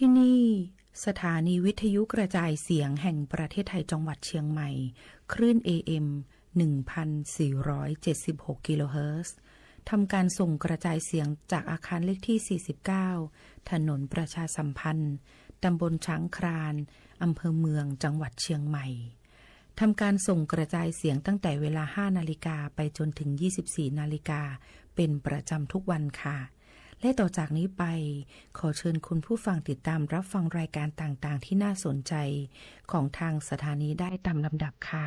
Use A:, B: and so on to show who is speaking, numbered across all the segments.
A: ที่นี่สถานีวิทยุกระจายเสียงแห่งประเทศไทยจังหวัดเชียงใหม่คลื่น AM 1,476 กิโลเฮิรตซ์ทำการส่งกระจายเสียงจากอาคารเลขที่ 49 ถนนประชาสัมพันธ์ตำบลช้างครานอำเภอเมืองจังหวัดเชียงใหม่ทำการส่งกระจายเสียงตั้งแต่เวลา 5 นาฬิกาไปจนถึง 24 นาฬิกาเป็นประจำทุกวันค่ะและต่อจากนี้ไปขอเชิญคุณผู้ฟังติดตามรับฟังรายการต่างๆที่น่าสนใจของทางสถานีได้ตามลำดับค่ะ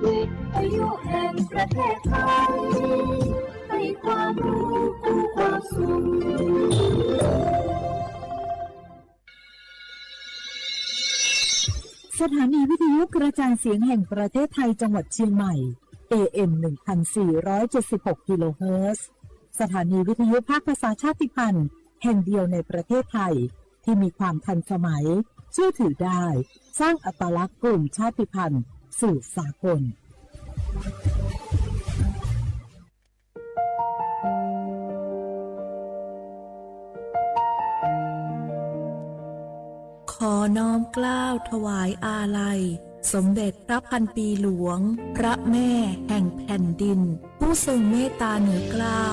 B: วิทยุแห่งประเทศไทยให้ความรู้คู่ความสุขสถานีวิทยุกระจายเสียงแห่งประเทศไทยจังหวัดเชียงใหม่ AM 1,476 กิโลเฮิรตซ์สถานีวิทยุภาคภาษาชาติพันธุ์แห่งเดียวในประเทศไทยที่มีความทันสมัยเชื่อถือได้สร้างอัตลักษณ์กลุ่มชาติพันธุ์สู่สากล
C: ขอน้อมเกล้าถวายอาลัยสมเด็จพระพันปีหลวงพระแม่แห่งแผ่นดินผู้ทรงเมตตาเหนือเกล้า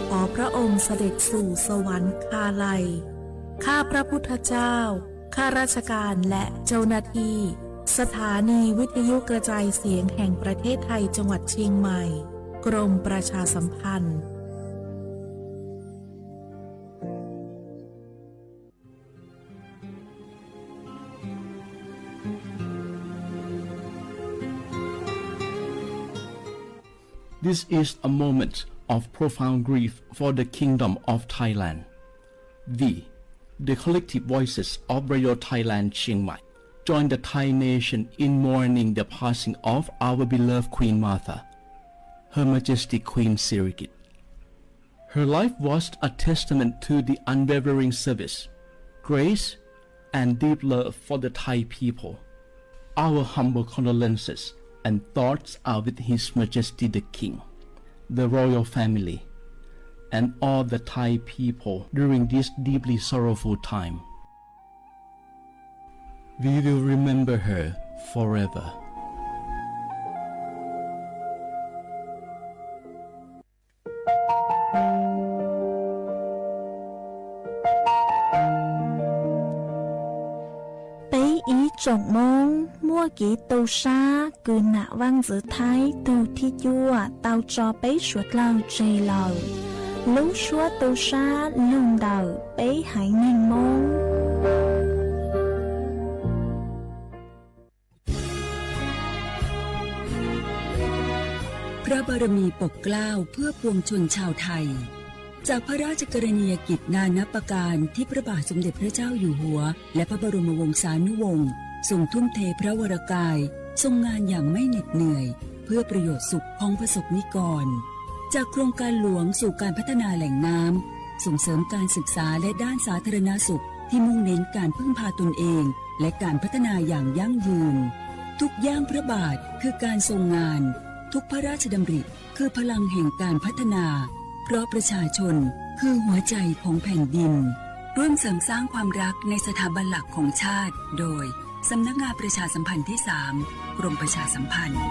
C: ขอพระองค์เสด็จสู่สวรรคาลัยข้าพระพุทธเจ้าข้าราชการและเจ้าหน้าที่สถานีวิทยุกระจายเสียงแห่งประเทศไทยจังหวัดเชียงใหม่กรมประชาสัมพันธ์
A: ข
D: This is a moment of profound grief for the Kingdom of Thailand. We, the collective voices of Radio Thailand Chiang Mai, join the Thai nation in mourning the passing of our beloved Queen Martha, Her Majesty Queen Sirikit. Her life was a testament to the unwavering service, grace, and deep love for the Thai people. Our humble condolences and thoughts are with His Majesty the King, the royal family, and all the Thai people during this deeply sorrowful time. We will remember her forever.
C: Trọng môn mua kỹ tàu xa cứ nạ văn giữa thái tàu thi chua tàu cho bấy suốt lâu chê lầu lúc suốt tàu xa lùng đầu bấy hãy nên môn
E: พระบารมีปกเกล้าเพื่อปวงชนชาวไทยจากพระราชกรณียกิจนานับประการที่พระบาทสมเด็จพระเจ้าอยู่หัวและพระบรมวงศานุวงศ์ทรงทุ่มเทพระวรกายทรงงานอย่างไม่เหน็ดเหนื่อยเพื่อประโยชน์สุขของประสบนิกรจากโครงการหลวงสู่การพัฒนาแหล่งน้ำส่งเสริมการศึกษาและด้านสาธารณสุขที่มุ่งเน้นการพึ่งพาตนเองและการพัฒนาอย่างยั่งยืนทุกย่างพระบาทคือการทรงงานทุกพระราชดำริคือพลังแห่งการพัฒนาเพราะประชาชนคือหัวใจของแผ่นดินร่วมเสริมสร้างความรักในสถาบันหลักของชาติโดยสำนักงานประชาสัมพันธ์ที่ 3 กรมประชาสัมพันธ์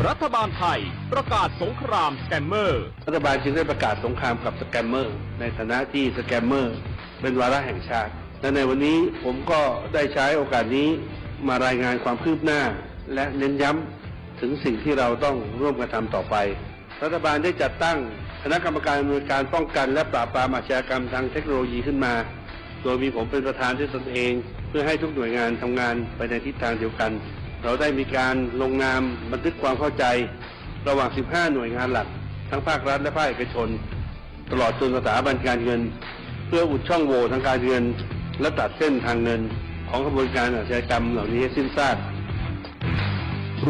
F: รัฐบาลไทยประกาศสงครามสแกมเมอร์
G: รัฐบาลจึงได้ประกาศสงครามกับสแกมเมอร์ในฐานะที่สแกมเมอร์เป็นวาระแห่งชาติและในวันนี้ผมก็ได้ใช้โอกาสนี้มารายงานความคืบหน้าและเน้นย้ำถึงสิ่งที่เราต้องร่วมกันทำต่อไปรัฐบาลได้จัดตั้งคณะกรรมการอำนวยการป้องกันและปราบปรามอาชญากรรมทางเทคโนโลยีขึ้นมาโดยมีผมเป็นประธานด้วยตนเองเพื่อให้ทุกหน่วยงานทำงานไปในทิศทางเดียวกันเราได้มีการลงนามบันทึกความเข้าใจระหว่าง 15 หน่วยงานหลักทั้งภาครัฐและภาคเอกชนตลอดจนสถาบันการเงินเพื่ออุดช่องโหว่ทางการเงินและตัดเส้นทางเงินของกระบวนการอาชญากรรมเหล่านี้ให้สิ้นซาก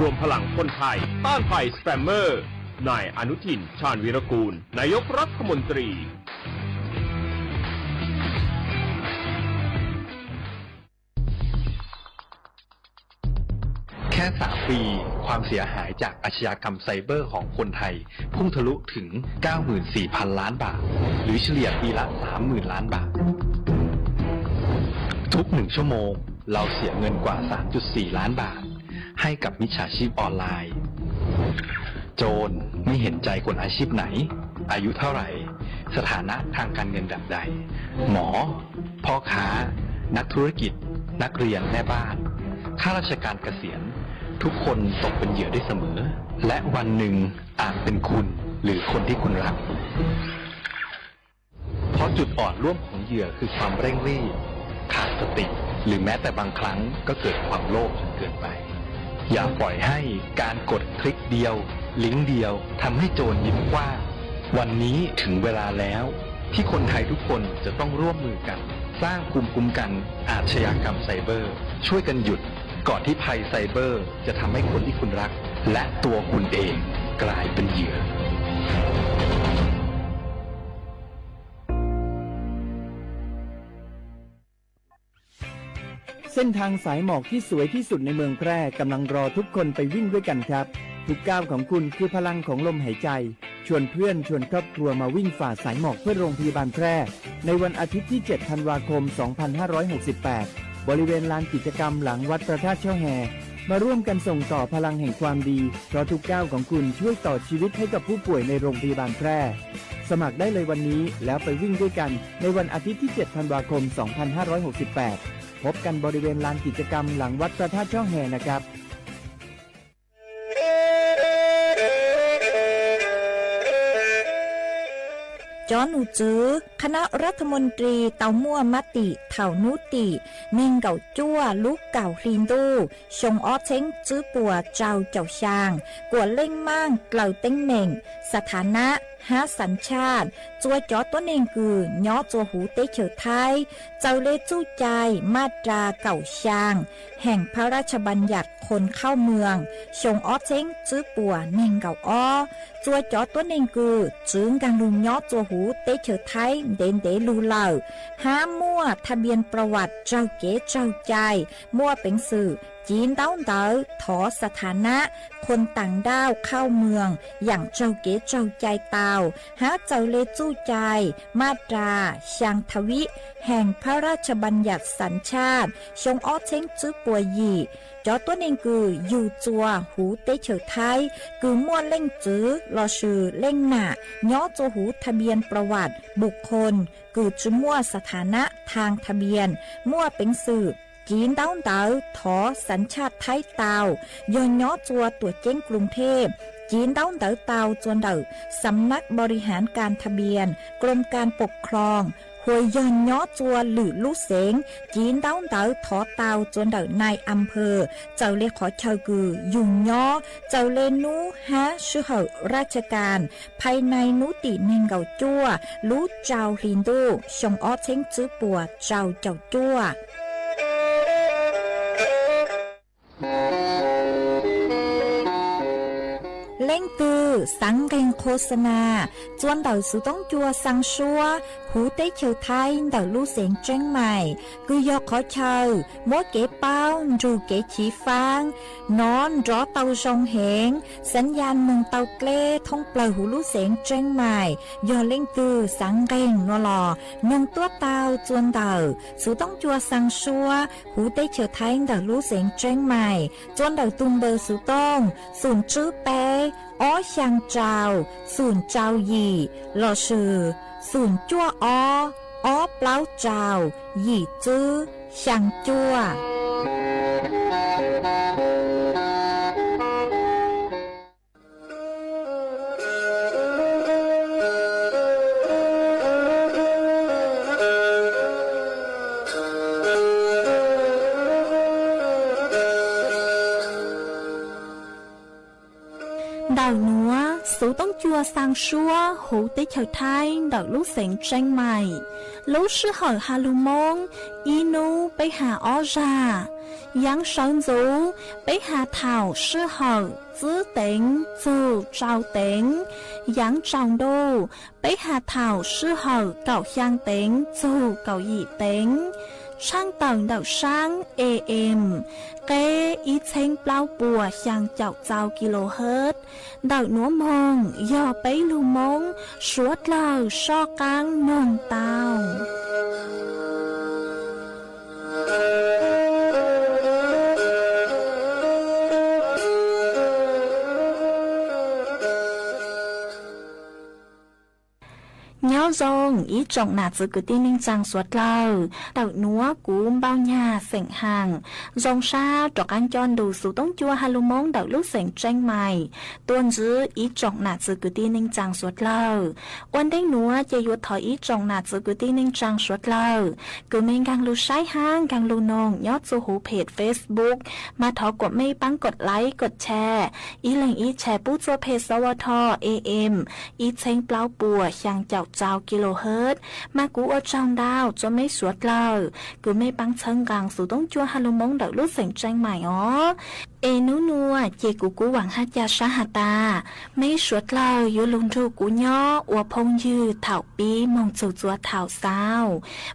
F: รวมพลังคนไทยต้านภัยสแปมเมอร์นายอนุทินชาญวีรกูลนายกรัฐมนตรี
H: แค่3 ปีความเสียหายจากอาชญากรรมไซเบอร์ของคนไทยพุ่งทะลุถึง 94,000 ล้านบาทหรือเฉลี่ยปีละ 30,000 ล้านบาททุก1 ชั่วโมงเราเสียเงินกว่า 3.4 ล้านบาทให้กับมิจฉาชีพออนไลน์โจรไม่เห็นใจคนอาชีพไหนอายุเท่าไหร่สถานะทางการเงินแบบใดหมอพ่อค้านักธุรกิจนักเรียนแม่บ้านข้าราชการเกษียณทุกคนตกเป็นเหยื่อได้เสมอและวันหนึ่งอาจเป็นคุณหรือคนที่คุณรักเพราะจุดอ่อนร่วมของเหยื่อคือความเร่งรีบขาดสติหรือแม้แต่บางครั้งก็เกิดความโลภจนเกินไปอย่าปล่อยให้การกดคลิกเดียวลิงก์เดียวทำให้โจรยิ้มกว้างวันนี้ถึงเวลาแล้วที่คนไทยทุกคนจะต้องร่วมมือกันสร้างภูมิคุ้มกันอาชญากรรมไซเบอร์ช่วยกันหยุดก่อนที่ภัยไซเบอร์จะทำให้คนที่คุณรักและตัวคุณเองกลายเป็นเหยื่อ
I: เส้นทางสายหมอกที่สวยที่สุดในเมืองแพร่กำลังรอทุกคนไปวิ่งด้วยกันครับทุกก้าวของคุณคือพลังของลมหายใจชวนเพื่อนชวนครอบครัวมาวิ่งฝ่าสายหมอกเพื่อโรงพยาบาลแพร่ในวันอาทิตย์ที่ 7 ธันวาคม 2568 บริเวณลานกิจกรรมหลังวัดพระธาตุช่อแฮมาร่วมกันส่งต่อพลังแห่งความดีเพราะทุกก้าวของคุณช่วยต่อชีวิตให้กับผู้ป่วยในโรงพยาบาลแพร่สมัครได้เลยวันนี้แล้วไปวิ่งด้วยกันในวันอาทิตย์ที่ 7 ธันวาคม 2568 พบกันบริเวณลานกิจกรรมหลังวัดพระธาตุช่อแฮนะครับ
C: จอหนูจื้อคณะรัฐมนตรีเตามั่วมติเถานุติเน่งเก่าจั่วลูกเก่าลินดูชงอ้อเช้งจื้อปัวเจ้าเจ้าช่างกวดเล่งมั่งเกล่าเต้งเหน่งสถานะหาสัญชาติจัวจอตัวเน่งกือย่อจัวหูเตเฉอไทยเจ้าเลจู้ใจมาตราเก่าช่างแห่งพระราชบัญญัติคนเข้าเมืองชงอ้อเช้งจื้อปัวเน่งเก่าอ้อจัวจอตัวเน่งกือจึงกังลุงย่อจัวหูเตเฉอไทยเด่นเดลูเหล่าหามั่วทะเบียนประวัติเจ้าเก๋เจ้าใจมั่วเป็นสื่อจีนเต้าเต๋อถอสถานะคนต่างด้าวเข้าเมืองอย่างเจ้าเก๋เจ้าใจเตาหาเจ้าเลจู้ใจมาตราช่างทวิแห่งพระราชบัญญัติสัญชาติชงอ้อเช้งจื้อปัวหยี่จอตัวเองคืออยู่จัวหูเตเฉอไทยคือมั่วเล่งจื้อรอชื่อเล่งหน้าย่อจัวหูทะเบียนประวัติบุคคลคือจุมั่วสถานะทางทะเบียนมั่วเป็นสื่อจีนเต้าเต๋อถอสัญชาติไทยเตาย้อนย่อจัวตัวเจ้งกรุงเทพจีนเต้าเต๋อเตาจวนเต๋อสำนักบริหารการทะเบียนกรมการปกครองหวยย้อนย่อจัวหรือลูกเสงจีนเต้าเต๋อถอเตาจวนเต๋อนายอำเภอเจ้าเลขอเชากือยุงย่อเจ้าเลนูฮะชื่อเหอราชการภายในนุติเนงเก่าจัวรู้เจ้าลินดูชงอ้อเช้งจื้อปัวเจ้าเจ้าจัวเล่งตือสังเกงโฆษณาจวนเต่าสุต้องจัวสังชัวหูเต้เฉียวไทยเต่าลู่เสียงเจ้งใหม่คือยอขอเชยมัวเก๋เป้าจูเก๋ฉีฟางนอนรอเต่าชงเหงสัญญาณเมืองเต่าเกล้ท่องเปล่าหูลู่เสียงเจ้งใหม่ยอเล่งตือสังเกงนัวหล่อนงตัวเต่าจวนเต่าสุต้องจัวสังชัวหูเต้เฉียวไทยเต่าลู่เสียงเจ้งใหม่จวนเต่าตุงเบอร์สุต้องศูนย์จื้อเป้อ้อช่างเจ้าศูนย์เจ้าหยี่หล่อชื่อศูนย์จั่วอ้อเปล่าเจ้าหยี่จื้อช่างจั่วดาวนัวสูต้องจัวสังชัวหูติเฉยไทยดอกลูกเสียงเจ้งใหม่ลูกชื่อเหอฮาลูมงอีนูไปหาอ้อจายังเฉิงจูไปหาเถ่าชื่อเหอจื้อเต็งจูเจ้าเต็งยังจองดูไปหาเถ่าชื่อเหอเก่าย่างเต็งจูเก่าหยี่เต็งช่างต่างดาวช่าง AM เกอีเชงเปล่าปัวช่างเจ้าเจ้ากิโลเฮิรตซ์ดาวนัวมงย่อไปลูมงสวดเหล่าชอกลางนงเตาnhớ rong ý trọng nạt giữa cái tin ninh trang suốt lâu đậu núa cú bao nhà sảnh hàng rong xa trọc ăn chọn đủ số tống chua hà lô mong đậu lúc sảnh tranh mày tuôn giữ ý trọng nạt giữa cái tin ninh trang suốt lâu quan đếch núa chơi yuột thỏi ý trọng nạt giữa cái tin ninh trang suốt lâu cứ mình càng lưu sái hang càng lưu nông nhớ số hú page Facebook mà thỏกดไม่ปังกดไลค์กดแชร์อีแหล่งอีแชร์ปู้ตัวเพจสวท AM อีเชงเปล่าปัวช่างเจ้าเจ้ากิโลเฮิรตซ์มากูอจองดาวจะไม่สวดเลยกูไม่ปังเชิงกังสู่ต้องจัวฮาโลมงเดาลูกเสียงใจใหม่อ๋อเอนูนัวเจกูหวังฮัดยาชาหาตาไม่สวดเลยอยู่ลุงทูกูย่ออวพงยืดเถาปีมองจู่จัวเถาสาว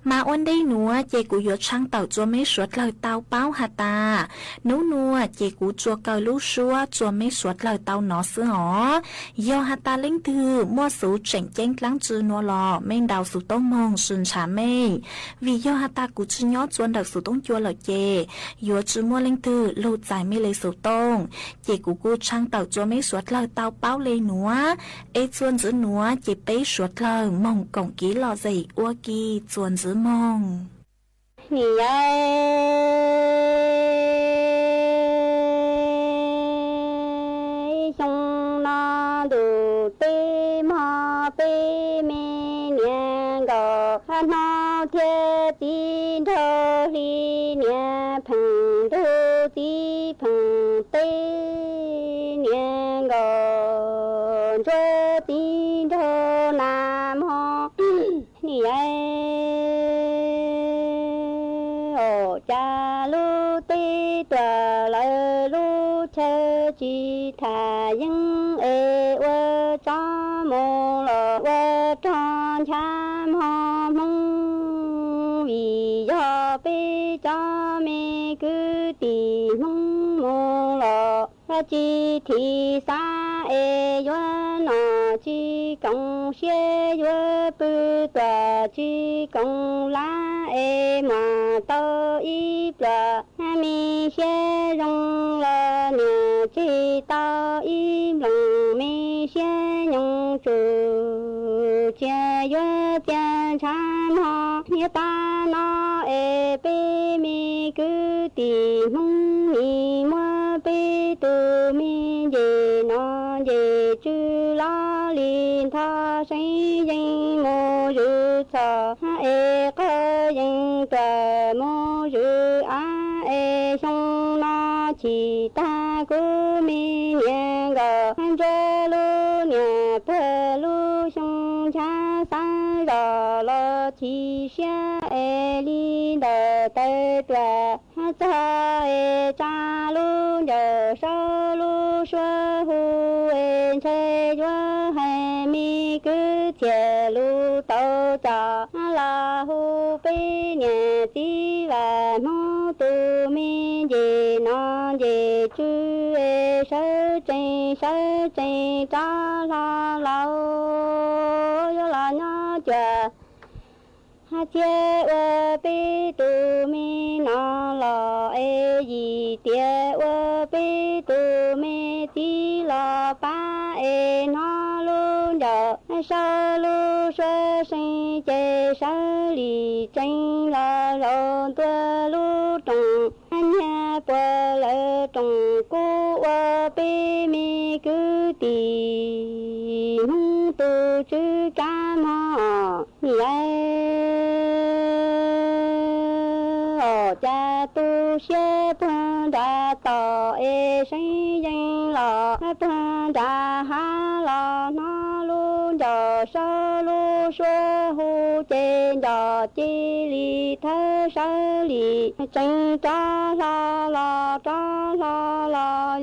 C: มาอ้วนได้นัวเจกูยดช่างเต่าจัวไม่สวดเลยเตาเป้าหาตานูนัวเจกูจัวเกาลูกชัวจัวไม่สวดเลยเตาหนอซื้ออ๋อยอหาตาเล่งถือมั่วสูเจ๋งเจ้งกลางจือนัวลอไม่ดาวสู่ต้องมองสุนชาไม่วิยอหาตากูจือยอจวนดักสู่ต้องจัวเลยเจยัวจือมั่วเล่งถือลูกใจไม่เลยสู่ต้องเจกูช่างเต่าจัวไม่สวดเลยเตาเป้าเลยหนัวเอจวนจือหนัวเจไปสวดเลยมองกงกี้หล่อใจอ้วกีจวนจือมองนี่ไงชงนาดูเตมาเปเมน
J: nó thiên tin thơ li nhẹ phẳng đô tí phẳng tê nhẹ gòn cho tin thơ nam ho ni ai cha lu tê tòa lại lu chơ chi thà những ê vơ cho mô lọ vơ tròn chám ho mông vì do bê cho mê cứ tì mông mô lọ chi thì xa ê vơ nọ chi công xê vơ bư tòa chi công lá ê mà tơ y bờ mi xê rong lơ nè chi tơ y lòng mi xê nhung trừ chê vơ chê chám ho như ta nó ê bê mi cứ tì mông mi mơ bê tu mi dê nó dê chư la liên tha sinh danh mô rư thọ ê cơ danh tòa mô rư á ê sông nó chỉ ta cú mi nhẹ gờ han trơ lu nhẹ phê lu sông cha sa rò lo chi xa ê li đờ tê tòa ha cha ê cha lu nhờ sơ lu xuơ hu ê chê chua hay mi cứ chè lu tâu cha la hu bê nhẹ tí và mô tu mi dê nó dê chư ê sơ chê cha la lao yo la nhá chè ha chê ơ bê tu mi nó lò ê gì tê ơ bê tu mi tí lò ba ê nó luôn đờ sơ lu sơ sinh chê sơ lì tranh lò lò tơ lu trồng nhà bờ lỡ trồng cô ơ bê mi cứ tì tu chư ca mò cha tu xê phương đà tò ê sinh danh lò phương đà ha lò nó luôn đò sơ lu xuê hu trên đò chi li thơ sơ li tranh cha la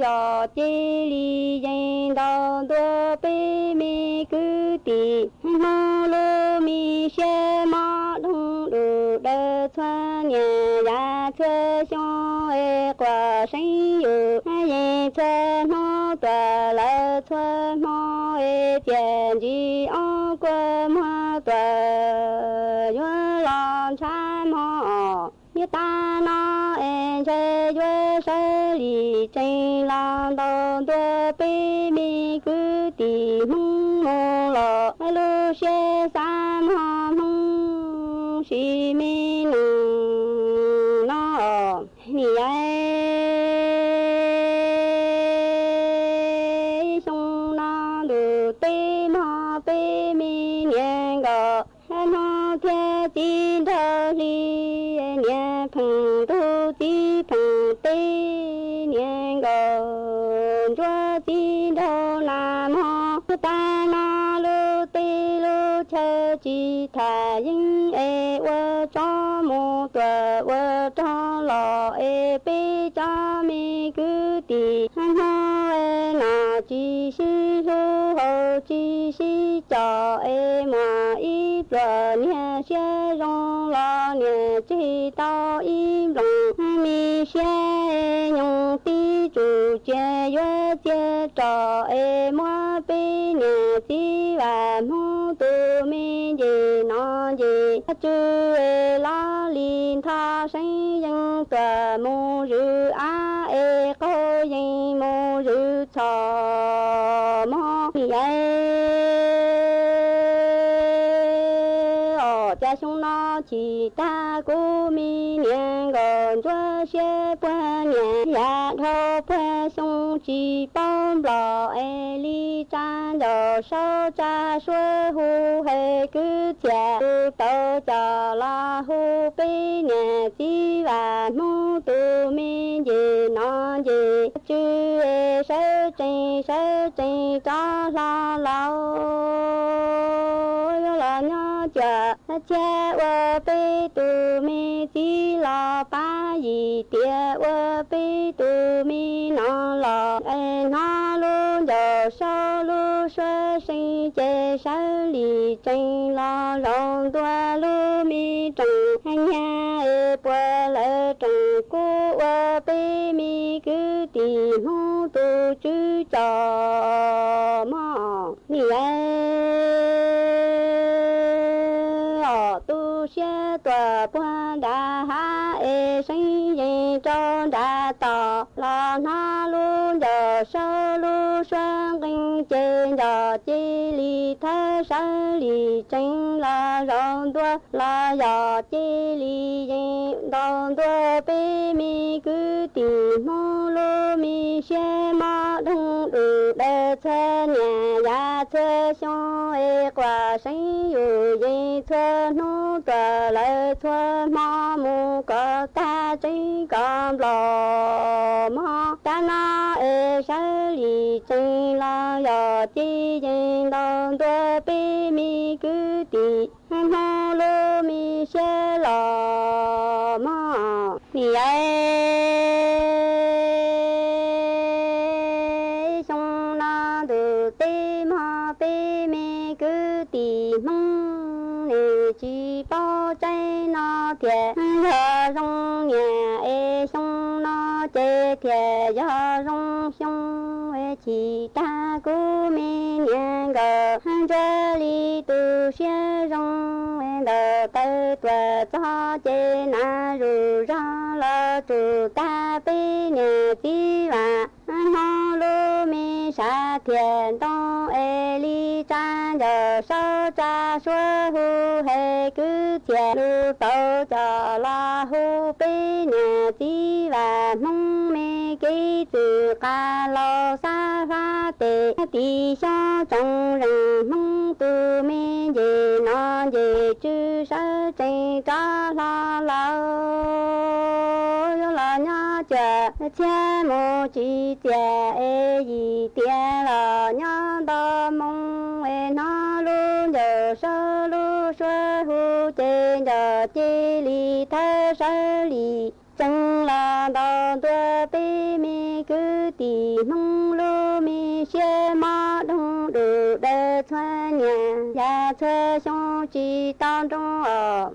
J: dò chi li danh đò đua bê mi cứ tì mô lu mi xê mò đông đủ đơ thoa nhẹ ya thuê cho ê quả sinh yu ye thuê nó tòa lơ thuê mò ê tiền gì ô quê mò tòa yo lòng cha mò như ta nó ê chê yo sơ lì tranh lòng đầu đua bê mi cứ tì mông mô lọ lu xê sam hò mông xì mi nung nó ni ai sông nó đủ tê mò bê mi nhẹ gò nó thê tin thơ li nhẹ phẳng tu tí phẳng tê nhẹ gò cho tin thơ nam ho ta nó lu tê lu chơ chi thà những ê vơ cho mô tòa vơ cho lò ê bê cho mi cứ tì han ho ê nà chi si lu hồ chi si cho ê mà y bờ nhẹ xe rong lo nhẹ chi tao im lòng mi xe nhung tí chủ chê yue chê trò ê mua bê nhẹ tí và mô tu mi dì nó dì chư ê la linh tha sinh dân tòa mô rư á ê cô dân mô rư chò mô mi cha sung nó chỉ ta cô mi nhẹ gòn cho xe qua nhẹ ya thô qua sung chỉ bom lò ê li cha đồ sâu cha xuôi hu hê cứ chè tu tàu cha chi và mu tu mi gì non gì chư sơ trình cho lo là nhớ chờ cha vợ bê tu mi chi lo ba gì tia vợ bê tu mi nó lo nó luôn giờ sau lu sơ sinh chế sơ lì trình lo rong tua lu mi trồng hành nhà bờ lỡ trồng cô bê mi cứ tìm hú tu chữ cho mò mi tu xe tòa qua đà ha sinh gì cho đà tỏ là na luôn giờ sơ lu sang kinh trên giờ chi li thế sơ li tranh là rong tua là giờ chi li rong tua bê mi cứ tìm mô lu mi xe ma đông đủ để thuê nhà ya thuê xong quả sinh yu gì thuê nu tòa lại thuê ma mu có ta chính con lò ma ta na sơ li tranh là giờ chi gì đông tua bê mi cứ tìm mô lu mi xe lò ma mi xong na từ tim ha bê mi cứ tìm mong nè chỉ bao trái nó thiệt giờ rong nhà xong nó chê thiệt giờ rong xong chỉ ta cứ mi nhà gờ giờ li tu xe rong đờ tơ tua cho chê na ru ra la tu ta bê nè tí và ho lu mi sa thiền tông li cha giờ sơ cha xuôi hu hệ cứ thiền lu tàu cho la hu bê nè tí và mong mi ký từ ca lo sa pha tê tí cho trong rừng mong tu mi gì nó gì chư sơ trình cho la là nhớ chờ cha mô chỉ tia gì tia là nhớ đó mong nó luôn giờ sơ lu xuôi hu trên giờ chi li thế sơ li chẳng là đào tua bê mi cứ tì mong lu mi xe ma đông đủ để thuê nhà ya thuê xong chỉ tao trong ở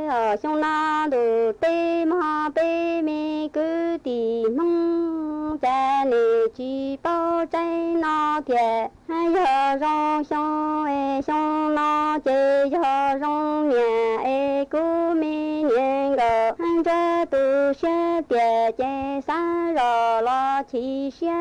J: ở xong na đủ bê ma bê mi cứ tì mong cha nè chỉ bao trái nó thiệt hai giờ rong xong nó chơi giờ rong nhà cú mi nhện gờ anh ra tu xe tiệt chế sa rồi lo chỉ xe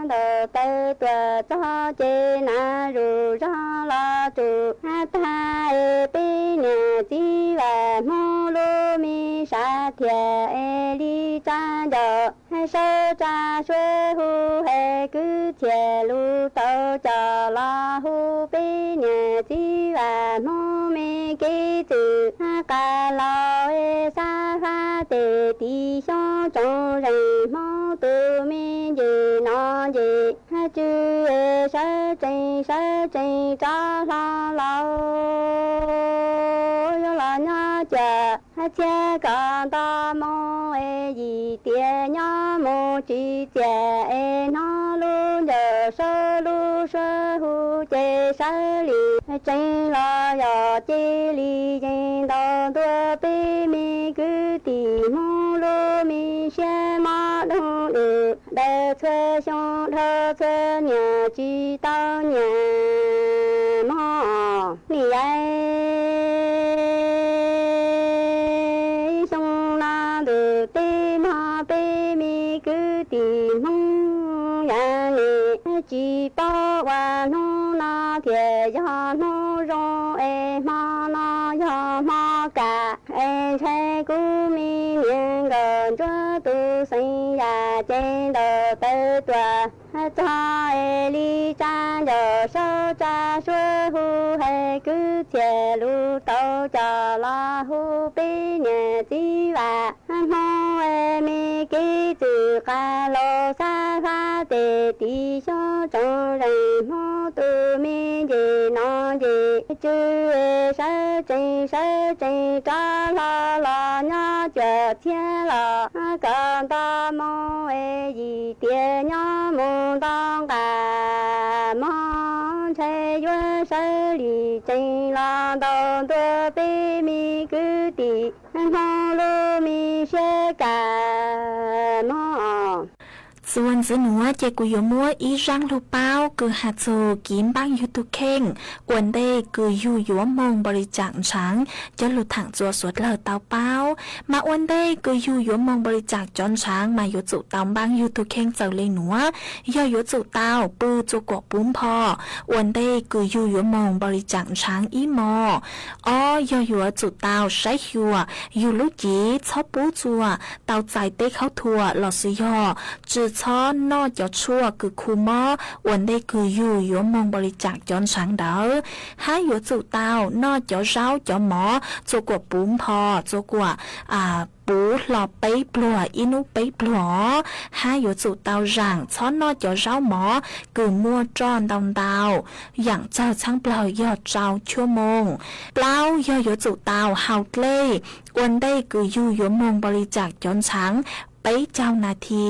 J: đờ tơ tua cho chế na ru ra la tu ha ta bê nhà chỉ và mô lu mi sa thiệt đi cha giờ hai sơ cha xuôi hu hệ cứ thiệt lu tơ cho la hu bê nhà chỉ và mô mi ký từ ha ca lo sa pha tê tí so trong rừng mô tu mi gì nó gì ha chư sơ trình cho la là nhớ chờ ha cha còn ta mô gì tia nhớ mô chỉ chè nó luôn giờ sơ lu sơ hu chê sơ li trình lo giờ chê li trình đo tua bê mi cứ tì mô lu mi xe ma đông được để thuê xong thơ thuê nhà chỉ tao nhà mò mi xong na được tê ma bê mi cứ tì mong nhà nè chỉ bao qua nó na thiệt do nó rong ma nó do ma cả thế cú mi nhện gần cho tu sinh già trên đời tơ tua cho li cha giờ sao cha xuôi hu hay cứ che lu tàu cha la hu bi nhẹ chi và hô mi kí chữ ca lô sa sa tê tí cho trong rừng hô tu mi gì nó gì chữ sa trình cha la la nhá chờ thiên la cả ta mong gì tiền nhá mong tăng cả mong thế duyên sa li trình la đầu tu bi mi cứ tì mong lu mi sẽ cả mong
C: ส่วนซื้อหนัวเจกุยมัวอีรังลูเป้าคือฮัตโซกินบ้างยูตุเข่งอวนเด้คือยูยัวมงบริจาคช้างจะหลุดถังจัวสวดเลอเตาเป้ามาอวนเด้คือยูยัวมงบริจาคจอนช้างมายูจุตามบ้างยูตุเข่งเจ้าเลยหนัวย่อยูจุเต้าปือจุกวกปุ้มพออวนเด้คือยูยัวมงบริจาคช้างอีมอย่อยัวจุเต้าใช้หัวยูลุจีชอบปูจัวเต้าใจเต้เข้าทัวหลอดซื้อย่อจืดช้อนนอจะชั่วคือคูมอวันได้คืออยู่ยัวมองบริจาคจอนสังเดอหายัวจุเต้านอจะเจ้าจะหมอจะกว่าปุ้มพอจะกว่าปูหลอไปปลัวอินุไปปลัวหายัวจุเต้าร่างช้อนนอจะเจ้าหมอคือมัวจอนดาวดาวอย่างเจ้าช่างเปล่ายอดเจ้าชั่วโมงเปล่าย่อยัวจุเต้าเฮาเล่วันได้คืออยู่ยัวมองบริจาคจอนสังไปเจ้านาที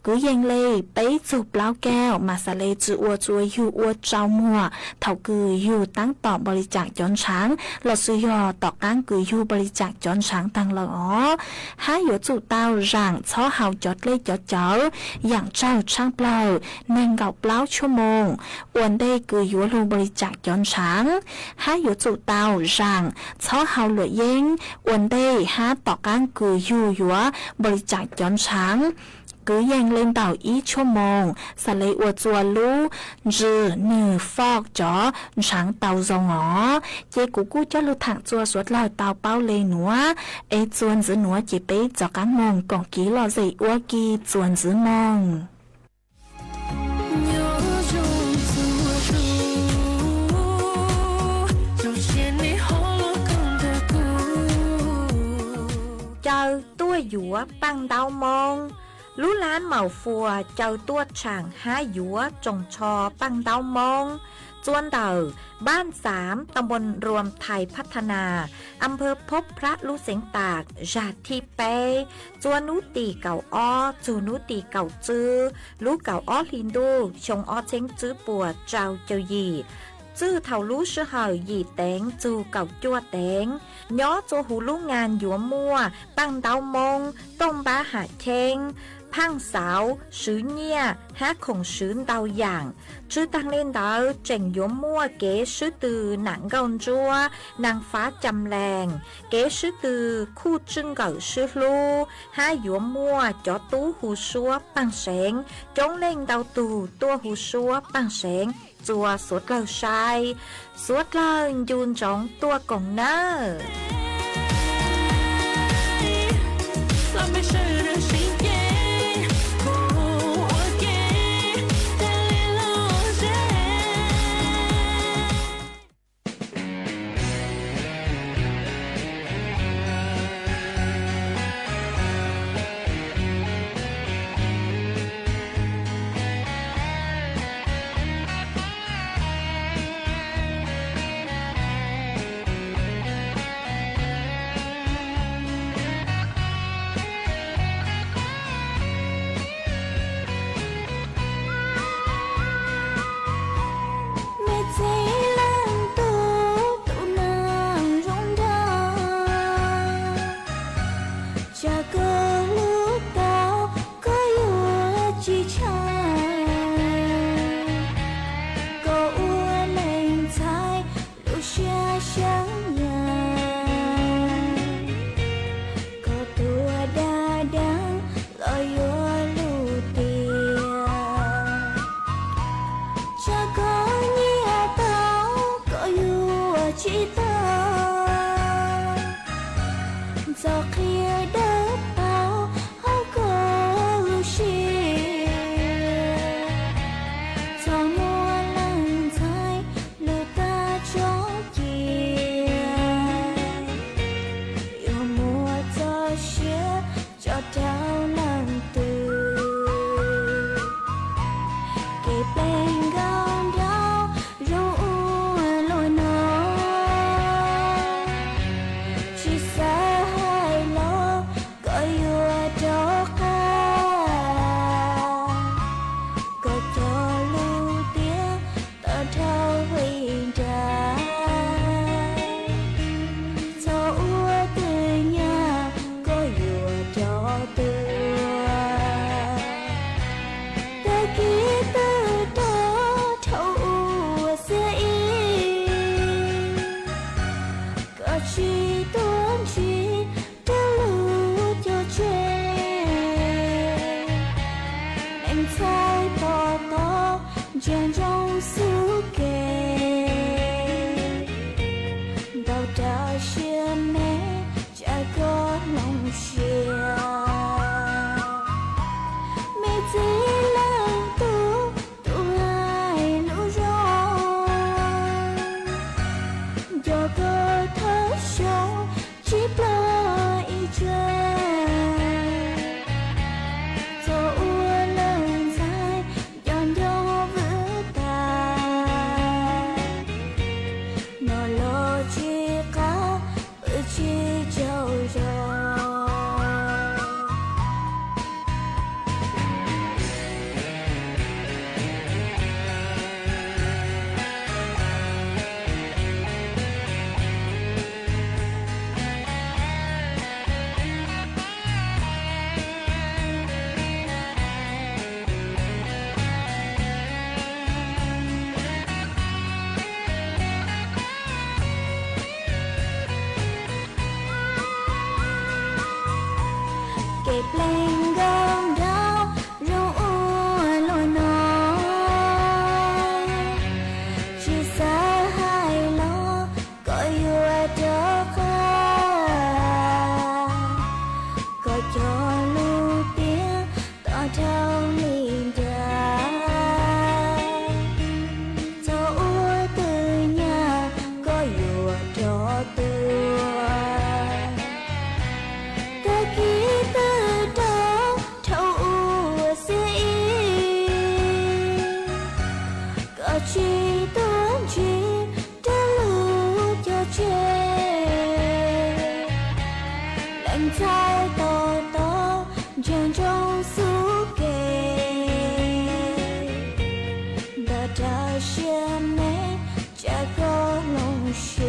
C: กูยังเลยไปจูบเล้าแก้วมาสะเลจืออัวจัวอยู่อัวเจ้ามัวเท่าคืออยู่ตั้งต่อบริจาคจอนช้างหลอดซื้อยอต่อก้างคืออยู่บริจาคจอนช้างตั้งหลอหาอยู่จู่เต้าร่างช้อเฮาจอดเล่จอดเจ้าอย่างเจ้าช่างเปล่าแนงเก่าเปล่าชั่วโมงอวนได้คืออยู่ลงบริจาคจอนช้างหาอยู่จู่เต้าร่างช้อเฮาหลวยเย้งอวนได้หาต่อก้างคืออยู่ยัวบริจาคจอนช้างcứยังเล่นเต่าอีชั่วโมงสะเลยอวดจัวรู้จือหนึ่งฟอกจ๋อช้างเต่าจงอ๋อเจกูกู้จะรู้ถังจัวสวดลอยเต่าเป้าเลยหนัวจวนจือหนัวจีไปจอกันมองกองกีหล่อใจอ้วกีจวนจือมองเจ้าตัวหยัวปังดาวมองรู้ล้านเหมาฟัวเจ้าตัวช่างหาหยัวจงชอปังดาวมองจวนเต่าบ้าน3ตำบลรวมไทยพัฒนาอำเภอพบพระลูเสียงตากญาติที่เปจวนนุตีเก่าอ้อจูนุตีเก่าจื้อลูกเก่าอ้อลินดูชงอ้อเช้งจื้อปวดเจ้าเจ้าหยีจื้อเท่ารู้ชื่อเห่าหยีแตงจูเก่าจั่วแตงย้อจูหูลูกงานหยัวมัวปังดาวมงต้มบ้าหาเชงพังสาวซื้อเนี่ยหาของซื้อดาวอย่างชื่อตั้งเล่นดาวเจ๋งยัวมัวเก๋ซื้อตือหนังกอนจัวนางฟ้าจำแรงเก๋ซื้อตือคู่จึงเก่าซื้อลูหายัวมัวจอตู้หูซัวปังแสงจงเล่งดาวตูตัวหูซัวปังแสงจัวสวดเล่าชายสวดเล่ายูนจองตัวกองเนอ去多去的路就去，人才多多全中苏给，的这些美这个龙血。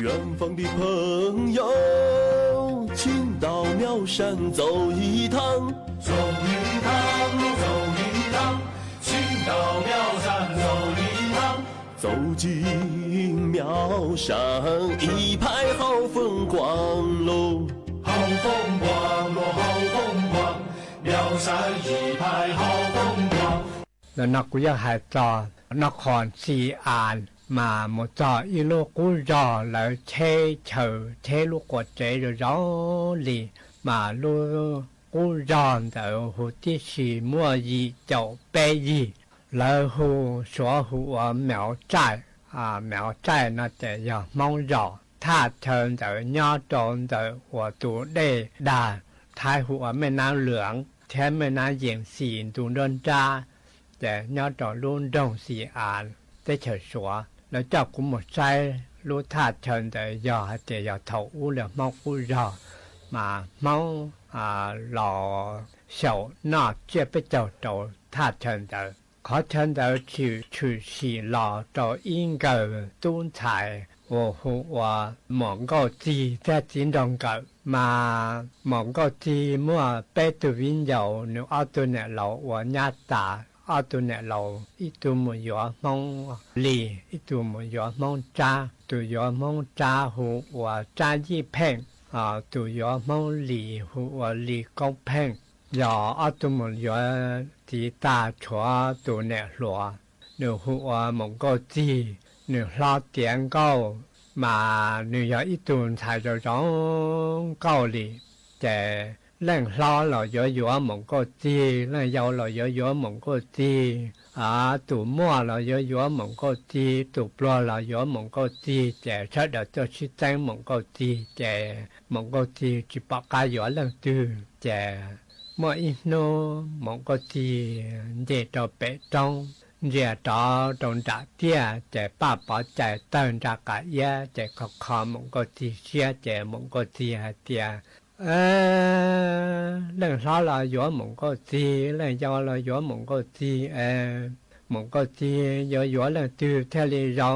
K: 远方的朋友，请到苗山走一趟，走一趟，走一趟，请到苗山走一趟。走进苗山，一派好风光喽，好风光喽，好风光，苗山一派好风光。
L: แล้วนักวิทยาศาสตร์จอนครซีอานมาหมดจออีโลกุจอแล้วเชเฉอเชลูกกดเจร้อลีมาลูกุจอนแต่หูที่สีมัวยีเจ้าเปยีแล้วหูชัวหัวเหมียวใจเหมียวใจน่าจะอย่ามองจอถ้าเชิญแต่ย่อโจนแต่หัวตูได้ด่าท้ายหัวแม่น้ำเหลืองแทนแม่น้ำเหยียงสีตูเดินจ้าแต่ย่อจอรุ่นดงสีอานได้เฉยชัวแล้วเจ้ากุมใจรู้ท่าเชิญแต่ย่อแต่ย่อเท่าอู้เหลือมองกู้ย่อมามองหล่อเฉาหน้าเจี๊ยบไปเจ้าโตท่าเชิญแต่ขอเชิญแต่ชื่อสีหล่อโตอิงเกอตุ้นชาย我我蒙古字在金钟个嘛蒙古字么北度温柔你奥度呢老我伢打奥度呢老一度没有蒙里一度没有蒙扎度有蒙扎胡我扎一片度有蒙里胡我里高片有奥度没有地大错度呢罗你胡我蒙古字หนึ่งรอเตียงเก้ามาหนึ่งยาอีตูนถ่ายจะร้องเกาหลีแต่เล่นรอเราเยอะๆมงก็จีเล่นยาวเราเยอะๆมงก็จีตู่มั่วเราเยอะๆมงก็จีตู่ปลอเราเยอะมงก็จีแต่ถ้าเดี๋ยวจะชี้แจงมงก็จีแต่มงก็จีจีปากกาเยอะเรื่องตื่นแต่เมื่ออีโนมงก็จีเด็ดเราเปตงเรียต่อตรงจากเตี้ยแต่ป้าป๋อใจเตินจากกะเยะแต่ขอมงก็จีเชียแต่มงก็จีหาเตี้ยเรื่องซ้อเราหยอมงก็จีเรื่องยาวเราหยอมงก็จีมงก็จีหยอเรื่องตื่นเทเลเรา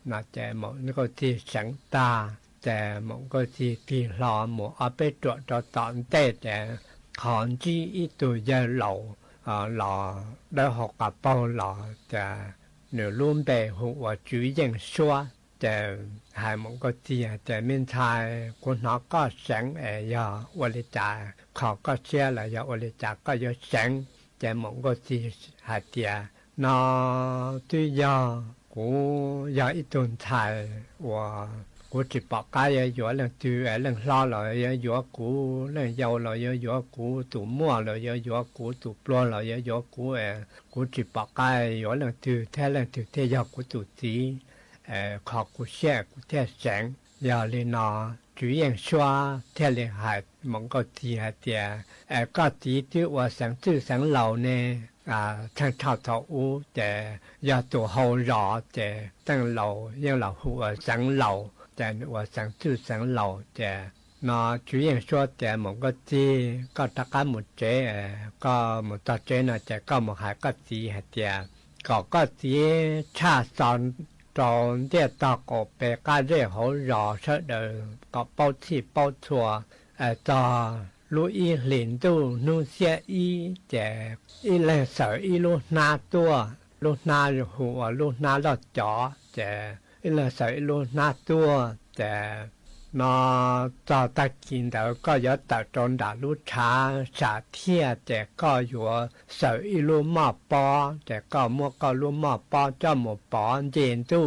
L: น่าแต่มงก็จีสังตาแต่มงก็จีตีหล่อหมูเอาไปตรวจตอนเต้แต่ของจีอีตัวเยอะเหล่าหล่อได้หกกับเป้าหล่อจะเหนือรุ่มเบหัวจุยยังชัวแต่หายมันก็เจียแต่เมื่อชายคนน้อก็แสงยาอวลิจาขอก็เชื่อแหละยาอวลิจาก็ยาแสงแต่มันก็จีหายเตียนอตุยากูยาอีตุนชายว่ากูจิปากกายอยู่เรื่องตื่นเรื่องรอเลยอยู่กูเรื่องยาวเลยอยู่กูตู่มั่วเลยอยู่กูตู่ปลอเลยอยู่กูจิปากกายอยู่เรื่องตื่นแท้เรื่องตื่นแท้ยากูตู่จีขอกูแช่กูแท้แสงยาเลยนอ主人说天里还蒙个地还点个地就我想自想老呢ทั้งชาวเขาอู้แต่ยาตัวเขารอแต่ตั้งเรายังเราหัวสังเราแต่ว่าสังชื่อสังเราแต่นอ主人说แต่蒙个地ก็ตะการหมดเจก็หมดตาเจน่ะแต่ก็หมดหายก็ดีให้แต่ก็ดีชาสอนตอนเดียตอกอไปก็เรื่องเขารอเสดก็เป้าที่เป้าชัวต่อรู้อีหลินตู้นู่เสียอีแต่อีเล่เสืออีลูกนาตัวลูกนาหัวลูกนาลอดจ่อแต่อีเล่เสืออีลูกนาตัวแต่นอจอตะกินแต่ก็ยอดแต่จนด่าลูกช้าสาเทียแต่ก็อยู่เสืออีลูกหม้อปอแต่ก็มัวก็ลูกหม้อปอเจ้าหมูปอเจนตู้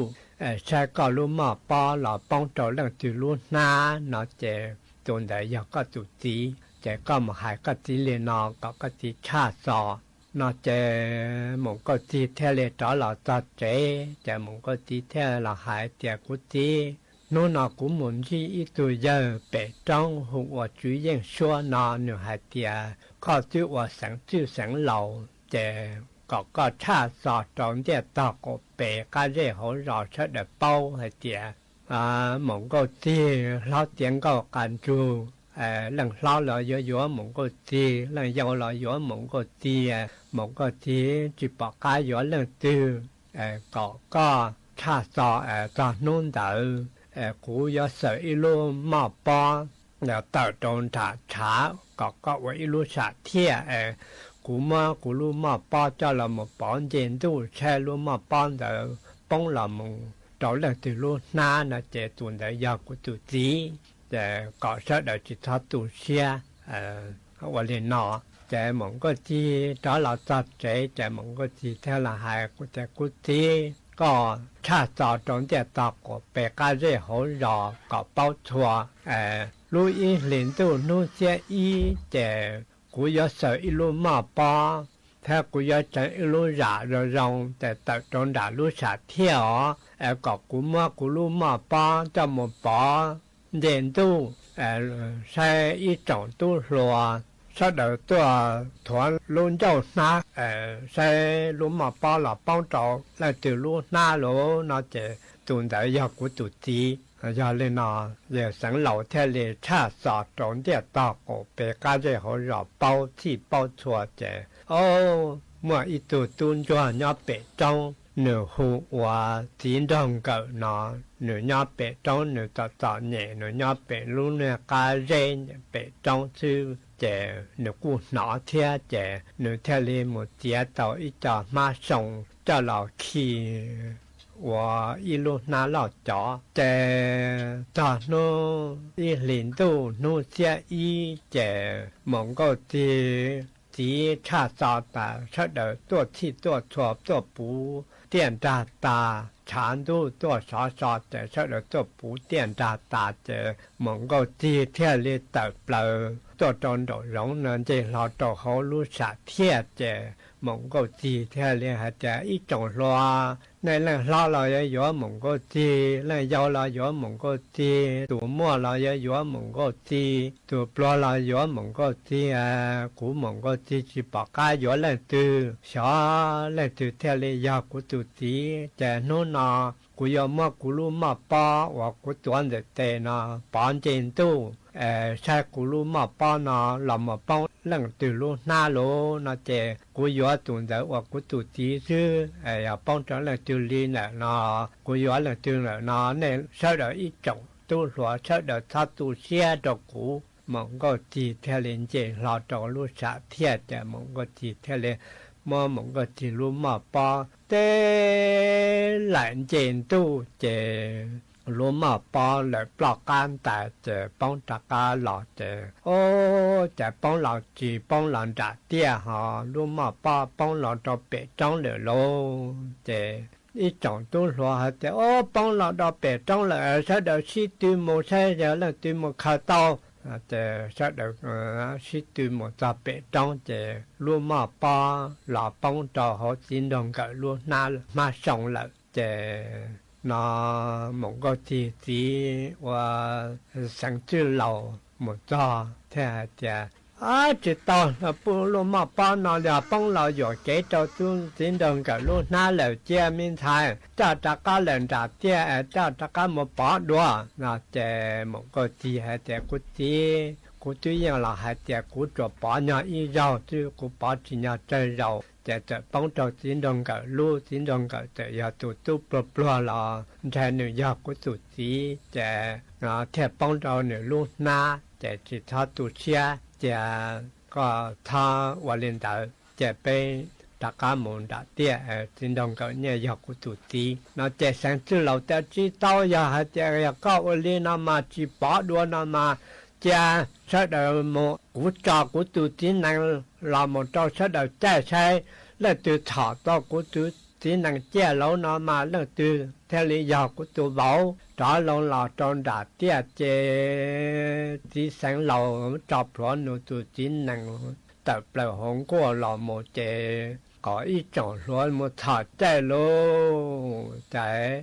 L: ใช่ก็ลูกหม้อปอหล่อป้องโจเรื่องจืลูกนาเนาะเจตัวไหนอยากก็จุดจีแต่ก็มาหายก็จีเรียนก็จีชาซอนอเจมงก็จีเทเลจ่อหล่อจัดเจแต่มงก็จีเทหล่อหายเตียกุจีนู่นกูหมุนที่อีตัวเยอะเป๋จ้องหัวจุยยังชัวนอหนูหายเตียข้อจื้อว่าสังจื้อสังเหล่าเจก็ชาซอตรงเดียตอกเป๋ก็เรียกเขารอเชิดเป้าหายเตียมงก็จีเล่าเตียงก็การจูlần lao là gió mộng có ti lần dầu là gió mộng có ti mộng có ti chỉ bỏ cái gió lần tư có cha sọ cho nôn đỡ cú gió sợ ilu mò po là tờ tròn trả có với ilu sạ thia cú lu mò po cho là một bọn trên tu xe lu mò po đỡ bông là mộng trở lại từ lu na là trẻ tuần đại giờ của tụi tíแต่ก็เสด็จจิตตุเชียวันนี้นอแต่มงก็ที่ตอนเราจัดใจแต่มงก็ที่เท่าไรหายกูแต่กูที่ก็ชาติต่อตรงเดียตอกก็ไปก็เรื่องหัวรอก็เป้าชัวรู้อีหลินตู้นู่เสียอีแต่กูยอเสืออีลูมาปอถ้ากูยอจะอีลูหราเราลงแต่ตัดตรงด่าลูสาเที่ยวก็กูมั่วกูลูมาปอจะหมดปอเด่นตู้ใช้อีจงตู้รัวใช้เดือตัวถวนลุนเจ้าหน้าใช้ลุมมาป้อหล่อป้องโจแล้วตื่นลุหน้าโหลน่าจะตุนแต่ยากุตุจียาเลยน่ะเดี๋ยวสังเหล่าเทเลชาสอดตรงเดียตอกเปก้าเจ้าเขาหล่อเป้าที่เป้าชัวเจโอ้เมื่ออีตัวตุนจวนยอเปจงหนูหัวจีนดงเกิดนอหนูยอเปจงหนูต่อเนี่ยหนูยอเปรู้เนี่ยกาเรนเปจงชื่อเจหนูกูหนอเทียเจหนูเทเลหมดเจียต่ออีจอมาส่งเจ้าเราขี่我一路拿老脚，在大路一领导路线一在蒙古的只差少的，出的多气多错多不电炸大。长度多少少的，出的多不电炸大的，蒙古的天里的不多种的容能的老多好路上天的。蒙古字聽你係就一種咯，你嚟撈落去咗蒙古字，嚟有落咗蒙古字，杜摸落去咗蒙古字，杜布落咗蒙古字古蒙古字只白加咗嚟杜，小嚟杜聽你有古杜字，就นู่นน่ะกูยอมกูรู้มาป้าว่ากูตัวเด็กเตนะปานเจนตู้ใช่กูรู้มาป้านะลำมาป้องเรื่องตื่นรู้หน้าโลนะเจกูย้อนตัวเด็กว่ากูตัวจีซื้ออย่าป้องจังเรื่องตื่นลีน่ะนะกูย้อนเรื่องตื่นน่ะนะเนี่ยใช่เดี๋ยวอีจงตู้หัวใช่เดี๋ยวถ้าตู้เสียดอกกูมันก็จีเทเลนเจเราจองรู้ชาเทียแต่มันก็จีเทเลมันก็จีรู้มาป้าแต่หลานเจนตู้เจรู้มาป้อนเลยปลอกการแต่เจป้องตะการหลอดเจโอ้จะป้องหลอดจีป้องหลอดจ่าเตี้ยหอรู้มาป้อป้องหลอดตัวเป็ดจ้องเหลือโลเจอีจ่องตู้หัวเจโอ้ป้องหลอดตัวเป็ดจ้องเหลือใช้เดี๋ยวชี้ตีโมใช้เดี๋ยวเรื่องตีโมขาเต้าเจใช้เดี๋ยวชี้ตีโมจะเป็ดจ้องเจรู้มาป้อหลอดป้องจ่อหัวจีนดงกับรู้หน้ามาส่งเลยเจ nó mong có chỉ và sáng chữ lầu một cho thế thì chỉ tao là bố lô mà bao nó là bông lò dọ kế cho tôi tiến đồng cả lúc na lều chia minh thái cho cá lần trả chia cho cá một bỏ đua là chế một cái gì hay chế cú gì cú tuy nhiên là hay chế cú cho bỏ nhỏ ít rau chứ cú bỏ chỉ nhỏ chơi rau chế chế bông cho tiến đồng cả lúc tiến đồng cả chế giờ tụt blo là chế nữ giờ cú tụt gì chế nó theo bông cho nữ lúc na chế chỉ thao tụt chiaจะก็ถ้าวันเรียนแต่จะไปดักการมองดักเตี้ยจินดงก็เนี่ยอยากกุตุตีน่าจะสังเกตเราแต่จีเต้าอยากจะอยากก็วันเรียนนามาจีปอดัวนามาจะใช้เดิมโมกุจากุตุตีนั่งเราโมเจ้าใช้เดิมใจใช้แล้วตัวถอดตัวกุตุตีนั่งเจ้าเรานามาแล้วตัวเทลีอยากกุตุเบาđó lâu là trong đã tiệt chế tí sáng lâu chọc rõ nụ tụ chín năng tập lại hồng của lò một chế có ít chọn luôn một thọ chạy lô chạy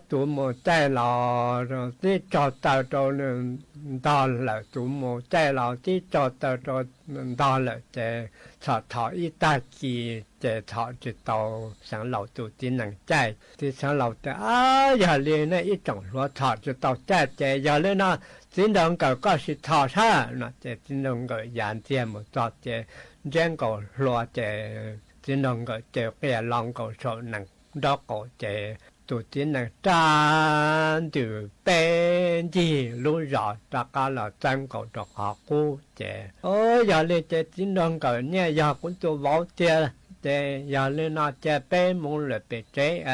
L: tụ một chạy lò rồi tí cho tao cho nên đó là tụ một chạy lò tí cho tao cho đó là chế thọ ít ta kỳ chế thọ chỉ tàu sáng lâu tụ chín năng chạy tí sáng lâu chạy giờ liền này ít chọn luôn thọ chỉ tàu chạy chế giờ lên nó chính đồng cậu có sự thọ ha nó chế chính đồng cậu dàn tiền một trò chế trên cậu lo chế chính đồng cậu chế cái lòng cậu sợ nặng đó cậu chế tụ chính năng tràn từ bên gì lúc rõ tất cả là tranh cậu trọc họ cũ chế giờ lên chế chính đồng cậu nhé giờ cũng tụ bảo chế chế giờ lên nó chế bên muốn là bị chế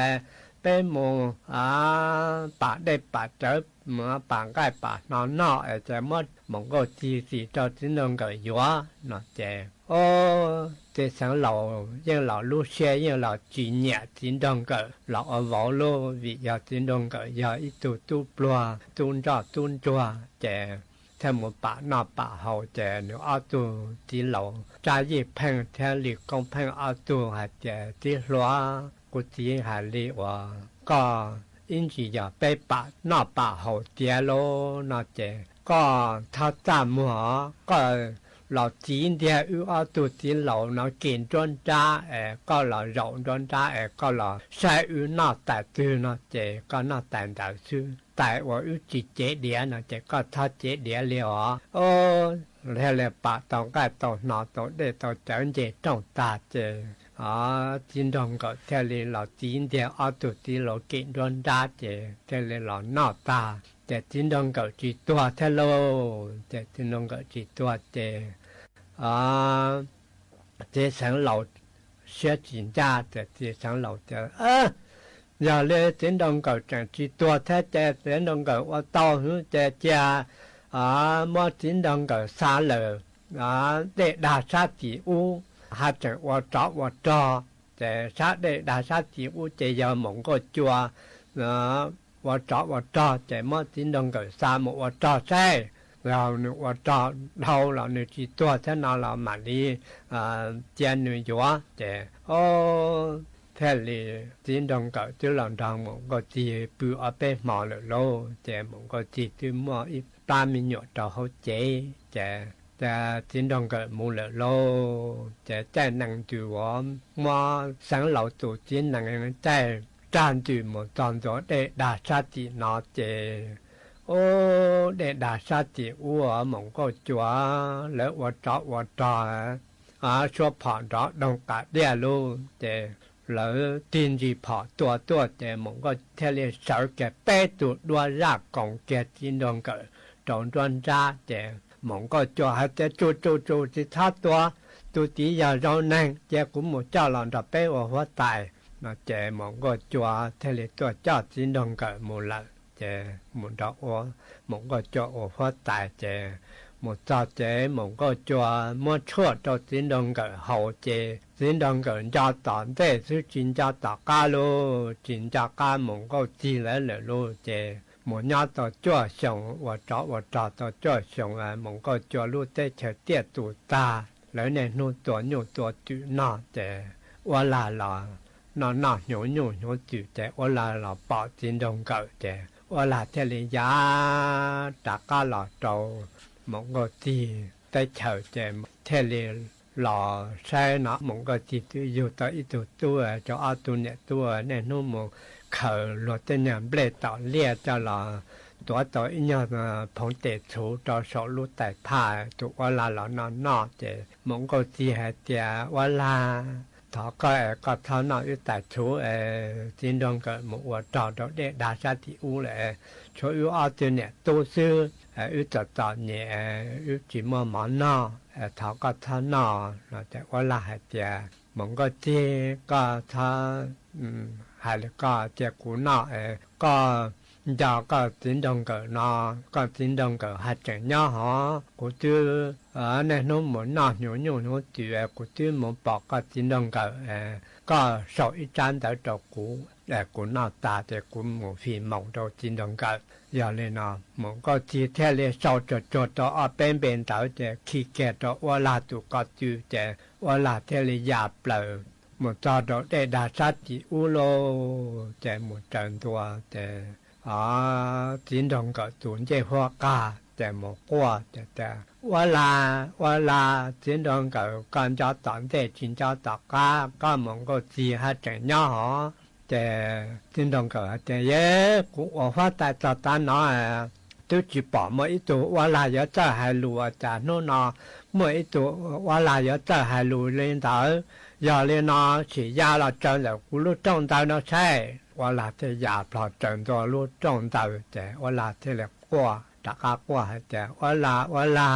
L: bên muốn bà đây bà trở mà bạn cái bà nó chế mất mong có gì cho chính đồng cậu gió nó chế thế sáng lầu nhưng lầu lúc xe nhưng lầu chỉ nhẹ chính đồng cỡ lầu ở võ lô vì giờ chính đồng cỡ giờ ít tu plua tuôn chua trẻ theo một bà nọ bà hậu trẻ nếu ở tu chỉ lầu trái gì phèn theo liệt công phèn ở tu hay trẻ chỉ loa của chỉ hay liệt và có in chỉ giờ被bà nọ bà hậu trẻ lô nọ trẻ có thao tạm mua cóเราจีนเดียเอาตัวจีนเราเนาะเก่งจนจ้าก็เราเราจนจ้าก็เราใช้หน้าแต่ตัวเนาะเจก็หน้าแต่ดาวซื้อแต่ว่าจีเจเดียเนาะเจก็ถ้าเจเดียเลยแล้วเลยปะตองก็ตองหน้าตองเดตองเจ้าเจจ้องตาเจจีนดงก็เทเลเราจีนเดียเอาตัวจีนเราเก่งจนจ้าเจเทเลเราหน้าตาแต่จินดงก็จีตัวเทโลแต่จินดงก็จีตัวเจเจสังเหล่าเสียจินจ้าแต่เจสังเหล่าเจอย่าเลยจินดงก็จังจีตัวแท้เจจินดงก็ว่าต่อหือเจจ้ามอจินดงก็ซาเลยเดดาชาติอูหาจังว่าจ่อว่าจ่อเจชาเดดาชาติอูเจยามงก็จัวว่าจ่อใจมอจินดงก็ซาหมว่าจ่อใช่เราเนี่ยว่าจ่อเราเนี่ยจีตัวแท้นาเรามาลีเจียนเนี่ยอยู่เจแท้เลยจินดงก็จุลังดังมงก็จีปูเอาไปหมอเลยโลเจมงก็จีตัวหมออีปามิญญต่อเขาเจแต่จินดงก็มูเลยโลจะใจนังจูว่ามาสังเหล่าตัวจินนังใจจานจูหมดตอนตัวเดดาชาตินอเจเดดาชาติอัวมงก็จัวแล้วว่าจ่อชัวผ่อนจ่อดงกะเดียลูเจแล้วตีนจีผ่อตัวเจมงก็เทเลสาวแกเป้ตัวดัวรากของแกจินดงก็จงจวนจ้าเจมงก็จัวให้เจจูที่ท่าตัวตีอย่าเรานั่งเจกุมเจ้าหลอนจะเป้ว่าตายน่ะเจมงก็จัวเทเลตัวเจ้าจินดงก็มูละเจมุนดอกมงก็จัวว่าตายเจmột giờ chế mong có cho mua chua cho chính đồng cái hậu chế chính đồng cái gia tản thế chứ chính gia tả ca lô chính gia ca mong có chi lại lô chế một nhà tao cho xong và trọ tao cho xong mong có cho lô tê chờ tiệt tụ ta lấy này nô tổ nhô tổ chữ nọ chế và là nó nhổ chữ để ô là bỏ tin đồng cậu để ô là thế lý giá đã có là trâu một cái gì tới chờ để thế lý lò xe nó một cái gì tôi dù tới ít tuổi cho ở tuổi nhẹ tuổi nên nó một khởi luật tên nhà bê tạo lia cho làตัวต่ออีเนี่ยผงเตะชูต่อสอลูแต่ผ้าตัวเวลาเรานอนเจมงก็จีให้เตียเวลาถอก็เท่านั้นอยู่แต่ชูจินดงก็หมดว่าต่อดอกเด็ดดาชาติอูเลยช่วยอยู่เอาตัวเนี่ยตัวซื้ออยู่ต่อเนี่ยอยู่จีมอหนอถอก็เท่านั้นแต่เวลาให้เตียมงก็จีก็เท่าให้แล้วก็เจ้ากูนอก็giờ có tiếng đồng cờ nó có tiếng đồng cờ hạt chẳng nhỏ hả của tôi ở này nó muốn nó nhổ chuyện của tôi muốn bỏ có tiếng đồng cờ có sổ ít trang tới trò cũ để của nó ta để của một phim mộng đồ tiếng đồng cờ giờ này nó muốn có chỉ theo lấy sổ cho ở bên tới để khi kẹt đó qua là tụ có chữ để qua là theo lấy giả bờ một trò đó để đa sát chỉ u lô để một trận tua để chính đồng cỡ tuấn chế hoa ca để một qua đểว่าลาchính đồng cỡ con cho tận để chính cho tất cả có một cái gì hay chẳng nhỏ hả để chính đồng cỡ để ye cũng ở phát tại tận ta nói tôi chỉ bỏ mỗi tuổiว่าลาgiờ trở hai lúa trả nó mỗi tuổiว่าลาgiờ trở hai lúa lên tới giờ lên nó chỉ ra là trở lại cú lúc trong tay nó saiว่าลาที่ยาพลอดจนตัวรู้จงเต่าแต่ว่าลาที่เล็กกว่าตะกากว่าแต่ว่าลา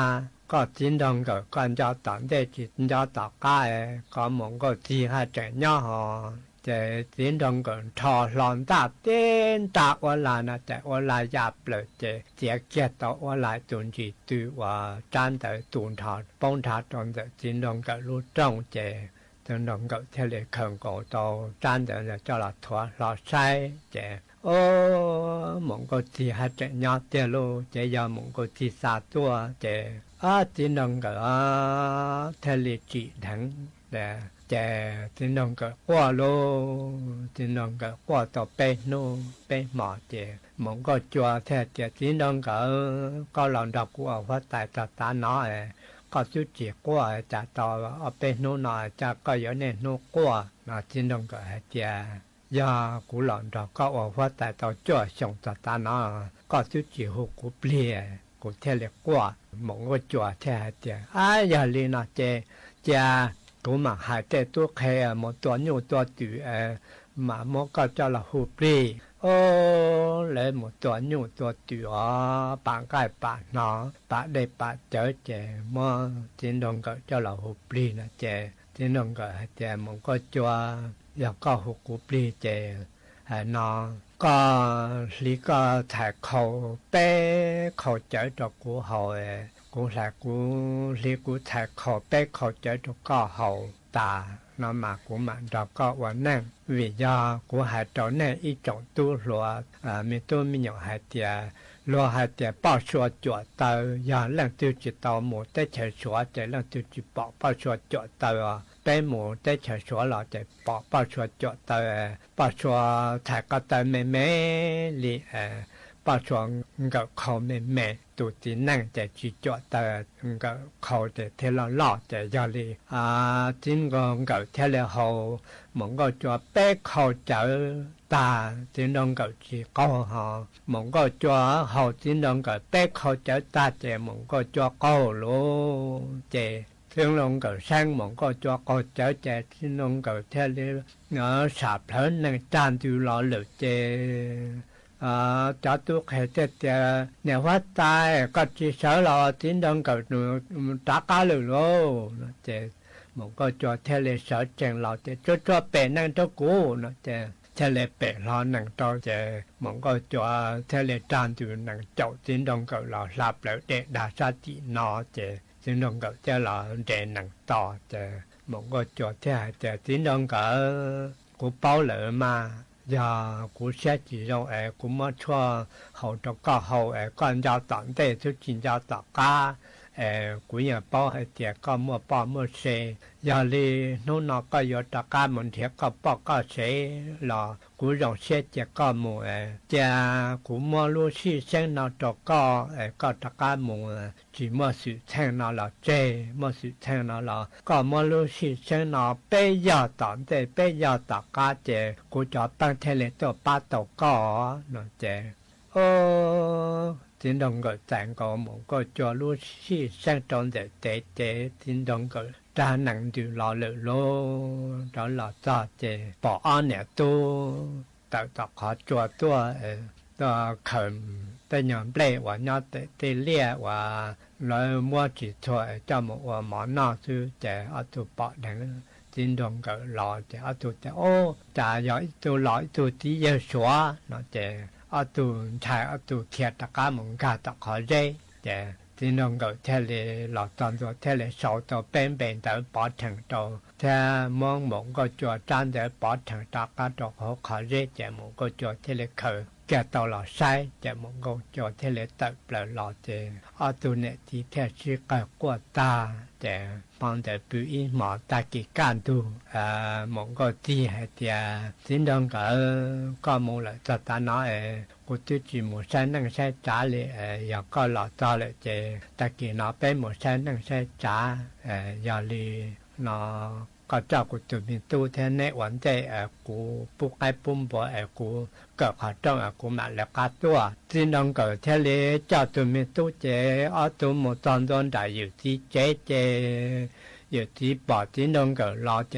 L: ก็จินดงก็ก่อนจะตัดได้จินจะตัดก้าก็มองก็ที่ให้ใจย่อหอแต่จินดงก็ทอหลอนตาเต้นตาว่าลานะแต่ว่าลายาเปลือกเจเจียเกียต่อว่าลายตุนจีตือว่าจานแต่ตุนถอดป้องถอดตอนแต่จินดงก็รู้จงเจchính đồng cậu theo lệ khẩn cổ tàu tràn để cho là thoa lò sai chế mong có gì hay chế nhỏ tiền luôn chế giờ mong có gì xa tua chế chính đồng cậu theo lệ chỉ thắng để chế chính đồng cậu qua lô chính đồng cậu qua tàu bê nô bê mỏ chế mong có chùa theo chế chính đồng cậu có lòng đọc của phát tại ta nói có chút chỉ qua trả tàu ở bênนู้นน่ะจะก็อยู่ในนู้นกว่าน่ะจินดงก็ให้เจียยากูหลอนดอกก็ว่าว่าแต่ตอจ่อส่งตาน่ะก็chút chỉหูกูเปลี่ยกูเทเลกว่าหมองก็จ่อแท้เจียอย่าลีน่ะเจกูมาหายแต่ตัวแค่หมดตัวอยู่ตัวจื่อมาหมอก็จะละหูเปลี่ยlấy một tuần nhiều tuần tiểu bạn cái bạn nó bạn đây bạn chở trẻ mà trên đồng cỡ cho là hộp ly là trẻ trên đồng cỡ trẻ muốn có cho giờ có hộp ly trẻ nó có lý có thải khẩu bé khẩu chở cho của hồi cũng là của lý của thải khẩu bé khẩu chở cho có hậu ta nó mà của bạn đó có vấn năng vì do của hai chỗ này ít trọng tu lúa mình tu mình nhận hai tiền lúa hai tiền bao số chuột tàu giờ lần tiêu chỉ tàu một tới chờ số để lần tiêu chỉ bỏ bao số chuột tàu tới một tới chờ số là để bỏ bao số chuột tàu bao số thải có tàu mẹ li bao số ngọc khẩu mẹ tụ tí năng để chỉ cho ta ngọc khẩu để theo lọ để cho li chính con ngọc theo là hậu mong có cho bé khẩu chở ta chính đồng ngọc chỉ câu họ mong có cho hậu chính đồng ngọc bé khẩu chở ta để mong có cho câu lô để chính đồng ngọc sang mong có cho câu chở để chính đồng ngọc theo là nó sạp lớn năng tràn từ lọ lửa để cho tôi hay thế nếu phát tài có chỉ sợ là tiếng đồng cầu trả cá lừa lô thế một cái cho theo lệ sợ chèn lọ thế cho bể năng cho cũ nó thế theo lệ bể lo năng cho thế một cái cho theo lệ tràn từ năng chậu tiếng đồng cầu là lạp lại để đa sa chỉ nó thế tiếng đồng cầu theo là để năng to thế một cái cho theo thế tiếng đồng cầu của bao lỡ mà giờ cũng sẽ chỉ đâu cũng mà cho hậu cho có hậu con giao tận để cho chính giao tất cả กูอย่าป้อให้เตียก็มัวป้อมัวเซอย่าลีนู้นก็ยอตะการมันเถียก็ป้อก็เสหล่อกูยองเสียเจก็มัวจะกูมัวรู้ที่เส้นนอตก็ก็ตะการมัวจีมัวสุแทงนอละเจมัวสุแทงนอละก็มัวรู้ที่เส้นนอเปยาตอนเตเปยาตะกาเจกูจะตั้งเทเลตัวป้าตกก็นอเจtin đồng cái tạng có một cái cho lúc khi sang trong để tin đồng cái đa năng điều lo lỡ lô đó là cho chế bỏ ăn nè tu tạo họ cho tôi khẩn tôi nhận plei và nhau tôi lia và nói mua chỉ thôi cho một món nào chứ chế ở tu bỏ đằng tin đồng cái lo chế ở tu chế ô trả giỏi tu lõi tu tí giờ xóa nó chế ở tu chạy ở tu thiệt tất cả mọi người tất cả dễ để thì nó gọi theo lệ lọt toàn rồi theo lệ sầu tàu bên bên tới bỏ thằng tàu theo mong muốn có chùa trang để bỏ thằng tất cả tàu họ khó dễ để muốn có chùa theo lệ khởi kẻ tàu lọt sai để muốn có chùa theo lệ tập lại lọt để ở tu này thì theo sự cái của ta để bằng để biểu ý mà ta kỳ can tu muốn có gì hay thì nó có một là cho ta nóiกูตัวจีหมูใช้นั่งใช้จ้าเลยอยากก็หล่อต่อเลยเจตะกี้น้อเป็นหมูใช้นั่งใช้จ้าอย่าลีน้อก็เจ้ากูตัวมีตู้แทนในวันใจกูปุ๊กไอ้ปุ่มบ่กูเกิดขาจ้องกูมาแล้วกัดตัวที่น้องเกิดเทเลเจ้าตัวมีตู้เจเอาตัวหมูตอนโดนได้อยู่ที่เจอยู่ที่บ่อที่น้องเกิดรอเจ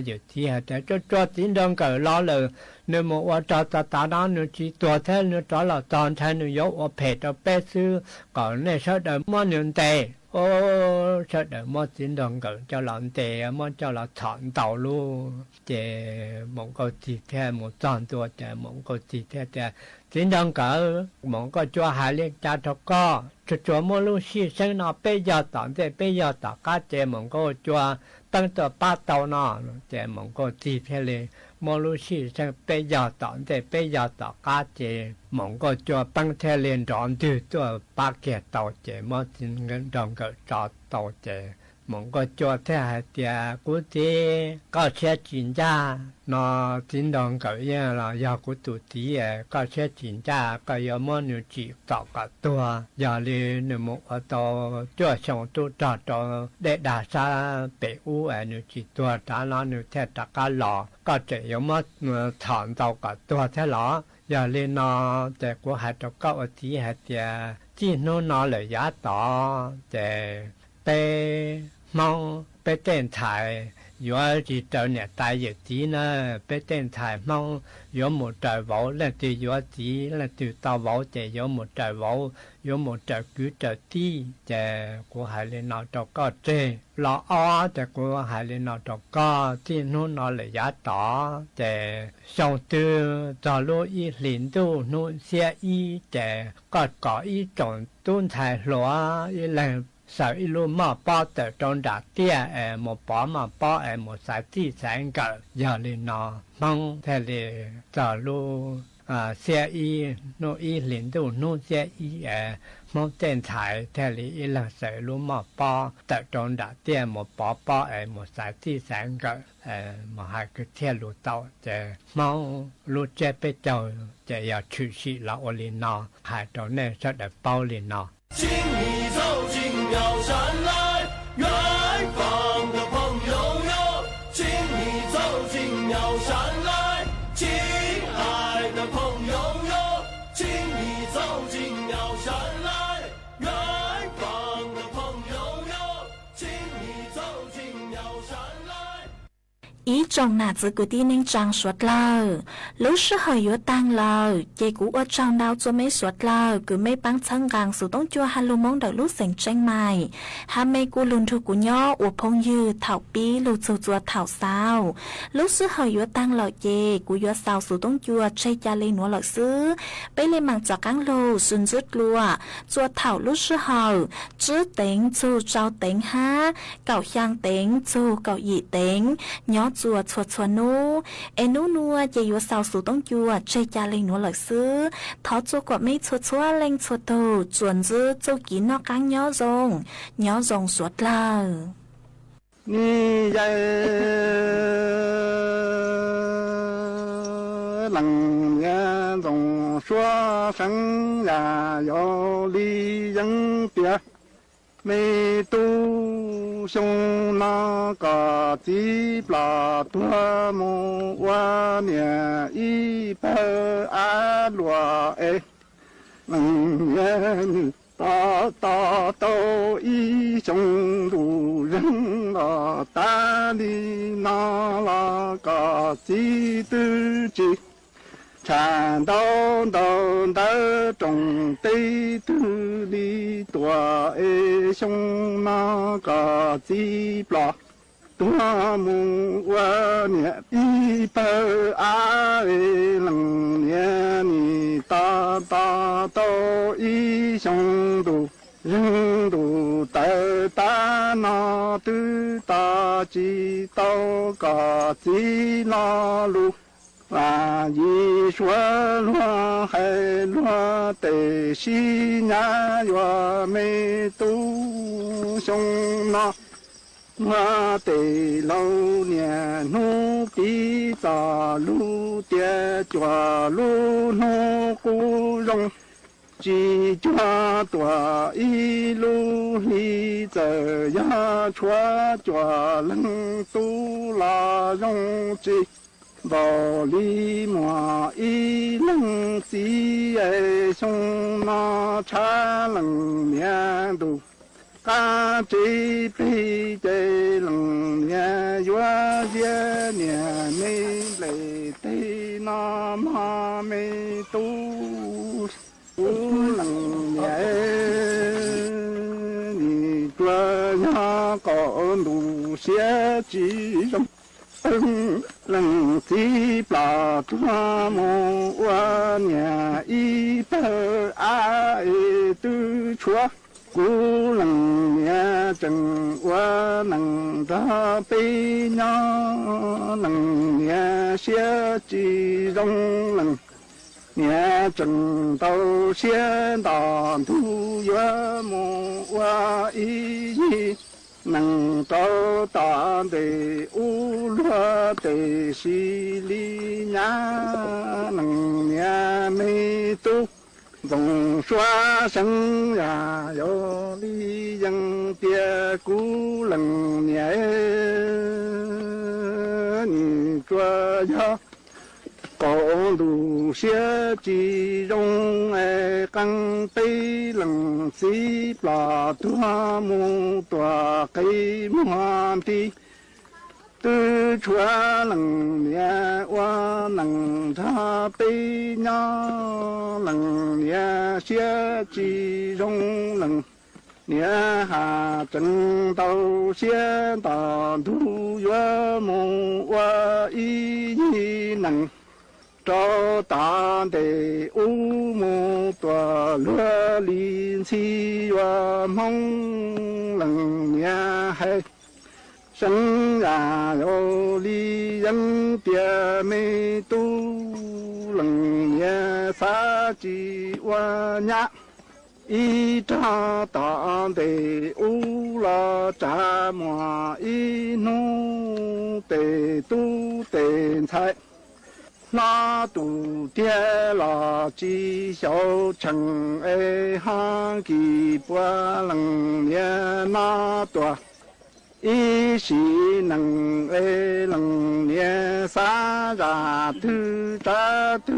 L: อยู่ที่หาแต่จ้าที่น้องเกิดรอเลยnếu mà ở trong ta đó nếu chỉตัวแท้nếu đó là toànแท้nếu yếu ở phê cho bé sư còn nếu sao đời mua nhiều tệ sao đời mua tiền đồng cỡ cho lợn tệ mua cho là chọn tàu luôn chè một câu chỉ theo một toànตัวchè một câu chỉ theo chè tiền đồng cỡ một câu cho hai liên cha cho co cho mua luôn xí sinh nó bây giờ tận thế bây giờ tất cả chè một câu cho tăngตัวba tàu nó chè một câu chỉ theo liềnมอลูชีจะไปยาตอนแต่ไปยาต่อกาเจมองก็จะตั้งเทเลนดอนดูตัวปากเกตต่อเจมอจินเงินดองก็จอดต่อเจมองก็จะแท้เตียกูเจก็เชื่อจินจ้านอจินดองก็ยังละยากูตุตีก็เชื่อจินจ้าก็ยามอนุจิต่อกับตัวยาลีนมุอตอจ้าชงตุจอดเดดาซาเปอูนุจิตัวตาลานุแท้ตะกาหลอก็จะยามถอนต่อกับตัวแท้หรออย่าเล่นนอแต่กูหาตะก็อธิหาเตียจีโนนอเลยยาต่อแต่ไปมองไปเต้นถ่ายอยู่ที่เจ้าเนี่ยตายอยู่ที่นะไปเต้นถ่ายมองอยู่หมดใจวอแล้วที่อยู่ที่แล้วที่ตาวอจะอยู่หมดใจวออยู่หมดใจกูจะที่แต่กูหาเล่นนอตะก็เจรออ้อแต่กูหาเล่นนอตะก็ที่นู้นนอเลยยาต่อแต่ส่งตัวจะรู้อีหลินดูนู้นเสียอีแต่ก็ก่ออีจงตุ้นถ่ายหลัวอีแรงsau ít lúc mà bao tử trong đá tia một bó mà bao một sai tí sáng cả giờ lên nó mong theo để giờ lu xe y nô y liền đủ nô xe y mong tên thái theo để là sai lúc mà bao tử trong đá tia một bó bao một sai tí sáng cả mà hai cái theo lu tàu để mong lu chế bé châu để giờ chủ sĩ là ở lên nó hai trong này sẽ được bao lên nó
K: 请你走进妙山来，远方的朋友哟，请你走进妙山来，亲爱的朋友哟，请你走进妙山来，远方的朋友哟，请你走进妙山来。
C: ý trong nà giữ cứ đi nên trang suốt lờ lúc sư hơi yếu tăng lờ dây cũ ở trong đau cho mấy suốt lờ cứ mấy băng chân gàng sự tống chua hà lưu mong đợi lúc sành tranh mày hà mấy cú lùn thu của nhỏ ủa phong dư thảo bí lưu chua chua thảo sao lúc sư hơi yếu tăng lờ dây cú yếu sao sự tống chua chơi cha lên nữa lờ sư bây lên mảng cho cắn lô xuân rút lùa chua thảo lúc sư hơi chứ tính chu trao tính ha cậu香tính chu cậu dị tính nhỏ จัวชวดชวนูเอนูนัวจะอยู่สาวสู่ต้องจัวใจจาเล็งหนัวหลักซื้อท้อจัวกว่าไม่ชัวชัวเล็งชัวโตจวนจื้อเจ้ากินนอกกังย้อจงสวดเล่า
M: 你呀，冷眼总说声呀，要离人别，没读兄那个几把多么我年一百二罗哎，冷眼。大都一兄路人啊，大里那个几对几，缠到的中对头里多哎兄那个几把。多么我年一百二冷年你大都一兄都人都大那都大几到个几那路啊一说乱还乱的西南月没都兄那我的老年努比扎路的脚路努不容，几脚多一路里走呀穿脚冷都拉容子，包里莫一冷西哎送那茶冷面都。俺这辈子冷年月些年没来的那么没都冷年，你这样高路些几种，冷气把多么我年一百二都错。古冷年正我能得悲娘能年些几容冷年正到现大土月木我一能到大的乌罗的西里年能年没都总说声呀，有理应别古冷年，你这呀公路些几容哎，刚被冷西巴多么多给满的。对穿冷年我能他背娘冷年些几容冷年还正到现大土月梦我一能找大的乌木多罗林七月梦冷年还生呀有理人别没都冷年撒几万年一扎大的乌拉扎么一弄的都得菜那都跌了几小城哎哈几波冷年那多一时能哎冷年三扎土扎土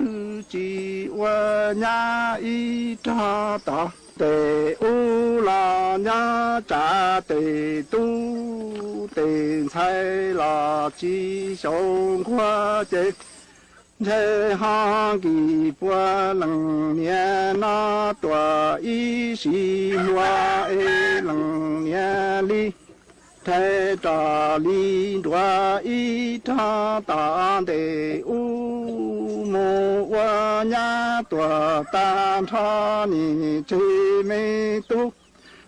M: 几我伢一扎大的乌拉伢扎的都的菜啦几小花节这行几波冷年那多一时我哎冷年里太大里多一场大的乌木我伢多单场你这没都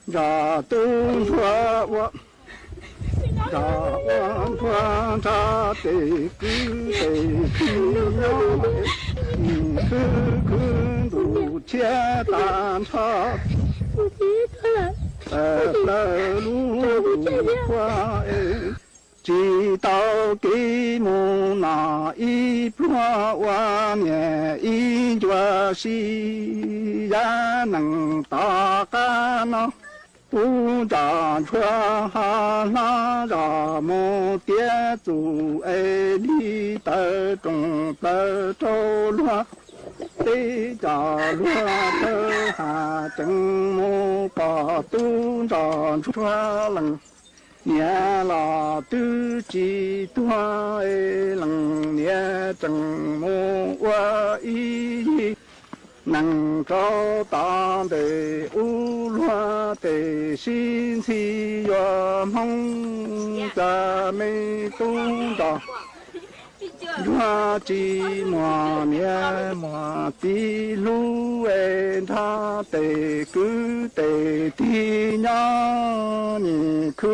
M: 让都说我让我说茶得个得去呀，可都切蛋茶，来路快哎。直到给我那一波万年一觉西也能打干呐，不长穿哈那让么爹祖哎里的中的走乱，得家乱的哈正么把东长穿冷。年老都几段哎，冷年正么我一能找当的无乱的心情圆梦，咱们东长。我寂寞年寞的路哎，他得个得的娘，你可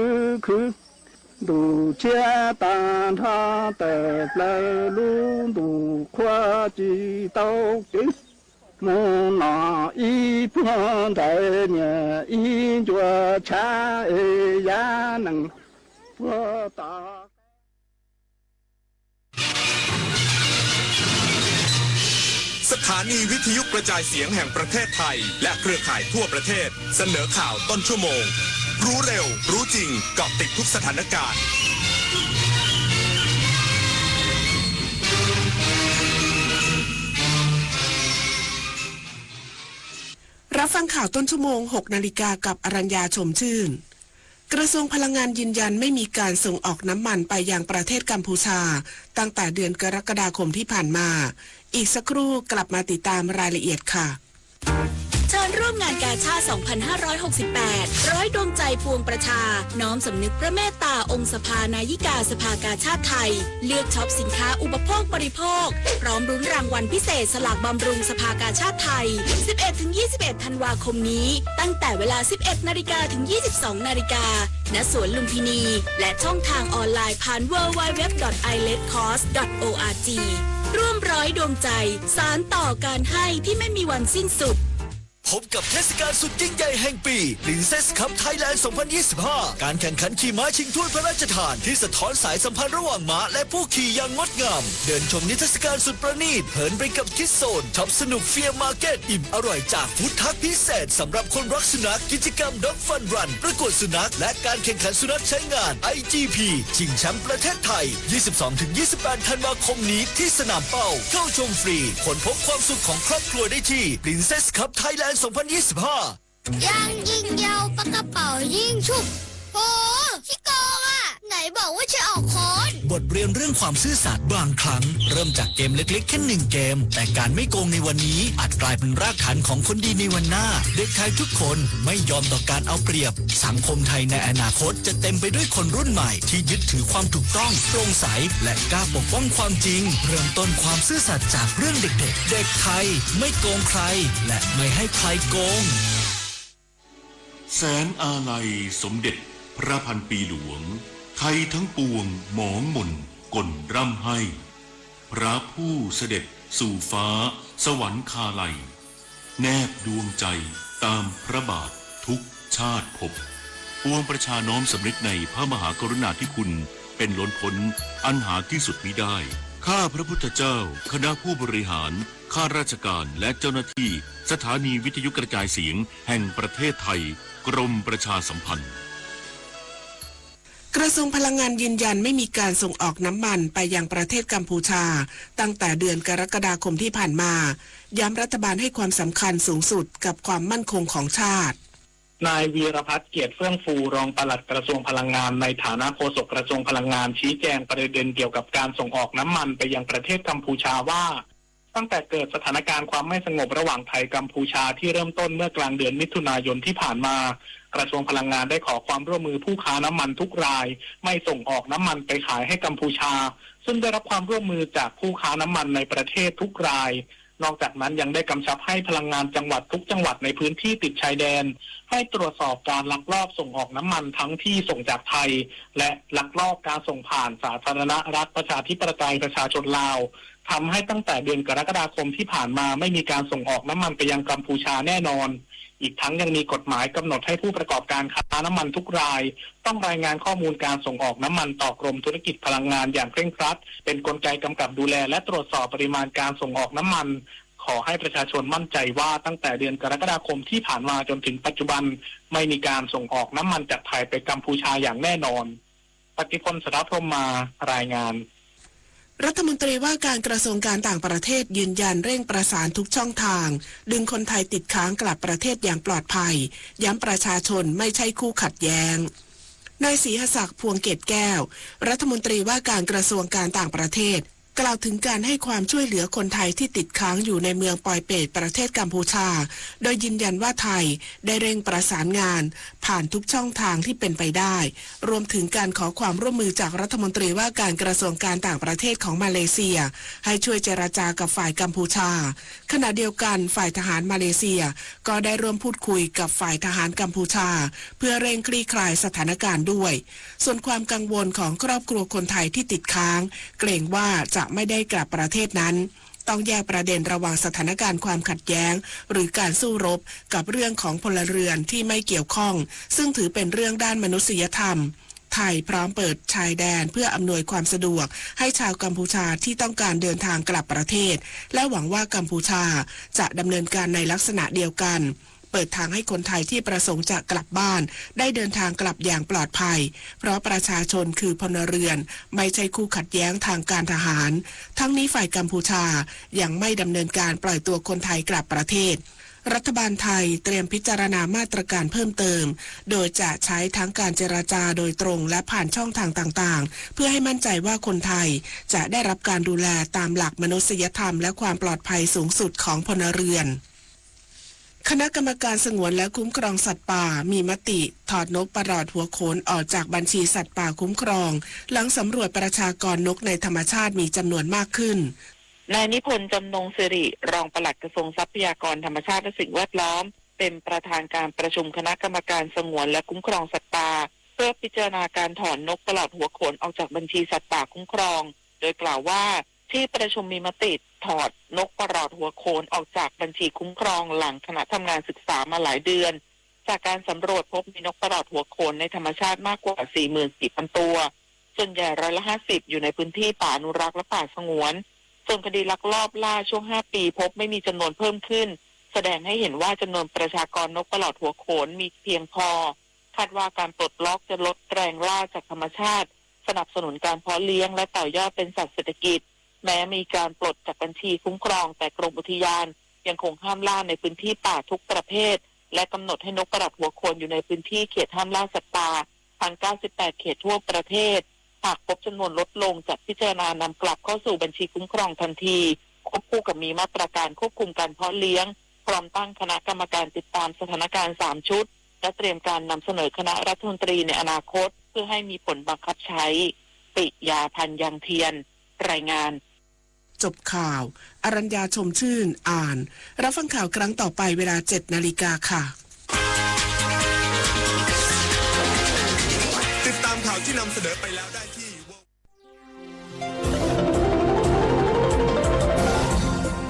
M: 路接单他得来路路快几到给。我那一般在年一脚车也能我打。
N: สถานีวิทยุกระจายเสียงแห่งประเทศไทยและเครือข่ายทั่วประเทศเสนอข่าวต้นชั่วโมงรู้เร็วรู้จริงเกาะติดทุกสถานการณ์
O: รับฟังข่าวต้นชั่วโมง 6 นาฬิกากับอรัญญาชมชื่นกระทรวงพลังงานยืนยันไม่มีการส่งออกน้ำมันไปยังประเทศกัมพูชาตั้งแต่เดือนกรกฎาคมที่ผ่านมาอีกสักครู่กลับมาติดตามรายละเอียดค่ะเชิญร่วมงานกาชาด2568ร้อยดวงใจพวงประชาน้อมสำนึกพระเมตตาองค์สภานายิกาสภากาชาดไทยเลือกช็อปสินค้าอุปโภคบริโภคพร้อมรุ้นรางวัลพิเศษสลากบำรุงสภากาชาดไทย 11-21 ธันวาคมนี้ตั้งแต่เวลา 11 นาฬิกาถึง 22 นาฬิกาณสวนลุมพินีและช่องทางออนไลน์ผ่าน www.iletcost.org ร่วมร้อยดวงใจสานต่อการให้ที่ไม่มีวันสิ้นสุดพบกับเทศกาลสุดยิ่งใหญ่แห่งปี Princess Cup Thailand 2025 การแข่งขันขี่ม้าชิงถ้วยพระราชทานที่สะท้อนสายสัมพันธ์ระหว่างม้าและผู้ขี่อย่างงดงามเดินชมนิทรรศการสุดประณีตเหินไปกับคิดโซนช็อปสนุกเฟียร์มาร์เก็ตอิ่มอร่อยจากฟู้ดทักพิเศษสำหรับคนรักสุนัขกิจกรรม Dog Fun Run ประกวดสุนัขและการแข่งขันสุนัขใช้งาน IGP ชิงแชมป์ประเทศไทย 22-28 ธันวาคมนี้ที่สนามเป้าเข้าชมฟรีค้นพบความสุขของครอบครัวได้ที่ Princess Cup Thailand 2025
P: ยังยิงยาวปากกระเป๋ายิงฉุบโอ้ขี้โกงอ่ะไหนบอกว่าจะออกค้อนบทเรียนเรื่องความซื่อสัตย์บางครั้งเริ่มจากเกมเล็กๆแค่1เกมแต่การไม่โกงในวันนี้อาจกลายเป็นรากฐานของคนดีในวันหน้าเด็กไทยทุกคนไม่ยอมต่อการเอาเปรียบสังคมไทยในอนาคตจะเต็มไปด้วยคนรุ่นใหม่ที่ยึดถือความถูกต้องโปร่งใสและกล้าปกป้องความจริงเริ่มต้นความซื่อสัตย์จากเรื่องเด็กๆเด็กไทยไม่โกงใครและไม่ให้ใครโกง
Q: แสนอาลัยสมเด็จพระพันปีหลวงไทยทั้งปวงหมองหม่นก่นร่ำให้พระผู้เสด็จสู่ฟ้าสวรรคาลัยแนบดวงใจตามพระบาททุกชาติภพปวงประชาน้อมสำนึกในพระมหากรุณาธิคุณเป็นล้นพ้นอันหาที่สุดมิได้ข้าพระพุทธเจ้าคณะผู้บริหารข้าราชการและเจ้าหน้าที่สถานีวิทยุกระจายเสียงแห่งประเทศไทยกรมประชาสัมพันธ์
O: กระทรวงพลังงานยืนยันไม่มีการส่งออกน้ำมันไปยังประเทศกัมพูชาตั้งแต่เดือนกรกฎาคมที่ผ่านมาย้ำรัฐบาลให้ความสำคัญสูงสุดกับความมั่นคงของชาติ
R: นายวีรพัฒน์เกียรติเฟื่องฟูรองปลัดกระทรวงพลังงานในฐานะโฆษกกระทรวงพลังงานชี้แจงประเด็นเกี่ยวกับการส่งออกน้ำมันไปยังประเทศกัมพูชาว่าตั้งแต่เกิดสถานการณ์ความไม่สงบระหว่างไทยกัมพูชาที่เริ่มต้นเมื่อกลางเดือนมิถุนายนที่ผ่านมากระทรวงพลังงานได้ขอความร่วมมือผู้ค้าน้ำมันทุกรายไม่ส่งออกน้ำมันไปขายให้กัมพูชาซึ่งได้รับความร่วมมือจากผู้ค้าน้ำมันในประเทศทุกราย นอกจากนั้นยังได้กำชับให้พลังงานจังหวัดทุกจังหวัดในพื้นที่ติดชายแดนให้ตรวจสอบการลักลอบส่งออกน้ำมันทั้งที่ส่งจากไทยและลักลอบการส่งผ่านสาธารณรัฐประชาธิปไตยประชาชนลาวทำให้ตั้งแต่เดือนกรกฎาคมที่ผ่านมาไม่มีการส่งออกน้ำมันไปยังกัมพูชาแน่นอนอีกทั้งยังมีกฎหมายกำหนดให้ผู้ประกอบการค้าน้ำมันทุกรายต้องรายงานข้อมูลการส่งออกน้ำมันต่อกรมธุรกิจพลังงานอย่างเคร่งครัดเป็นกลไกกำกับดูแลและตรวจสอบปริมาณการส่งออกน้ำมันขอให้ประชาชนมั่นใจว่าตั้งแต่เดือนกรกฎาคมที่ผ่านมาจนถึงปัจจุบันไม่มีการส่งออกน้ำมันจากไทยไปกัมพูชาอย่างแน่นอนปฏิพล สรพรหมมารายงาน
O: รัฐมนตรีว่าการกระทรวงการต่างประเทศยืนยันเร่งประสานทุกช่องทางดึงคนไทยติดค้างกลับประเทศอย่างปลอดภัยย้ำประชาชนไม่ใช่คู่ขัดแย้งนายศรีหศักดิ์พวงเกตแก้วรัฐมนตรีว่าการกระทรวงการต่างประเทศกล่าวถึงการให้ความช่วยเหลือคนไทยที่ติดค้างอยู่ในเมืองปอยเปตประเทศกัมพูชาโดยยืนยันว่าไทยได้เร่งประสานงานผ่านทุกช่องทางที่เป็นไปได้รวมถึงการขอความร่วมมือจากรัฐมนตรีว่าการกระทรวงการต่างประเทศของมาเลเซียให้ช่วยเจรจากับฝ่ายกัมพูชาขณะเดียวกันฝ่ายทหารมาเลเซียก็ได้ร่วมพูดคุยกับฝ่ายทหารกัมพูชาเพื่อเร่งคลี่คลายสถานการณ์ด้วยส่วนความกังวลของครอบครัวคนไทยที่ติดค้างเกรงว่าจะไม่ได้กลับประเทศนั้นต้องแยกประเด็นระหว่างสถานการณ์ความขัดแย้งหรือการสู้รบกับเรื่องของพลเรือนที่ไม่เกี่ยวข้องซึ่งถือเป็นเรื่องด้านมนุษยธรรมไทยพร้อมเปิดชายแดนเพื่ออำนวยความสะดวกให้ชาวกัมพูชาที่ต้องการเดินทางกลับประเทศและหวังว่ากัมพูชาจะดำเนินการในลักษณะเดียวกันเปิดทางให้คนไทยที่ประสงค์จะกลับบ้านได้เดินทางกลับอย่างปลอดภัยเพราะประชาชนคือพลเรือนไม่ใช่คู่ขัดแย้งทางการทหารทั้งนี้ฝ่ายกัมพูชายังไม่ดำเนินการปล่อยตัวคนไทยกลับประเทศรัฐบาลไทยเตรียมพิจารณามาตรการเพิ่มเติมโดยจะใช้ทั้งการเจรจาโดยตรงและผ่านช่องทางต่างๆเพื่อให้มั่นใจว่าคนไทยจะได้รับการดูแลตามหลักมนุษยธรรมและความปลอดภัยสูงสุดของพลเรือนคณะกรรมการสงวนและคุ้มครองสัตว์ป่ามีมติถอดนกประหลอดหัวโขนออกจากบัญชีสัตว์ป่าคุ้มครองหลังสำรวจประชากรนกในธรรมชาติมีจำนวนมากขึ้น
S: นายนิพนธ์จำนงสิริรองปลัดกระทรวงทรัพยากรธรรมชาติและสิ่งแวดล้อมเป็นประธานการประชุมคณะกรรมการสงวนและคุ้มครองสัตว์ป่าเพื่อพิจารณาการถอนนกประหลอดหัวโขนออกจากบัญชีสัตว์ป่าคุ้มครองโดยกล่าวว่าที่ประชุมมีมติถอดนกประหลอดหัวโขนออกจากบัญชีคุ้มครองหลังคณะทำงานศึกษามาหลายเดือนจากการสำรวจพบมีนกประหลอดหัวโขนในธรรมชาติมากกว่า 44,000 ตัวส่วนใหญ่50%อยู่ในพื้นที่ป่าอนุรักษ์และป่าสงวนส่วนคดีลักลอบล่าช่วง5 ปีพบไม่มีจำนวนเพิ่มขึ้นแสดงให้เห็นว่าจำนวนประชากรนกประหลอดหัวโขนมีเพียงพอคาดว่าการปลดล็อกจะลดแรงล่าจากธรรมชาติสนับสนุนการเพาะเลี้ยงและต่อยอดเป็นสัตว์เศรษฐกิจแม้มีการปลดจากบัญชีคุ้มครองแต่กรมอุทยานยังคงห้ามล่าในพื้นที่ป่าทุกประเภทและกำหนดให้นกประหลอดหัวโขนอยู่ในพื้นที่เขตห้ามล่าสัตว์ป่าทั้ง98 เขตทั่วประเทศหากพบจำนวนลดลงจะพิจารณานำกลับเข้าสู่บัญชีคุ้มครองทันทีควบคู่กับมีมาตรการควบคุมการเพาะเลี้ยงพร้อมตั้งคณะกรรมการติดตามสถานการณ์3 ชุดและเตรียมการนำเสนอคณะรัฐมนตรีในอนาคตเพื่อให้มีผลบังคับใช้ปิยาพันธ์ยังเทียนรายงาน
O: จบข่าวอรัญญาชมชื่นอ่านรับฟังข่าวครั้งต่อไปเวลา 7 นาฬิกาค่ะ
N: ติดตามข่าวที่นำเสนอไปแล้วได้ที่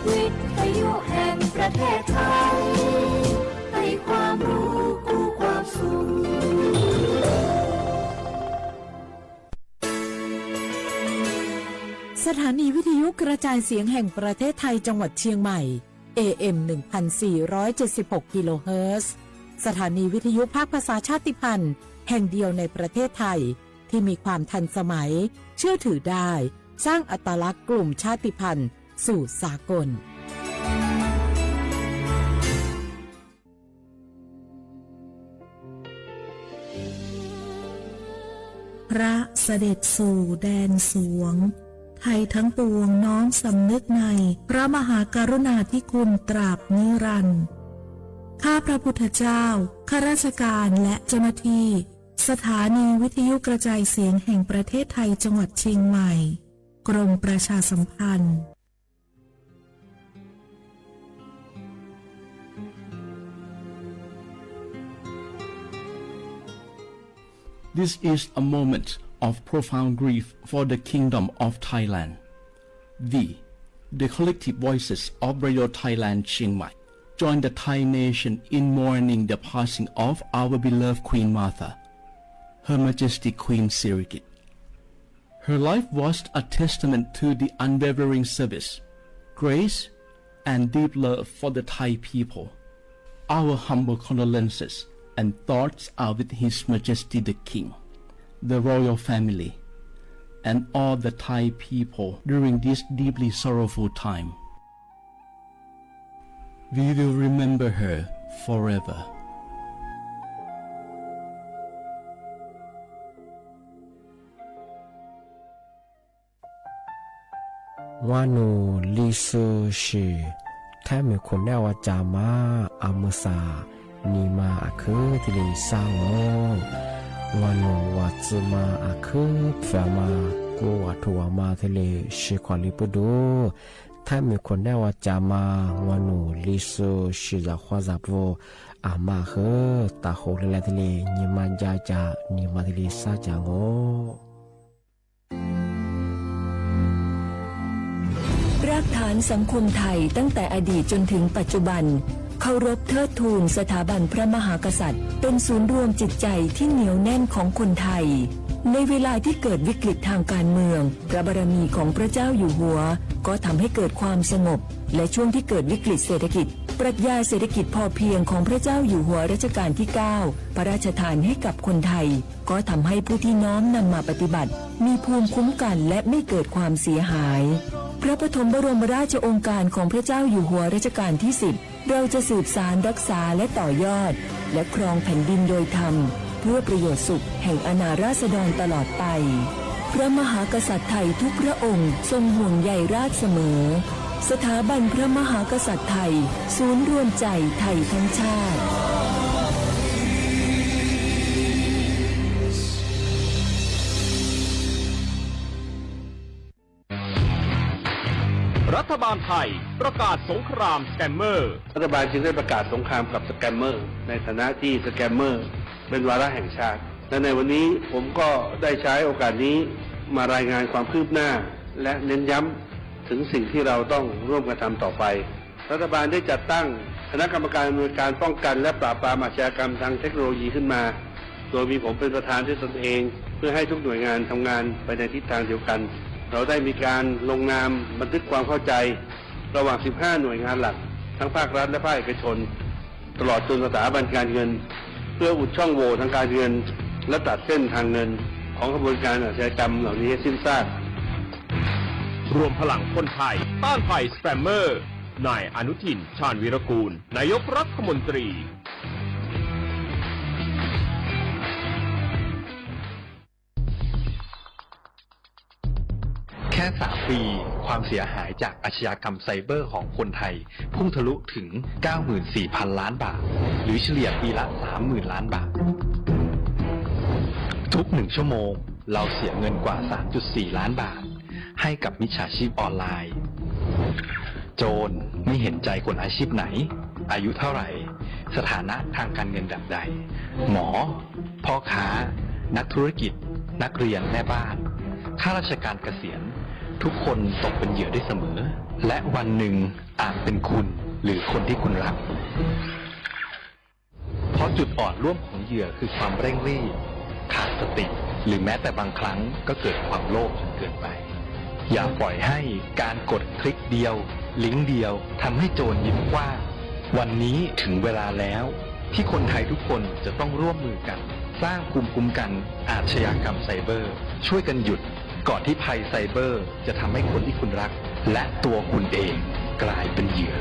T: วิทยุแห่งประเทศไทยให้ความรู้กู้ความสุข
B: สถานีวิทยุกระจายเสียงแห่งประเทศไทยจังหวัดเชียงใหม่ AM 1476 กิโลเฮิรตซ์สถานีวิทยุภาคภาษาชาติพันธุ์แห่งเดียวในประเทศไทยที่มีความทันสมัยเชื่อถือได้สร้างอัตลักษณ์กลุ่มชาติพันธุ์สู่สากล
C: พระเสด็จสู่แดนสวงไทยทั้งปวงน้อมสำนึกในพระมหากรุณาธิคุณตราบนิรันดร์ข้าพระพุทธเจ้าข้าราชการและเจ้าหน้าที่สถานีวิทยุกระจายเสียงแห่งประเทศไทยจังหวัดเชียงใหม่กรมประชาสัมพันธ์
D: This is a moment of profound grief for the Kingdom of Thailand. We, the collective voices of Radio Thailand Chiang Mai, join the Thai nation in mourning the passing of our beloved Queen Martha, Her Majesty Queen Sirikit. Her life was a testament to the unwavering service, grace, and deep love for the Thai people. Our humble condolences and thoughts are with His Majesty the King, the royal family, and all the Thai people during this deeply sorrowful time. We will remember her forever.
U: วานูลิซูชิแท้มีคนแนวจามาอามุสานีมาอาคือที่ลิซางงวานูวัดซึมาอาคือเฟมากูวัดทัวมาที่ลิชิควาลิปุดูแท้มีคนแนวจามาวานูลิซูชิจะขวาจับโวอามาเฮตาโฮเลเลที่ลินีมาจาจานีมาที่ลิซาจางโง
E: รากฐานสังคมไทยตั้งแต่อดีตจนถึงปัจจุบันเคารพเทิดทูนสถาบันพระมหากษัตริย์เป็นศูนย์รวมจิตใจที่เหนียวแน่นของคนไทยในเวลาที่เกิดวิกฤตทางการเมืองพระบารมีของพระเจ้าอยู่หัวก็ทำให้เกิดความสงบและช่วงที่เกิดวิกฤตเศรษฐกิจปรัชญาเศรษฐกิจพอเพียงของพระเจ้าอยู่หัวรัชกาลที่ 9 พระราชทานให้กับคนไทยก็ทำให้ผู้ที่น้อมนำมาปฏิบัติมีภูมิคุ้มกันและไม่เกิดความเสียหายพระปฐมบรมราชโองการของพระเจ้าอยู่หัวรัชกาลที่ 10เราจะสืบสานรักษาและต่อยอดและครองแผ่นดินโดยธรรมเพื่อประโยชน์สุขแห่งอาณาราษฎรตลอดไปพระมหากษัตริย์ไทยทุกพระองค์ทรงห่วงใยราชเสมอสถาบันพระมหากษัตริย์ไทยศูนย์รวมใจไทยทั้งชาติ
F: รัฐบาลไทยประกาศสงครามสแกมเมอร์
G: รัฐบาลจึงได้ประกาศสงครามกับสแกมเมอร์ในฐานะที่สแกมเมอร์เป็นวาระแห่งชาติและในวันนี้ผมก็ได้ใช้โอกาสนี้มารายงานความคืบหน้าและเน้นย้ำถึงสิ่งที่เราต้องร่วมกันทำต่อไปรัฐบาลได้จัดตั้งคณะกรรมการอำนวยการป้องกันและปราบปรามอาชญากรรมทางเทคโนโลยีขึ้นมาโดยมีผมเป็นประธานด้วยตนเองเพื่อให้ทุกหน่วยงานทำงานไปในทิศทางเดียวกันเราได้มีการลงนามบันทึกความเข้าใจระหว่าง 15 หน่วยงานหลักทั้งภาครัฐและภาคเอกชนตลอดจนสถาบันการเงินเพื่ออุดช่องโหว่ทางการเงินและตัดเส้นทางเงินของกระบวนการอาชญากรรมเหล่านี้ให้สิ้นซาก
F: รวมพลังคนไทยต้านภัยสแปมเมอร์นายอนุทินชาญวีรกูลนายกรัฐมนตรี
H: แค่3 ปีความเสียหายจากอาชญากรรมไซเบอร์ของคนไทยพุ่งทะลุถึง 94,000 ล้านบาทหรือเฉลี่ยปีละ 30,000 ล้านบาททุก1 ชั่วโมงเราเสียเงินกว่า 3.4 ล้านบาทให้กับมิจฉาชีพออนไลน์โจรไม่เห็นใจคนอาชีพไหนอายุเท่าไหร่สถานะทางการเงินแบบใดหมอพ่อค้านักธุรกิจนักเรียนแม่บ้านข้าราชการเกษียณทุกคนตกเป็นเหยื่อได้เสมอและวันหนึ่งอาจเป็นคุณหรือคนที่คุณรักเพราะจุดอ่อนร่วมของเหยื่อคือความเร่งรีบขาดสติหรือแม้แต่บางครั้งก็เกิดความโลภจนเกินไปอย่าปล่อยให้การกดคลิกเดียวลิงก์เดียวทำให้โจรยิ้มกว้างวันนี้ถึงเวลาแล้วที่คนไทยทุกคนจะต้องร่วมมือกันสร้างภูมิคุ้มกันอาชญากรรมไซเบอร์ช่วยกันหยุดก่อนที่ภัยไซเบอร์จะทำให้คนที่คุณรักและตัวคุณเองกลายเป็นเหยื่อ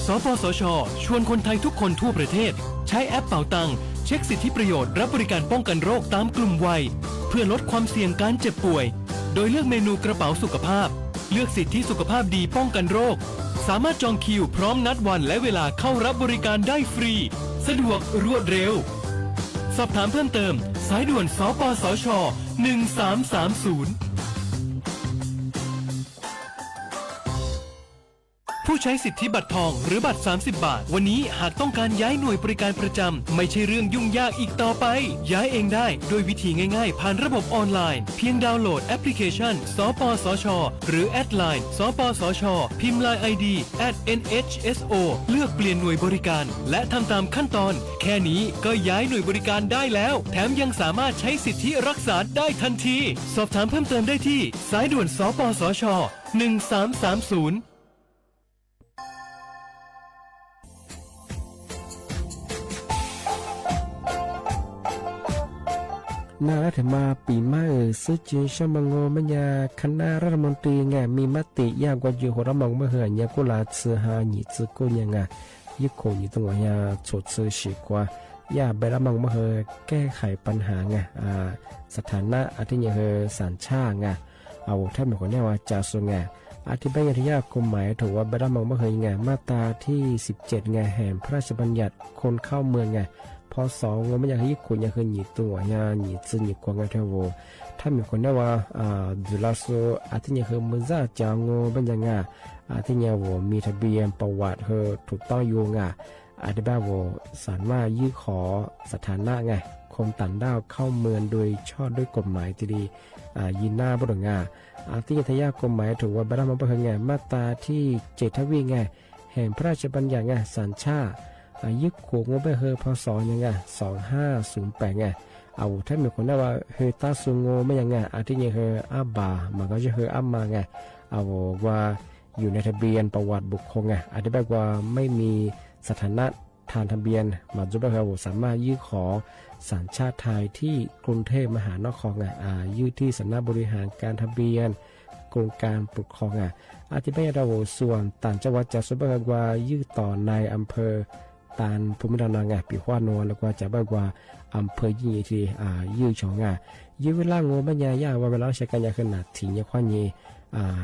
V: สปสช.ชวนคนไทยทุกคนทั่วประเทศใช้แอปเป๋าตังค์เช็คสิทธิประโยชน์รับบริการป้องกันโรคตามกลุ่มวัยเพื่อลดความเสี่ยงการเจ็บป่วยโดยเลือกเมนูกระเป๋าสุขภาพเลือกสิทธิสุขภาพดีป้องกันโรคสามารถจองคิวพร้อมนัดวันและเวลาเข้ารับบริการได้ฟรีสะดวกรวดเร็วสอบถามเพิ่มเติมสายด่วนสปสช1330 ผู้ใช้สิทธิบัตรทองหรือบัตร 30 บาท วันนี้หากต้องการย้ายหน่วยบริการประจำไม่ใช่เรื่องยุ่งยากอีกต่อไป ย้ายเองได้โดยวิธีง่ายๆผ่านระบบออนไลน์เพียงดาวน์โหลดแอปพลิเคชันสปสชหรือแอดไลน์สปสชพิมพ์ LINE ID @NHSO เลือกเปลี่ยนหน่วยบริการและทำตามขั้นตอนแค่นี้ก็ย้ายหน่วยบริการได้แล้วแถมยังสามารถใช้สิทธิรักษาได้ทันทีสอบถามเพิ่มเติมได้ที่สายด่วนสปสช1330
U: นารัฐมาปีใหม่ซึ่งจีนชมังโงมันยาคณะรัฐมนตรีไงมีมติยากกว่าอยู่หัวระมองเมื่อเหือนยากุลาเสือหาหนีจืกุยังไงยึดโคอยู่ตรงว่ายาโฉดซื้อฉีกว่ายาใบระมองเมื่อเหือแก้ไขปัญหาไงสถานะอาทิตย์เหือสัญชาไงเอาถ้าเป็นคนแน่ว่าจะส่งไงอธิบายที่ยากกฎหมายถือว่าใบระมองเมื่อเหือไงมาตราที่17ไงแห่งพระราชบัญญัติคนเข้าเมืองไงพอสองว่าไม่อยากให้คนอยากให้หนีตัวอยากหนีจืดหนีกวางกันเท่าว่าถ้ามีคนได้ว่าดูแลสุอาทิตย์นี้คือมือจ่าจางเป็นยังไงอาทิตย์นี้ว่ามีทะเบียนประวัติเธอถูกต้องอยู่ไงอาทิตย์แบบว่าสามารถยื่นขอสถานะไงคนต่างด้าวเข้าเมืองโดยชอบด้วยกฎหมายที่ดียินหน้าบุตรงาอาทิตย์ทยากฎหมายถือว่าบรรดามันเป็นไงมาตราที่7 ทวีไงแห่งพระราชบัญญัติไงสัญชาติยึดขวงงบไปเฮอพศยังไง2508ไงเอาถ้ามีคนได้ว่าเฮอตาสุงโงไม่ยังไงอาทิตย์นี้เฮออาบามันก็จะเฮออามาไงเอาว่าอยู่ในทะเบียนประวัติบุคคลไงอาทิตย์แบบว่าไม่มีสถานะทางทะเบียนมาจุดแบบว่าสามารถยื่นขอสัญชาติไทยที่กรุงเทพมหานครไงยื่นที่สำนักบริหารการทะเบียนกรมการปกครองไงอาทิตย์แบบว่าส่วนต่างจังหวัดจะสุบแบบว่ายื่นต่อในอำเภอตานภูมิลำเนาไงปีขวานนแล้วก็จะแบบว่าอำเภอยี่ทียื้อชองยื้อเวลางูมันยากว่าเวลาใช้กันยาขนาดถี่เนี่ยควานยี่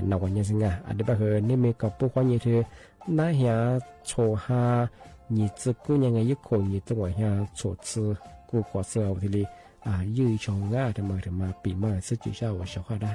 U: นอกวันยี่สิงอันนี้แบบเฮนี่มีกับปุ๊กควานยี่ทีน่าเหี้ยโชฮายี่จืกูยังไงยึดโขนยี่ตัวเหี้ยโฉดซื้อกูขอเสื้อทีนี้ยื้อชองทำไมถึงมาปีใหม่ซื้อจุดเช้าว่าเช้าข้าได้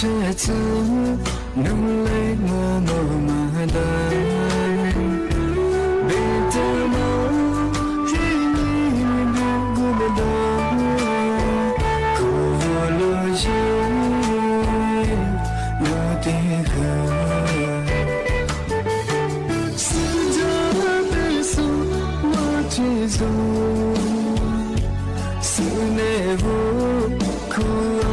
U: 这次努力我们马的，别的梦是你的孤单的，可了心有点恨，是这的手我接受，是那不苦啊。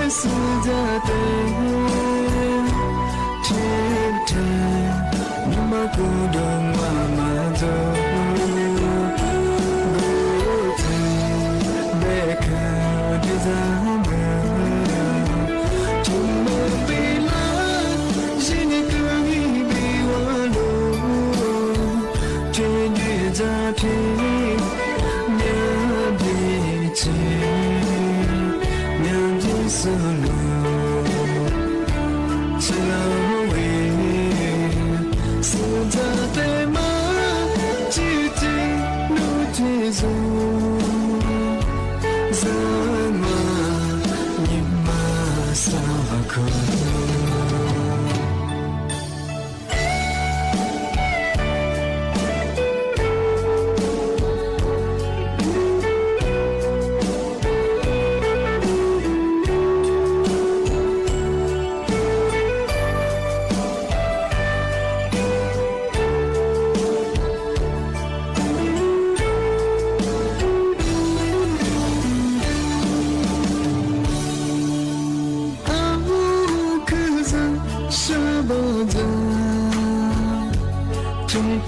U: 是家的天天，你们孤独妈妈走，孤单别看的咱们，怎么比了，是你可以比我路，天地在天，两地情。丝路，是那位是他的马，自己路接走，怎么你马上可？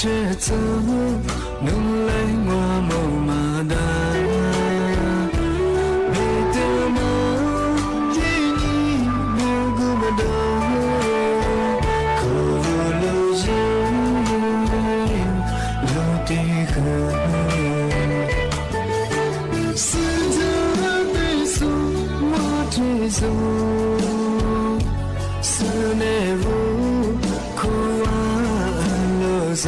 U: 这次努力我冇马达，别的梦是你不顾不得，可了心有点恨，是这的手我接受，是那不苦啊路上。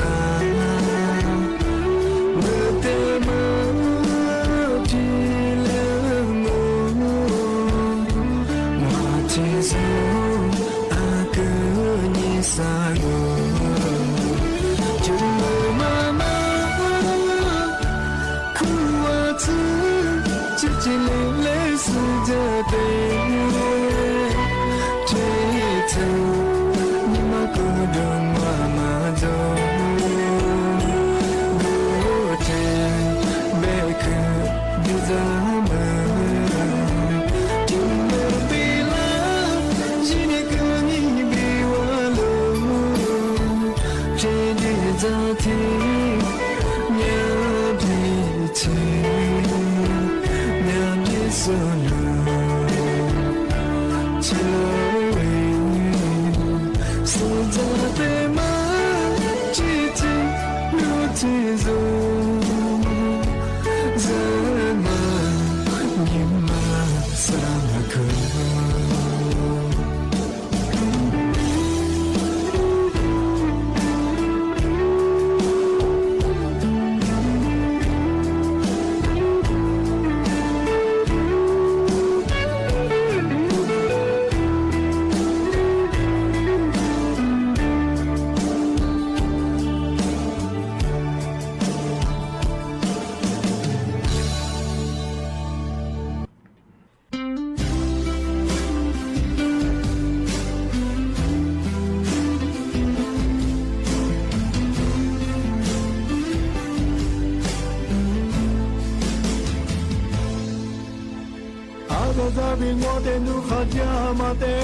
K: Sabi mo tenu khadya mate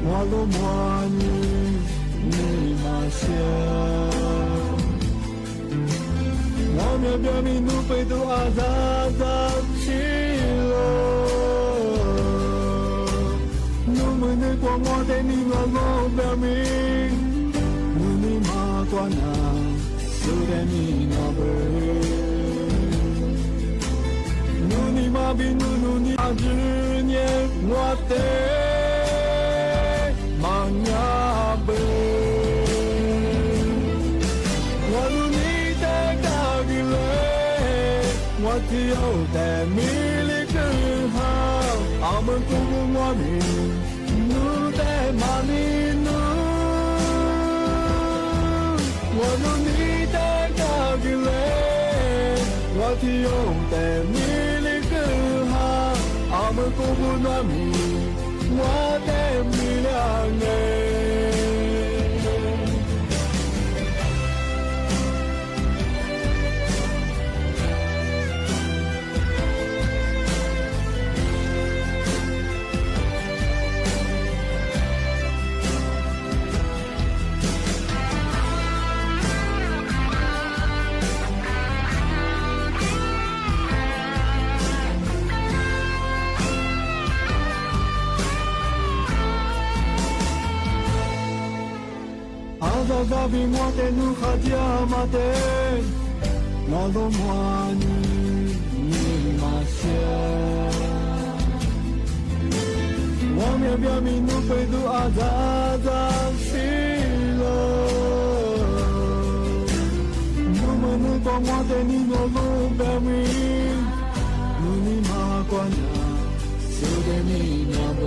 K: walo mwani ni masya Wame biami nu pedu azazab shilo Nu mene kwa ngote ni ngalo biami Nu ni ma kwa na 수레미 너블 눈이 마비 눈이 아주니에 와테 망야베 와눈이 대가길래 와티오 대밀리크하 아무 구구와미 누대마니 누 와눈이 대가길래 와티오 대밀리크하 아무 구구와미 와대밀량에 아자자비 모데 누하디아마데 나도 뭐하니 니마세 와메비아미 누페두 아자자 실로 누마누 공모데 니노루 베미 누니마과냐 수데미 나베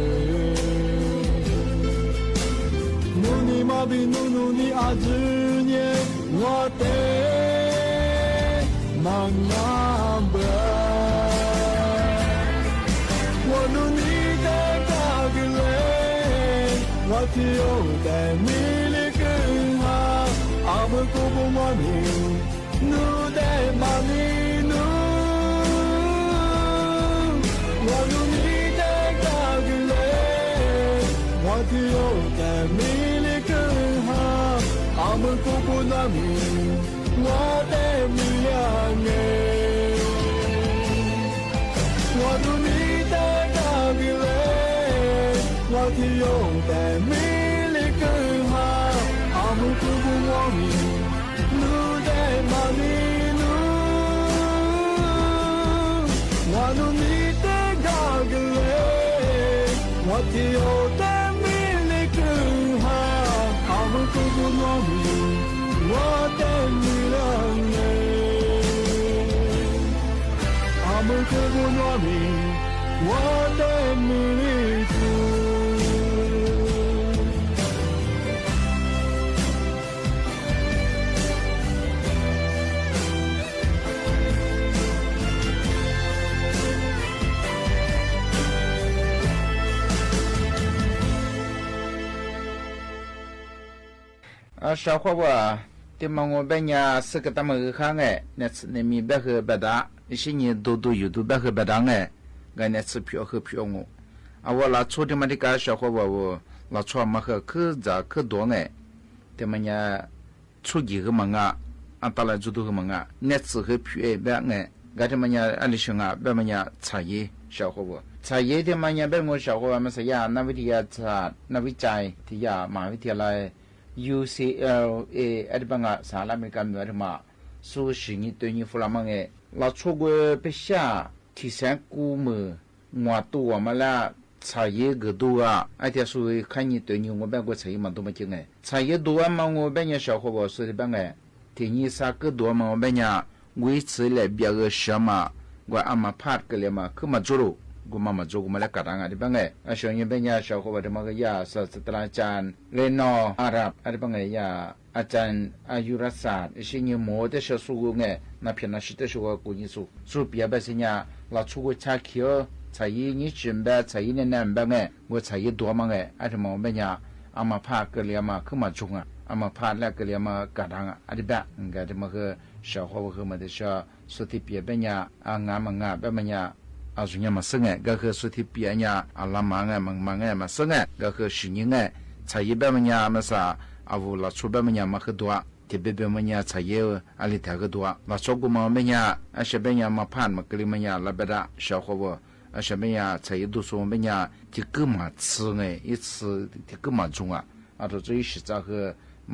K: 눈이 마비 눈이 아주니 와테 망나베 와눈이 대가길래 와티오 대밀리크하 아무 구부마니 누대마니 누 와눈이 대가길래 와티오 대밀리크하 아무 구분함이 와대밀량에 와눈이 대가길래 와티오 대밀리크하 아무 구분함이 누대마니 누 와눈이 대가길래 와티오 대밀리크하 아무 구분함이 와대밀량에 아무 구분함이 와대밀리크
A: 小伙伴，对嘛我本年是个他们看哎，那次那米白和白搭，一些年都有都白和白搭哎，俺那次票和票我，啊我那初的嘛的个小伙伴我那初嘛和可咋可多哎，对嘛呢初几个嘛啊打来就都个嘛那次和票哎白哎，俺这嘛呢俺的兄啊白嘛呢茶叶小伙伴。茶叶的嘛呢白我小伙伴们说呀，那为的呀茶，那为斋的呀，马为的来。UCLA 阿里巴巴萨拉米干米尔嘛，苏西尼对你弗拉芒诶，那错过不下提升古么，我都我们啦茶叶个多啊，而且所以看你对你我办过茶叶嘛都没进诶，茶叶多啊嘛我办年小伙伴说的办诶，提你啥个多嘛我办年维持来别个什么，我阿妈怕个了嘛，可嘛做了。กูมาจูกูมาแล้วกัดอะไรบ้างไงช่วงนี้เป็นยาชาวเขาบอกว่าก็ยาศาสตราจารย์เลนออาหรับอะไรบ้างไงยาอาจารย์อายุรศาสตร์สิ่งนี้หมดจะสู้ไงนับเพียงนับสิทธิ์สู้กูยิ่งสู้เปียบสิ่งนี้เราชูกูชาเขียวใช้ยี่จุนแบบใช้เนี่ยนั่นบ้างไงว่าใช้ตัวมั้งไงอะไรมองเป็นยาอามาพาเกลียมาขึ้นมาจุงอ่ะอามาพาแล้วเกลียมากัดอะไรแบบงั้นจะมาคือชาวเขาคือมาเดี๋ยวสุดที่เปียเป็นยางามแบบมันยาอาสุญญามาซึ่งไงก็คือสุดที่เปียเนี่ยอาลามังไงมังไงมาซึ่งไงก็คือสิ่งไงใช้แบบมันเนี่ยมาซาอาวุธละชุบแบบมันเนี่ยมาคือตัวที่แบบมันเนี่ยใช้อะไรแถวคือตัวละชุบกูมามันเนี่ยอาเชเป็นเนี่ยมาผ่านมากลีมันเนี่ยละเบดาชาวเขาว่าอาเชเป็นเนี่ยใช้ดูส่วนมันเนี่ยที่ก็มาซื้อไง一次ที่ก็มา中啊啊这这一时在和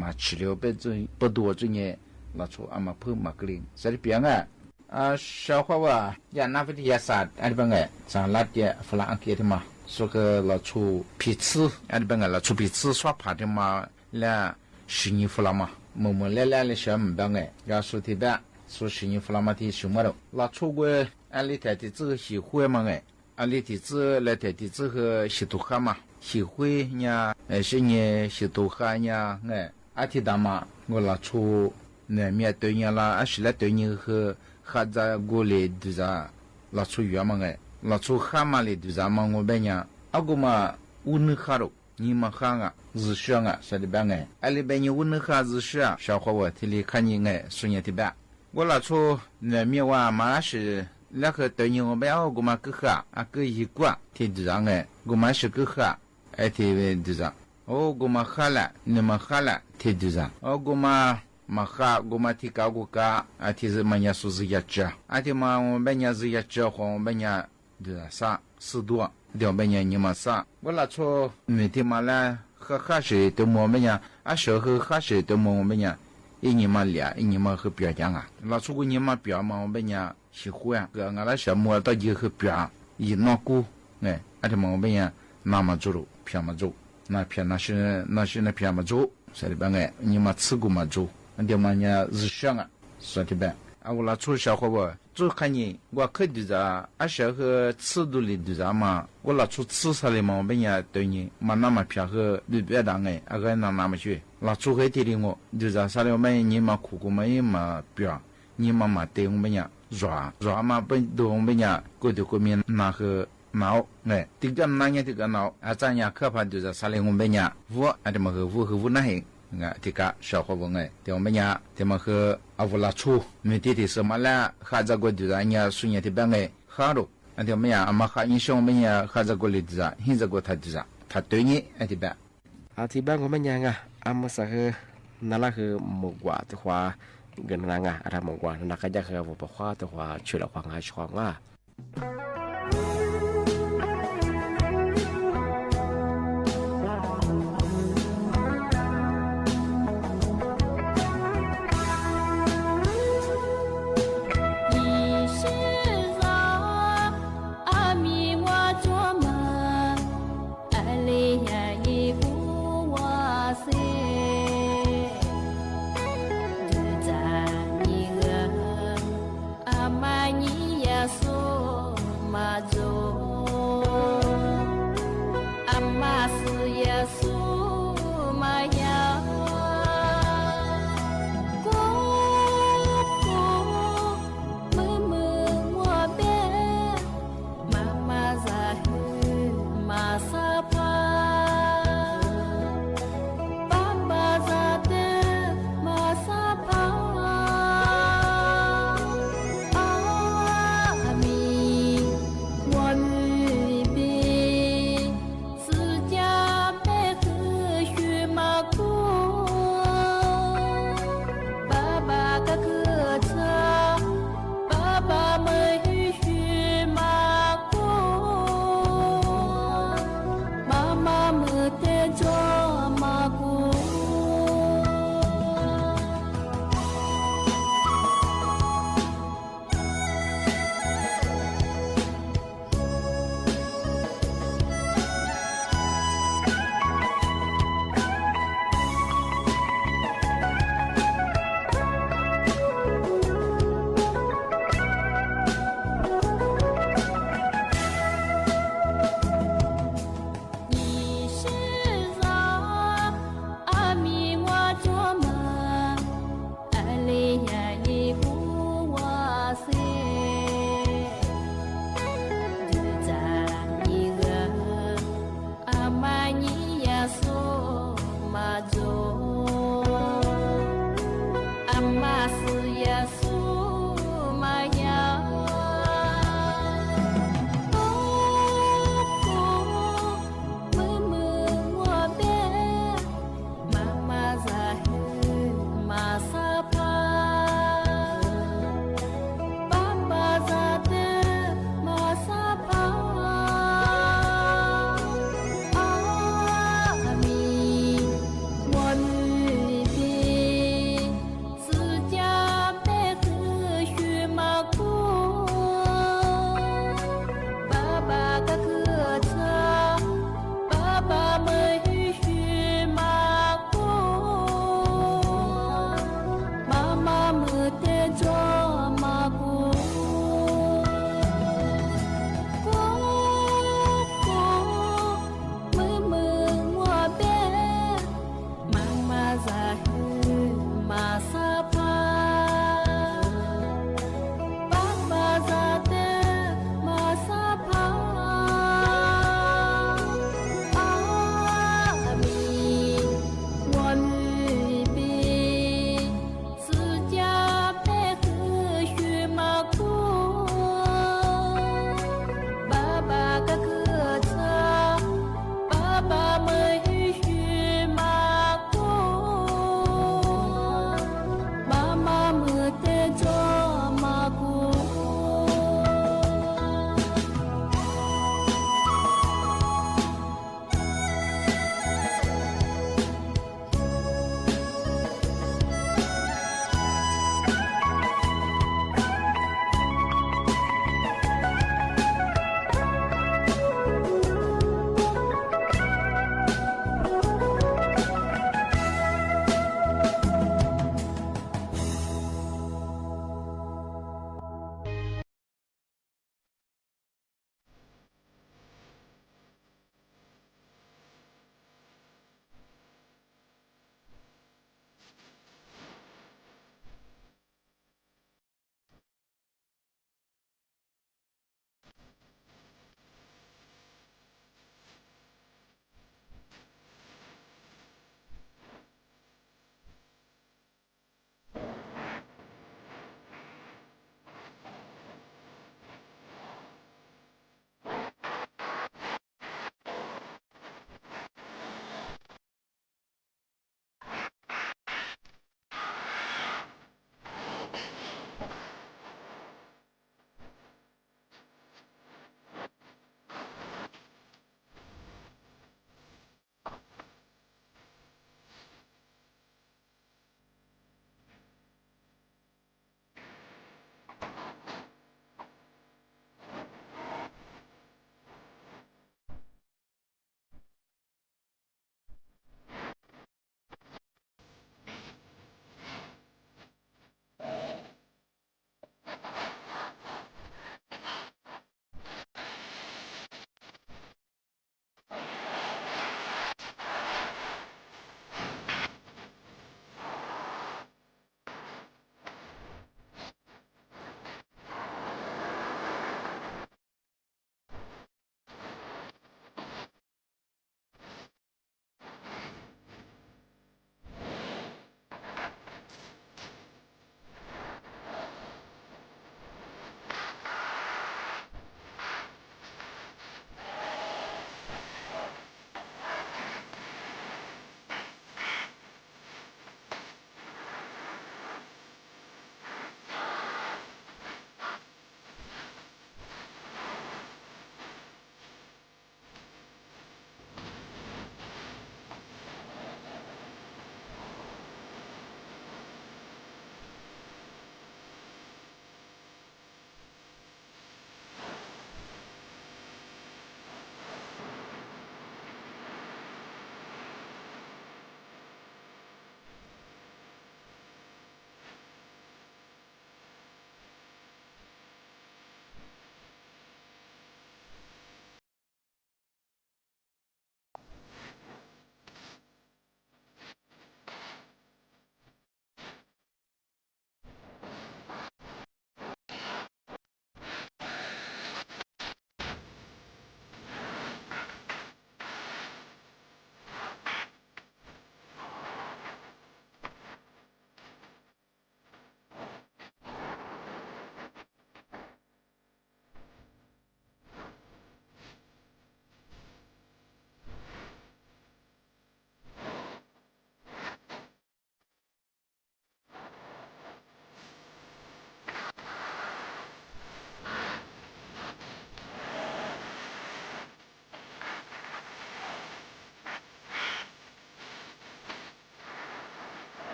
A: มา治疗被这不多这呢เราชูเอามาเพิ่มมากลิ่งสริเปียงชาวเขาว่ายานักวิทยาศาสตร์อะไรบางอย่างสหรัฐเนี่ยฝรั่งอังกฤษมา说个老出皮子，俺这边个老出皮子耍爬的嘛，来十年弗拉嘛，来的小门边个，要说的边说十年弗拉嘛的什么了，老出过俺里头的这个喜欢嘛个，俺里头这来头的这个喜多哈嘛，喜欢呢，是呢喜多哈呢，哎，阿提达嘛，我老出那面对呢啦，阿是来对呢和哈在过来对啥，老出远嘛个。老出蛤蟆里对咱们我们讲，阿个嘛乌能哈喽，你们哈啊，日上啊，说的白哎，阿里边你乌能哈日上，小伙我提里看你哎，说你的白，我老出那面话马是那个对你我们阿个嘛个哈，阿个一挂提对上哎，我们是个哈，哎提对上，哦个嘛哈了，你们哈了提对上，哦个嘛。maka goma tika guka ati zemanya suziyacha ati ma benya ziyacha ho benya de sa sidua de benya nyima sa wala cho meti mala kha she de mo benya a sho kha she de mo benya inyima lia inyima he bia jang a la chu gu nyima bia ma benya shi hu ya ga ngala sha mo da ji he bia yi no ku ne ati mo benya na ma zuru pia ma zu na pia na shi na pia ma zu sai ba nge nyima tsu gu ma zu de manya zishang a so de ba a wala chu sha ho ba zu kan ni wa ke de za a sha he tsu du li de za ma wala chu tsu sa le ma ben ya de ni ma na ma pya he de be da ngai a ga na ma chue la chu he de ngo de za sa le ma ni ma ku ku ma ma pya ni ma de ng ben ya zwa ma ben do ben ya ko de ko mi na he nào này tiếng chân năng như thế cái nào à cha nhà khớp hạt từ giờ sáng lên ngồi bên nhà vua à thì mà vua này ngạ thì cả sau khi vua này thì bên nhà thì mà cứ avula chu mình thì sớm là khá ra gọi từ giờ nhà suy nghĩ thì bên này khá rồi à thì bên nhà mà khá như xong bên nhà khá ra gọi từ giờ hiện ra gọi thật từ giờ thật tuyệt nhỉ à thì bên
U: à thì bên của bên nhà ngà mà sao cứ nãy là cứ một quả từ khóa gần ngang ngà à một quả nãy cái giờ cứ một khóa từ khóa chuyện là khoảng 2 khoảng à
T: so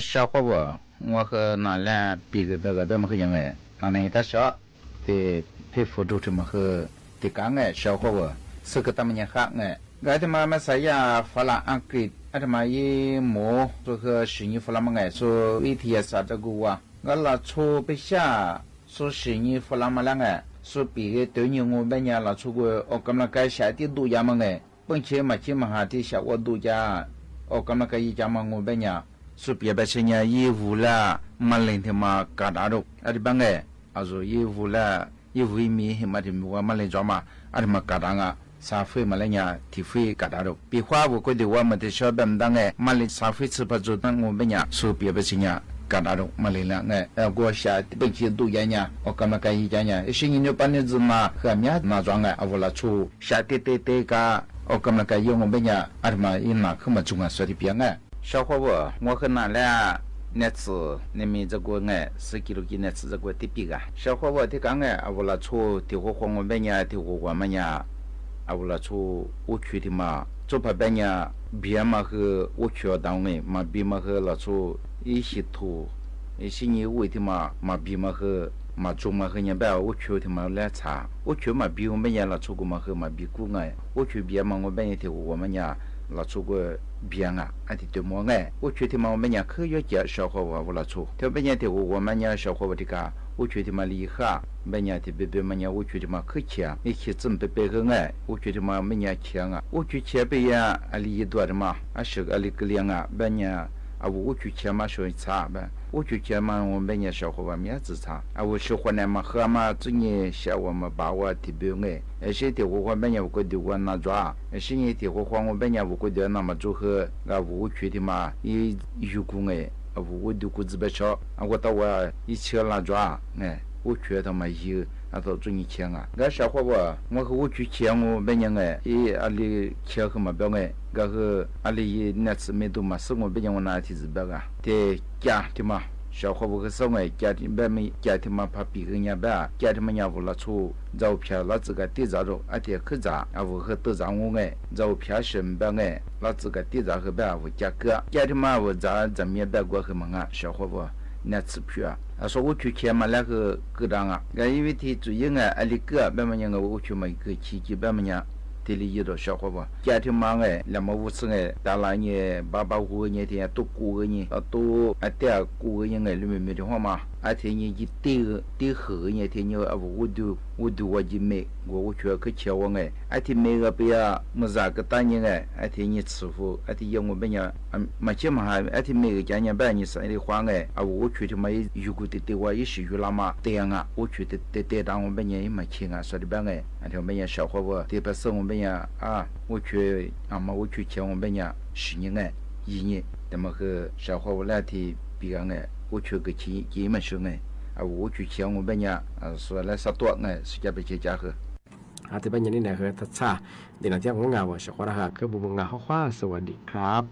A: 小伙伴，我和那俩比个这个怎么个样哎？那呢，他说的佩服都这么和的讲哎，小伙伴是个他们年好哎，我他妈马赛亚法拉安格，他妈一模这个虚拟法拉嘛哎，说一天啥这个哇，我拉出不下说虚拟法拉嘛两哎，说比个对你我半年拉出个我刚那个下的度假嘛哎，并且嘛起码还得下我度假，我刚那个一家嘛我半年。说别把些年义务了，马林他妈搞大肉，阿里帮哎，啊说义务了，义务一米嘛的我马林抓嘛，阿里嘛搞大啊，沙费嘛来年提费搞大肉，比花我觉得我们的小本当哎，马林沙费吃不着，当我们呀说别把些年搞大肉，马林了哎，我下本期都人呀，我干嘛干一家呢？是你那半年子嘛，和面那装哎，啊我拉出下对个，我干嘛干用我们呀，阿里嘛一拿可嘛中啊说的别哎。小伙伴，我和那俩那次你们这个哎10几那次这个的比个，小伙伴的讲哎，啊我拉出的火我们呀，的我们呀，啊我拉出我去的嘛，做怕别人别嘛和我去单位嘛，别嘛和拉出一些图，一些你为的嘛别嘛和嘛做嘛和人别我去的嘛来查，我去嘛别我们呀拉出个嘛和嘛别个哎，我去别嘛我们也的我们呀。拉出个边啊，俺的对么哎，我觉得嘛，我们家科学家小伙伴我拉出，特别的我们家小伙伴的个，我觉得嘛厉害，们家的别们家我觉得嘛可强，一起准备个哎，我觉得嘛们家强啊，我去前边呀，阿里一多的嘛，啊是阿里个量啊，们家啊我去前嘛说差呗，我去前嘛我们家小伙伴面子差，啊我喜欢呢嘛和嘛这年下我们把我特别哎。而且的我们家我的我那抓，而且的我我们家我的那么做和啊我觉得嘛，一有工哎，啊我的工资不少，啊我到我一起那抓哎，我觉得嘛有啊到中意钱啊，那小伙伴，我和我去钱我们家哎，一阿里钱和嘛表哎，然后阿里那次没多嘛，是我们家我拿提子表啊，的家的嘛。小伙伴和生活家庭外面家庭嘛怕别个人吧，家庭嘛也无了出照片了自个地着着，而且可咋啊无和都让我哎，照片身边哎，了自个地着和吧无价格，家庭嘛无咋面白过和嘛啊，小伙伴那次票啊，说我去看嘛那个各档啊，因为他主要啊，阿里个别么样个我去嘛一个期间别么样。这里有的小伙伴，家庭嘛哎，那么五次哎，大了呢，爸爸过年天都过个年，都啊点过个年哎，里面没的话嘛，而且呢一对后年天呢，我就我就买，我去去吃我哎，而且买个不要么啥个大年哎，而且你吃饭，而且要我们家没钱嘛还，而且每个家年半年生的话哎，啊我去的嘛如果对我也是有那么这样啊，我去的当我们家也没钱啊，说的办哎，而且我们家小伙伴特别是我们。啊，我去我去前我们家10年哎，1年，那么和小伙伴来提比个哎，我去个几门学哎，啊，我去前我们家说来啥多哎，是家被家和。
U: 啊ที่เป็นอย่างนี้นะคือทัศน์เดี๋ยวเราเที่ยงของงานว่า小伙伴哈คือบุญงานข้อคว้าสวัสดีครับ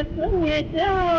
M: Hãy subscribe cho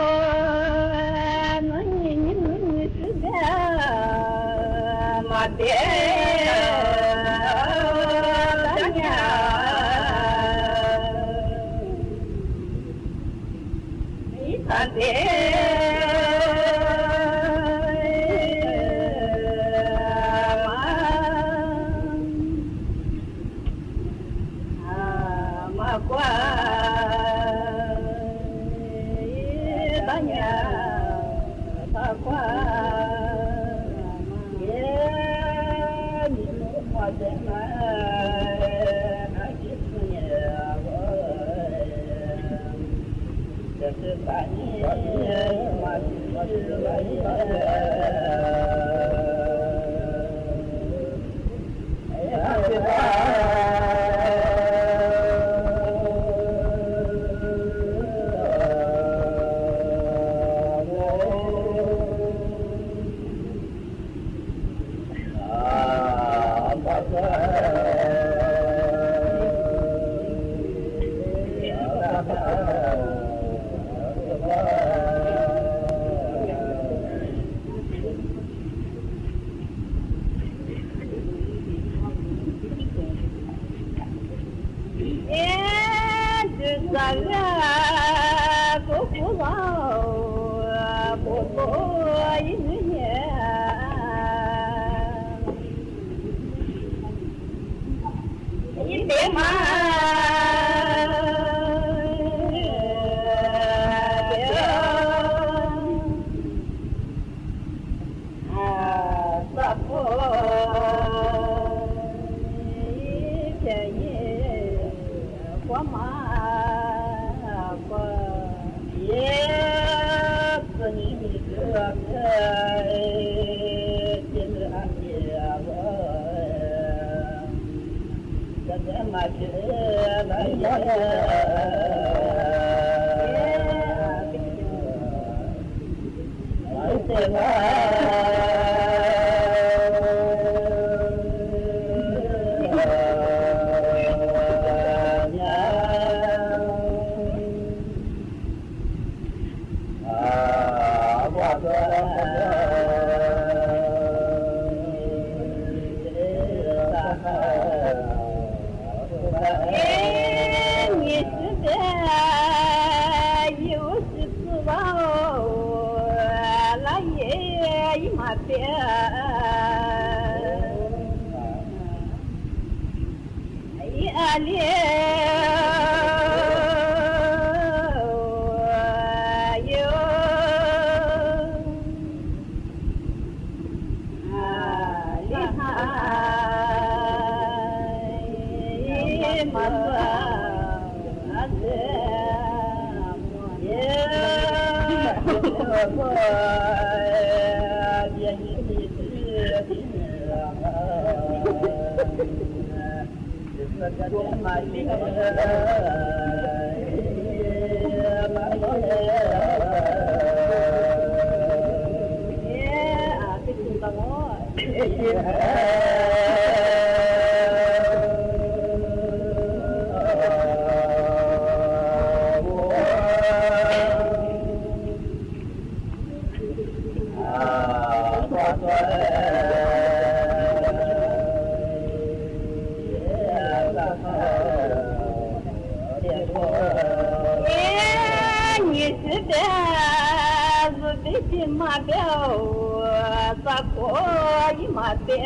M: kênh Ghiền Mì Gõ để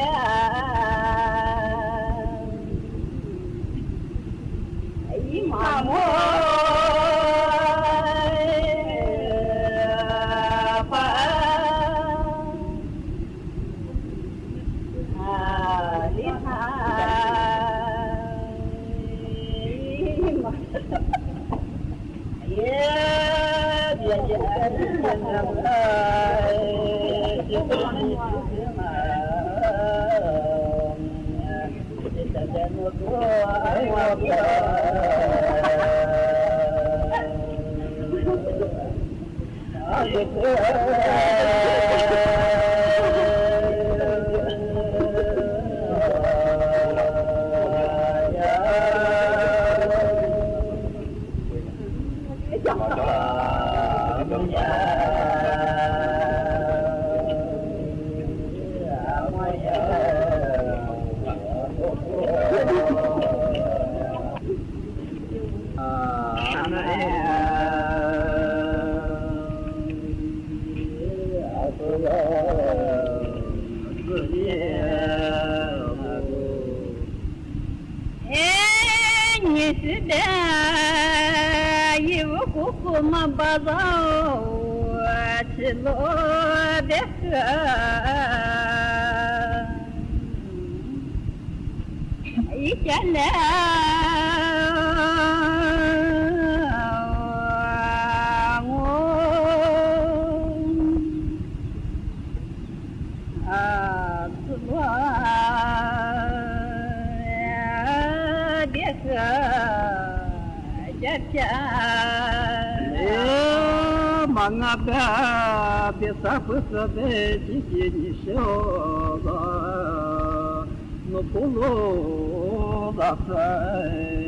M: không bỏ lỡ Mangaba besa pusa be jini shoga no pulo da sai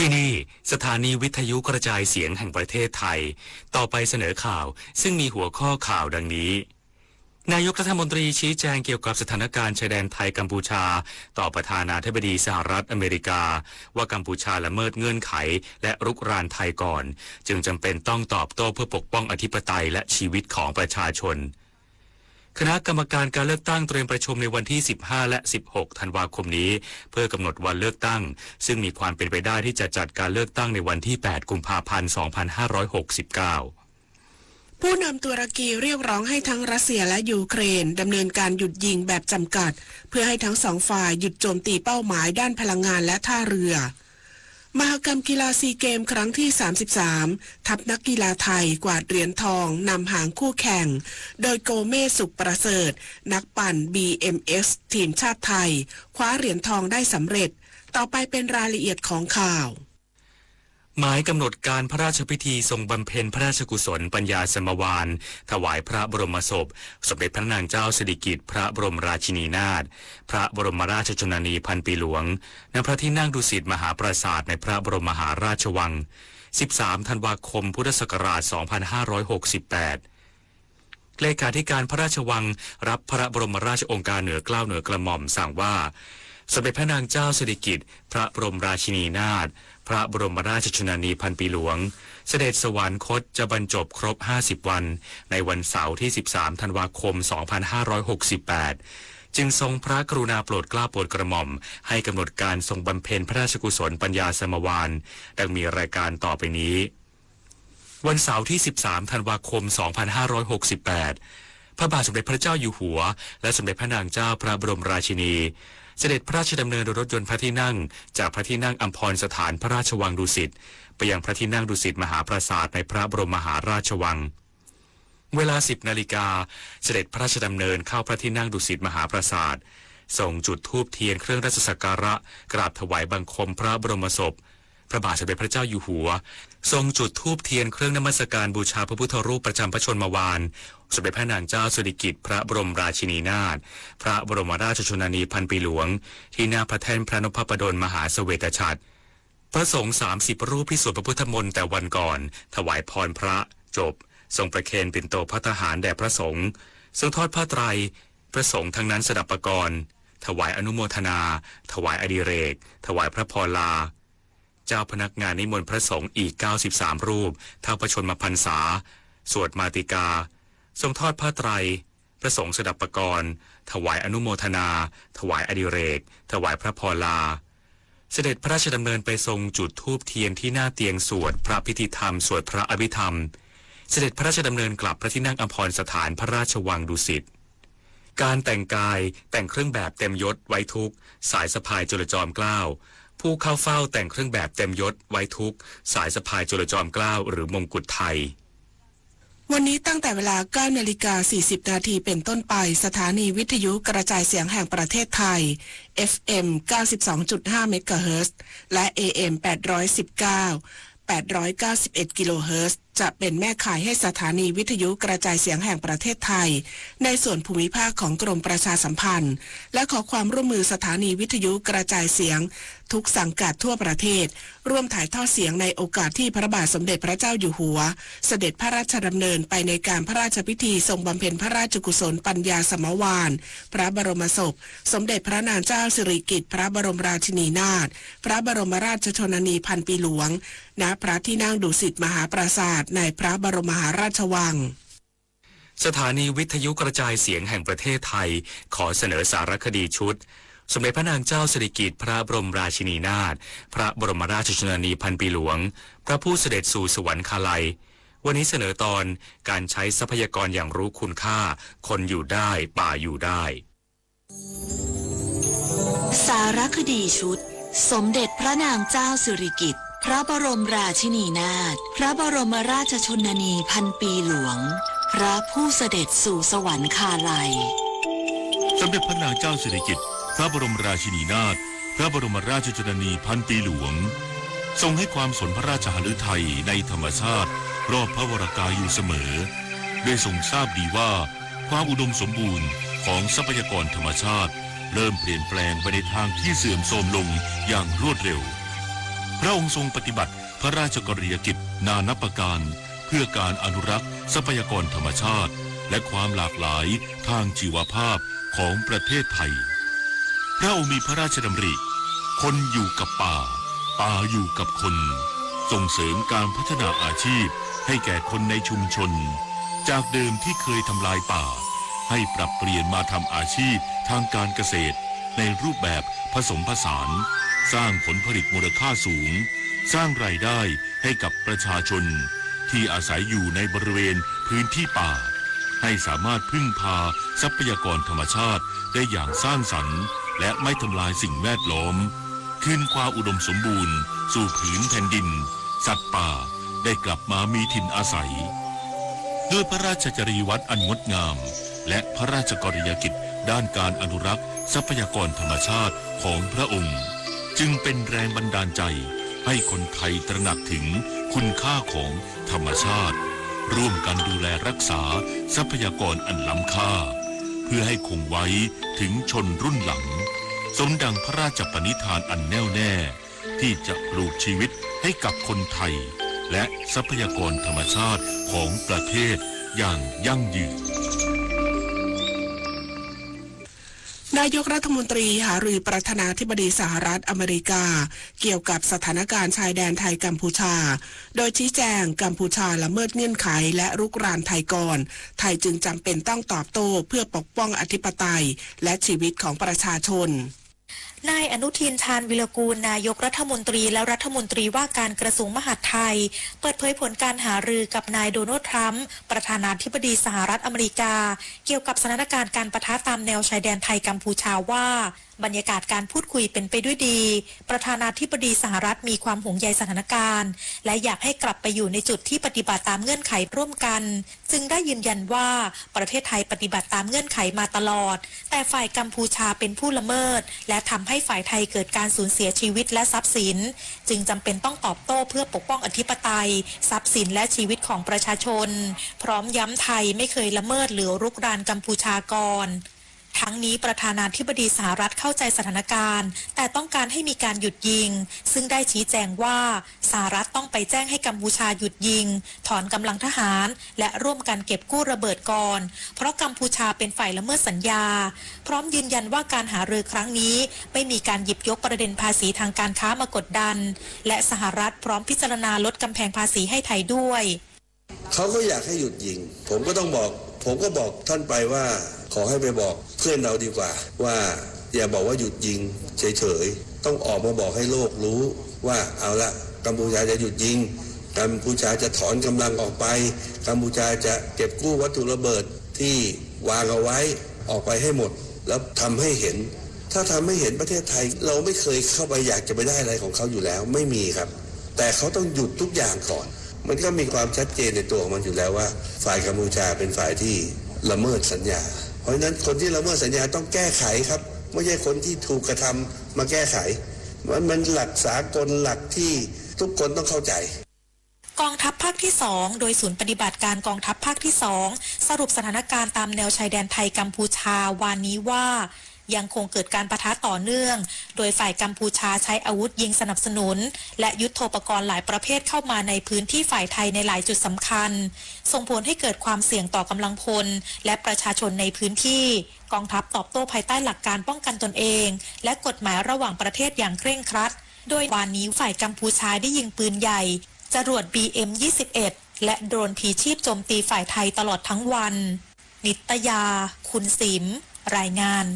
I: ที่นี่สถานีวิทยุกระจายเสียงแห่งประเทศไทยต่อไปเสนอข่าวซึ่งมีหัวข้อข่าวดังนี้นายกรัฐมนตรีชี้แจงเกี่ยวกับสถานการณ์ชายแดนไทยกัมพูชาต่อประธานาธิบดีสหรัฐอเมริกาว่ากัมพูชาละเมิดเงื่อนไขและรุกรานไทยก่อนจึงจำเป็นต้องตอบโต้เพื่อปกป้องอธิปไตยและชีวิตของประชาชนคณะกรรมการการเลือกตั้งเตรียมประชุมในวันที่ 15 และ 16 ธันวาคมนี้เพื่อกำหนดวันเลือกตั้งซึ่งมีความเป็นไปได้ที่จะจัดการเลือกตั้งในวันที่ 8 กุมภาพันธ์ 2569
O: ผู้นำตุรกีเรียกร้องให้ทั้งรัสเซียและยูเครนดำเนินการหยุดยิงแบบจำกัดเพื่อให้ทั้งสองฝ่ายหยุดโจมตีเป้าหมายด้านพลังงานและท่าเรือมหกรรมกีฬาซีเกมครั้งที่ 33 ทัพนักกีฬาไทยกวาดเหรียญทองนำหางคู่แข่งโดยโกเมศสุขประเสริฐนักปั่น BMX ทีมชาติไทยคว้าเหรียญทองได้สำเร็จ ต่อไปเป็นรายละเอียดของข่าว
I: หมายกำหนดการพระราชพิธีทรงบำเพ็ญพระราชกุศลปัญญาสมวานถวายพระบรมศพสมเด็จพระนางเจ้าสิริกิติ์พระบรมราชินีนาถพระบรมราชชนนีพันปีหลวงณพระที่นั่งดุสิตมหาปราสาทในพระบรมมหาราชวัง13 ธันวาคมพุทธศักราช 2568เลขาธิการพระราชวังรับพระบรมราชโองการเหนือเกล้าเหนือกระหม่อมสั่งว่าสมเด็จพระนางเจ้าสิริกิติ์พระบรมราชินีนาถพระบรมราชชนนีพันปีหลวงเสด็จสวรรคตจะบรรจบครบ50 วันในวันเสาร์ที่13 ธันวาคม 2568จึงทรงพระกรุณาโปรดเกล้าโปรดกระหม่อมให้กำหนดการทรงบำเพ็ญพระราชกุศลปัญญาสมวานดังมีรายการต่อไปนี้วันเสาร์ที่13 ธันวาคม 2568พระบาทสมเด็จพระเจ้าอยู่หัวและสมเด็จพระนางเจ้าพระบรมราชินีเสด็จพระราชดำเนินโดยรถยนต์พระที่นั่งจากพระที่นั่งอัมพรสถานพระราชวังดุสิตไปยังพระที่นั่งดุสิตมหาปราสาทในพระบรมมหาราชวังเวลา 10 นาฬิกาเสด็จพระราชดำเนินเข้าพระที่นั่งดุสิตมหาปราสาทส่งจุดธูปเทียนเครื่องราชสักการะกราบถวายบังคมพระบรมศพพระบาทสมเด็จพระเจ้าอยู่หัวทรงจุดธูปเทียนเครื่องนมัสการบูชาพระพุทธรูปประจำพระชนมวาลสมเด็จพระนางเจ้าสิริกิติ์พระบรมราชินีนาถพระบรมราชชนนีพันปีหลวงที่หน้าพระแท่นพระนพดลมหาเสวตฉัตรพระสงฆ์30 รูปที่สวดพระพุทธมนต์แต่วันก่อนถวายพรพระจบทรงประเคนปิ่นโตพระทหารแด่พระสงฆ์ทรงทอดผ้าไตรพระสงฆ์ทั้งนั้นสดับปกรณ์ถวายอนุโมทนาถวายอดิเรกถวายพระพรลาเจ้าพนักงานนิมนต์พระสงฆ์อีก93 รูปเท่าพระชนมพรรษาสวดมาติกาทรงทอดผ้าไตรพระสงฆ์สดับปกรณ์ถวายอนุโมทนาถวายอดิเรกถวายพระพรลาเสด็จพระราชดำเนินไปทรงจุดธูปเทียนที่หน้าเตียงสวดพระพิธีธรรมสวดพระอภิธรรมเสด็จพระราชดำเนินกลับพระที่นั่งอัมพรสถานพระราชวังดุสิตการแต่งกายแต่งเครื่องแบบเต็มยศไว้ทุกสายสะพายจุลจอมเกล้าผู้เข้าเฝ้าแต่งเครื่องแบบเต็มยศไว้ทุกสายสะพายจุลจอมเกล้าหรือมงกุฎไทย
O: วันนี้ตั้งแต่เวลา 9:40 นาทีเป็นต้นไปสถานีวิทยุกระจายเสียงแห่งประเทศไทย FM 92.5 เมกะเฮิรตซ์และ AM 891 กิโลเฮิรตซ์จะเป็นแม่ข่ายให้สถานีวิทยุกระจายเสียงแห่งประเทศไทยในส่วนภูมิภาคของกรมประชาสัมพันธ์และขอความร่วมมือสถานีวิทยุกระจายเสียงทุกสังกัดทั่วประเทศร่วมถ่ายทอดเสียงในโอกาสที่พระบาทสมเด็จพระเจ้าอยู่หัวเสด็จพระราชดำเนินไปในการพระราชพิธีทรงบำเพ็ญพระราชกุศลปัญญาสมวานพระบรมศพสมเด็จพระนางเจ้าสิริกิติ์พระบรมราชินีนาถพระบรมราชชนนีพันปีหลวงณพระที่นั่งดุสิตมหาปราสาทในพระบรมมหาราชวัง
I: สถานีวิทยุกระจายเสียงแห่งประเทศไทยขอเสนอสารคดีชุดสมเด็จพระนางเจ้าสิริกิติ์พระบรมราชินีนาถพระบรมราชชนนีพันปีหลวงพระผู้เสด็จสู่สวรรคาลัยวันนี้เสนอตอนการใช้ทรัพยากรอย่างรู้คุณค่าคนอยู่ได้ป่าอยู่ได้
C: สารคดีชุดสมเด็จพระนางเจ้าสิริกิติ์พระบรมราชินีนาถพระบรมราชชนนีพันปีหลวงพระผู้เสด็จสู่สวรรคาลัย
Q: สมเด็จพระนางเจ้าสิริกิติ์พระบรมราชินีนาถพระบรมราชชนนีพันปีหลวงทรงให้ความสนพระราชหฤทัยในธรรมชาติรอบพระวรกายอยู่เสมอโดยทรงทราบดีว่าความอุดมสมบูรณ์ของทรัพยากรธรรมชาติเริ่มเปลี่ยนแปลงไปในทางที่เสื่อมโทรมลงอย่างรวดเร็วพระองค์ทรงปฏิบัติพระราชกรณียกิจนานับประการเพื่อการอนุรักษ์ทรัพยากรธรรมชาติและความหลากหลายทางชีวภาพของประเทศไทยพระองค์มีพระราชดำริคนอยู่กับป่าป่าอยู่กับคนส่งเสริมการพัฒนาอาชีพให้แก่คนในชุมชนจากเดิมที่เคยทำลายป่าให้ปรับเปลี่ยนมาทำอาชีพทางการเกษตรในรูปแบบผสมผสานสร้างผลผลิตมูลค่าสูงสร้างรายได้ให้กับประชาชนที่อาศัยอยู่ในบริเวณพื้นที่ป่าให้สามารถพึ่งพาทรัพยากรธรรมชาติได้อย่างสร้างสรรค์และไม่ทำลายสิ่งแวดล้อมคืนความอุดมสมบูรณ์สู่ผืนแผ่นดินสัตว์ป่าได้กลับมามีถิ่นอาศัยด้วยพระราชจริยวัตรอันงดงามและพระราชกรณียกิจด้านการอนุรักษ์ทรัพยากรธรรมชาติของพระองค์ จึงเป็นแรงบันดาลใจให้คนไทยตระหนักถึงคุณค่าของธรรมชาติร่วมกันดูแลรักษาทรัพยากรอันล้ำค่าเพื่อให้คงไว้ถึงชนรุ่นหลังสมดังพระราชปณิธานอันแน่วแน่ที่จะปลูกชีวิตให้กับคนไทยและทรัพยากรธรรมชาติของประเทศอย่างยั่งยืน
O: นายกรัฐมนตรีหารือประธานาธิบดีสหรัฐอเมริกาเกี่ยวกับสถานการณ์ชายแดนไทยกัมพูชาโดยชี้แจงกัมพูชาละเมิดเงื่อนไขและรุกรานไทยก่อนไทยจึงจำเป็นต้องตอบโต้เพื่อปกป้องอธิปไตยและชีวิตของประชาชน
C: นายอนุทิน ชาญวิรากูลนายกรัฐมนตรีและรัฐมนตรีว่าการกระทรวงมหาดไทยเปิดเผยผลการหารือกับนายโดนัลด์ทรัมป์ประธานาธิบดีสหรัฐอเมริกาเกี่ยวกับสถานการณ์การปะทะตามแนวชายแดนไทยกัมพูชาว่าบรรยากาศการพูดคุยเป็นไปด้วยดีประธานาธิบดีสหรัฐมีความห่วงใยสถานการณ์และอยากให้กลับไปอยู่ในจุดที่ปฏิบัติตามเงื่อนไขร่วมกันจึงได้ยืนยันว่าประเทศไทยปฏิบัติตามเงื่อนไขมาตลอดแต่ฝ่ายกัมพูชาเป็นผู้ละเมิดและทำให้ฝ่ายไทยเกิดการสูญเสียชีวิตและทรัพย์สินจึงจำเป็นต้องตอบโต้เพื่อปกป้องอธิปไตยทรัพย์สินและชีวิตของประชาชนพร้อมย้ำไทยไม่เคยละเมิดหรือรุกรานกัมพูชาก่อนทั้งนี้ประธานาธิบดีสหรัฐเข้าใจสถานการณ์แต่ต้องการให้มีการหยุดยิงซึ่งได้ชี้แจงว่าสหรัฐต้องไปแจ้งให้กัมพูชาหยุดยิงถอนกำลังทหารและร่วมกันเก็บกู้ระเบิดก่อนเพราะกัมพูชาเป็นฝ่ายละเมิดสัญญาพร้อมยืนยันว่าการหารือครั้งนี้ไม่มีการหยิบยกประเด็นภาษีทางการค้ามากดดันและสหรัฐพร้อมพิจารณาลดกำแพงภาษีให้ไทยด้วย
G: เขาก็อยากให้หยุดยิงผมก็บอกท่านไปว่าขอให้ไปบอกเพื่อนเราดีกว่าว่าอย่าบอกว่าหยุดยิงเฉยๆต้องออกมาบอกให้โลกรู้ว่าเอาละกัมพูชาจะหยุดยิงกัมพูชาจะถอนกำลังออกไปกัมพูชาจะเก็บกู้วัตถุระเบิดที่วางเอาไว้ออกไปให้หมดแล้วทำให้เห็นถ้าทำให้เห็นประเทศไทยเราไม่เคยเข้าไปอยากจะไปได้อะไรของเขาอยู่แล้วไม่มีครับแต่เขาต้องหยุดทุกอย่างก่อนมันก็มีความชัดเจนในตัวของมันอยู่แล้วว่าฝ่ายกัมพูชาเป็นฝ่ายที่ละเมิดสัญญาเพราะฉะนั้นคนที่ละเมิดสัญญาต้องแก้ไขครับไม่ใช่คนที่ถูกกระทำมาแก้ไขมันหลักสากลหลักที่ทุกคนต้องเข้าใจ
C: กองทัพภาคที่2โดยศูนย์ปฏิบัติการกองทัพภาคที่2สรุปสถานการณ์ตามแนวชายแดนไทยกัมพูชาวานนี้ว่ายังคงเกิดการปะทะต่อเนื่องโดยฝ่ายกัมพูชาใช้อาวุธยิงสนับสนุนและยุทโธปกรณ์หลายประเภทเข้ามาในพื้นที่ฝ่ายไทยในหลายจุดสำคัญส่งผลให้เกิดความเสี่ยงต่อกำลังพลและประชาชนในพื้นที่กองทัพตอบโต้ภายใต้หลักการป้องกันตนเองและกฎหมายระหว่างประเทศอย่างเคร่งครัดโดยวานนี้ฝ่ายกัมพูชาได้ยิงปืนใหญ่จรวด BM-21 และโดรนผีชีพโจมตีฝ่ายไทยตลอดทั้งวันนิตยาคุณสิมรายงาน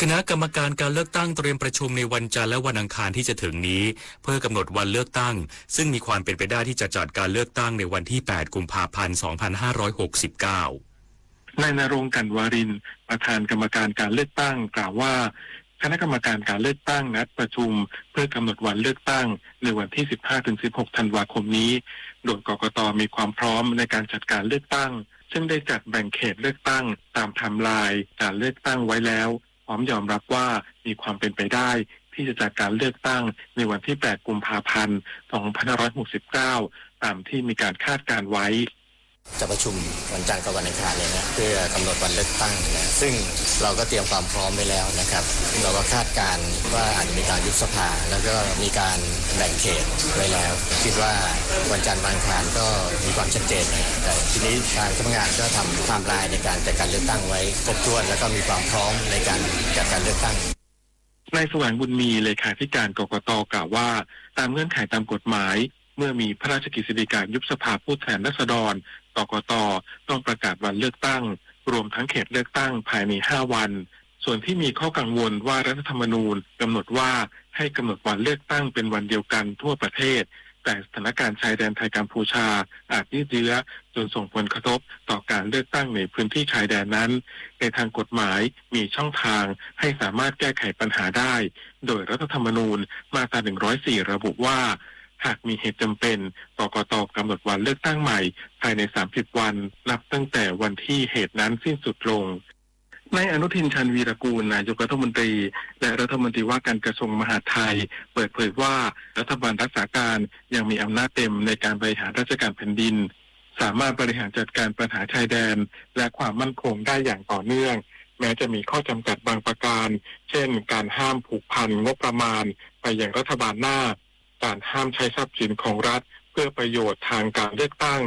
I: คณะกรรมการการเลือกตั้งเตรียมประชุมในวันจันทร์และวันอังคารที่จะถึงนี้เพื่อกำหนดวันเลือกตั้งซึ่งมีความเป็นไปได้ที่จะจัดการเลือกตั้งในวันที่ 8 กุมภาพันธ์ 2569
J: นายณรงค์ กลั่นวารินทร์ประธานกรรมการการเลือกตั้งกล่าวว่าคณะกรรมการการเลือกตั้งนัดประชุมเพื่อกำหนดวันเลือกตั้งในวันที่ 15-16 ธันวาคมนี้โดยกกต.มีความพร้อมในการจัดการเลือกตั้งซึ่งได้จัดแบ่งเขตเลือกตั้งตามไทม์ไลน์การเลือกตั้งไว้แล้วพร้อมยอมรับว่ามีความเป็นไปได้ที่จะจัดการเลือกตั้งในวันที่ 8 กุมภาพันธ์ 2569 ตามที่มีการคาดการไว้
L: จะประชุมวันจันทร์กับวันอังคารเลยนะเพื่อกำหนดวันเลือกตั้งนะซึ่งเราก็เตรียมความพร้อมไว้แล้วนะครับเราก็คาดการว่าอาจจะมีการยุบสภาแล้วก็มีการแบ่งเขตไว้แล้วคิดว่าวันจันทร์วันอังคารก็มีความชัดเจนนะแต่ทีนี้ทางคณะกรรมการก็ทำไทม์ไลน์ในการจัดการเลือกตั้งไว้ครบถ้วนแล้วก็มีความพร้อมในการจัดการเลือกตั้ง
J: นายแสวงบุญมีเลขาธิการกกต.กล่าวว่าตามเงื่อนไขตามกฎหมายเมื่อมีพระราชกฤษฎีกายุบสภาผู้แทนราษฎรกกต.ต้องประกาศวันเลือกตั้งรวมทั้งเขตเลือกตั้งภายใน5 วันส่วนที่มีข้อกังวลว่ารัฐธรรมนูญกำหนดว่าให้กำหนดวันเลือกตั้งเป็นวันเดียวกันทั่วประเทศแต่สถานการณ์ชายแดนไทยกัมพูชาอาจยืดเยื้อจนส่งผลกระทบต่อการเลือกตั้งในพื้นที่ชายแดนนั้นในทางกฎหมายมีช่องทางให้สามารถแก้ไขปัญหาได้โดยรัฐธรรมนูญมาตรา 104 ระบุว่าหากมีเหตุจำเป็นกกต.กำหนดวันเลือกตั้งใหม่ภายใน30 วันนับตั้งแต่วันที่เหตุนั้นสิ้นสุดลง นายอนุทินชาญวีรกูลนายกรัฐมนตรีและรัฐมนตรีว่าการกระทรวงมหาดไทยเปิดเผยว่ารัฐบาลรักษาการยังมีอำนาจเต็มในการบริหารราชการแผ่นดินสามารถบริหารจัดการปัญหาชายแดนและความมั่นคงได้อย่างต่อเนื่องแม้จะมีข้อจำกัดบางประการเช่นการห้ามผูกพันงบประมาณไปยังรัฐบาลหน้าการห้ามใช้ทรัพย์สินของรัฐเพื่อประโยชน์ทางการเลือกตั้ง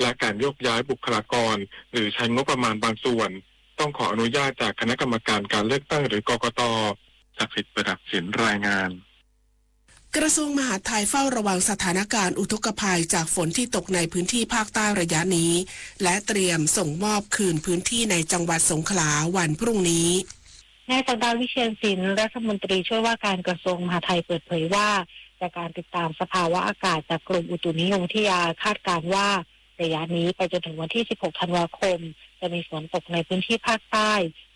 J: และการโยกย้ายบุคลากรหรือใช้งบประมาณบางส่วนต้องขออนุญาตจากคณะกรรมการการเลือกตั้งหรือกกต.ศักดิ์สิทธิ์ประดับศิลป์รายงาน
O: กระทรวงมหาดไทยเฝ้าระวังสถานการณ์อุทกภัยจากฝนที่ตกในพื้นที่ภาคใต้ระยะนี้และเตรียมส่งมอบคืนพื้นที่ในจังหวัดสงขลาวันพรุ่งนี้
P: นายศักดาวิเชียรศิลป์รัฐมนตรีช่วยว่าการกระทรวงมหาดไทยเปิดเผยว่าจากการติดตามสภาวะอากาศจากกรมอุตุนิยมวิทยาคาดการณ์ว่าระยะนี้ไปจนถึงวันที่ 16 ธันวาคมจะมีฝนตกในพื้นที่ภาคใต้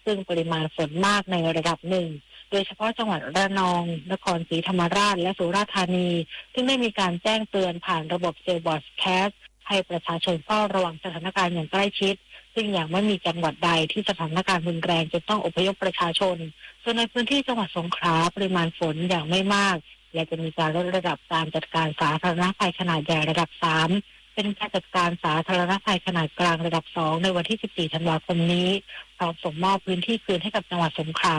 P: ซึ่งปริมาณฝนมากในระดับหนึ่งโดยเฉพาะจังหวัดระนองนครศรีธรรมราชและสุราษฎร์ธานีซึ่งได้มีการแจ้งเตือนผ่านระบบเซลบอร์ดแคสให้ประชาชนเฝ้าระวังสถานการณ์อย่างใกล้ชิดซึ่งยังไม่มีจังหวัดใดที่สถานการณ์รุนแรงจนต้องอพยพประชาชนส่วนในพื้นที่จังหวัดสงขลาปริมาณฝนอย่างไม่มากและจะมีการลดระดับการจัดการสาธารณภัยขนาดใหญ่ระดับ 3เป็นการจัดการสาธารณภัยขนาดกลางระดับ 2ในวันที่ 14 ธันวาคมนี้พร้อมส่งมอบพื้นที่คืนให้กับจังหวัดสงขลา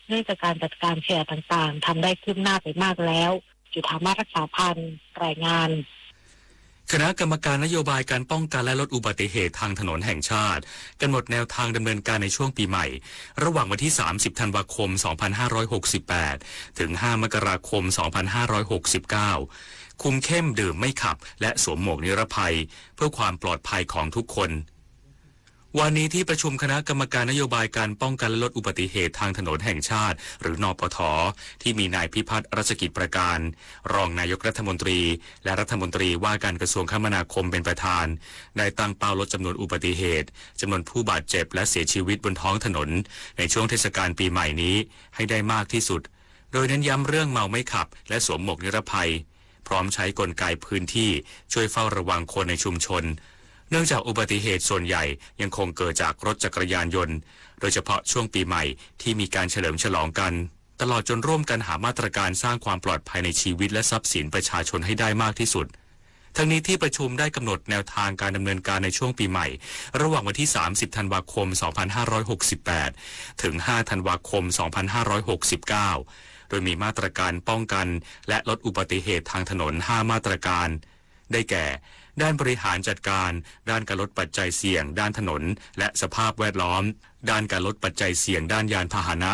P: เนื่องจากการจัดการเสียต่างๆทำได้คืบหน้าไปมากแล้วจุฑามาศรักษาพันธ์รายงาน
I: คณะกรรมการนโยบายการป้องกันและลดอุบัติเหตุทางถนนแห่งชาติกำหนดแนวทางดำเนินการในช่วงปีใหม่ระหว่างวันที่ 30 ธันวาคม 2568 ถึง 5 มกราคม 2569 คุมเข้มดื่มไม่ขับและสวมหมวกนิรภัยเพื่อความปลอดภัยของทุกคนวันนี้ที่ประชุมคณะกรรมการนโยบายการป้องกันและลดอุบัติเหตุทางถนนแห่งชาติหรือนปท.ที่มีนายพิพัฒน์รัชกิจประการรองนายกรัฐมนตรีและรัฐมนตรีว่าการกระทรวงคมนาคมเป็นประธานได้ตั้งเป้าลดจำนวนอุบัติเหตุจำนวนผู้บาดเจ็บและเสียชีวิตบนท้องถนนในช่วงเทศกาลปีใหม่นี้ให้ได้มากที่สุดโดยเน้นย้ำเรื่องเมาไม่ขับและสวมหมวกนิรภัยพร้อมใช้กลไกพื้นที่ช่วยเฝ้าระวังคนในชุมชนเนื่องจากอุบัติเหตุส่วนใหญ่ยังคงเกิดจากรถจักรยานยนต์โดยเฉพาะช่วงปีใหม่ที่มีการเฉลิมฉลองกันตลอดจนร่วมกันหามาตรการสร้างความปลอดภัยในชีวิตและทรัพย์สินประชาชนให้ได้มากที่สุดทั้งนี้ที่ประชุมได้กำหนดแนวทางการดำเนินการในช่วงปีใหม่ระหว่างวันที่ 30 ธันวาคม 2568 ถึง 5 ธันวาคม 2569 โดยมีมาตรการป้องกันและลดอุบัติเหตุทางถนน 5 มาตรการได้แก่ด้านบริหารจัดการด้านการลดปัจจัยเสี่ยงด้านถนนและสภาพแวดล้อมด้านการลดปัจจัยเสี่ยงด้านยานพาหนะ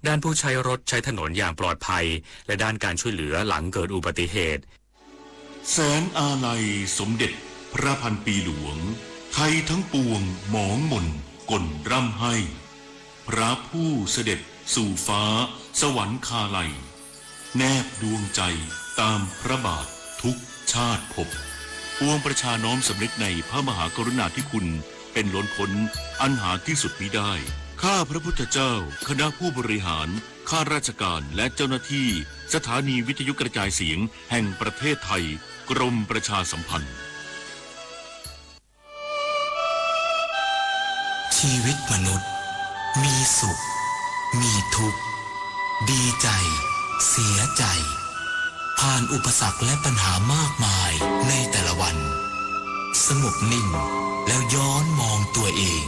I: ด้านผู้ใช้รถใช้ถนนอย่างปลอดภัยและด้านการช่วยเหลือหลังเกิดอุบัติเหตุ
Q: แสนอาลัยสมเด็จพระพันปีหลวงไทยทั้งปวงหมองหม่นก่นร่ำให้พระผู้เสด็จสู่ฟ้าสวรรคาลัยแนบดวงใจตามพระบาททุกชาติภพปวงประชาน้อมสำนึกในพระมหากรุณาธิคุณเป็นล้นพ้นอันหาที่สุดมิได้ข้าพระพุทธเจ้าคณะผู้บริหารข้าราชการและเจ้าหน้าที่สถานีวิทยุกระจายเสียงแห่งประเทศไทยกรมประชาสัมพันธ์
R: ชีวิตมนุษย์มีสุขมีทุกข์ดีใจเสียใจผ่านอุปสรรคและปัญหามากมายในแต่ละวันสงบนิ่งแล้วย้อนมองตัวเอง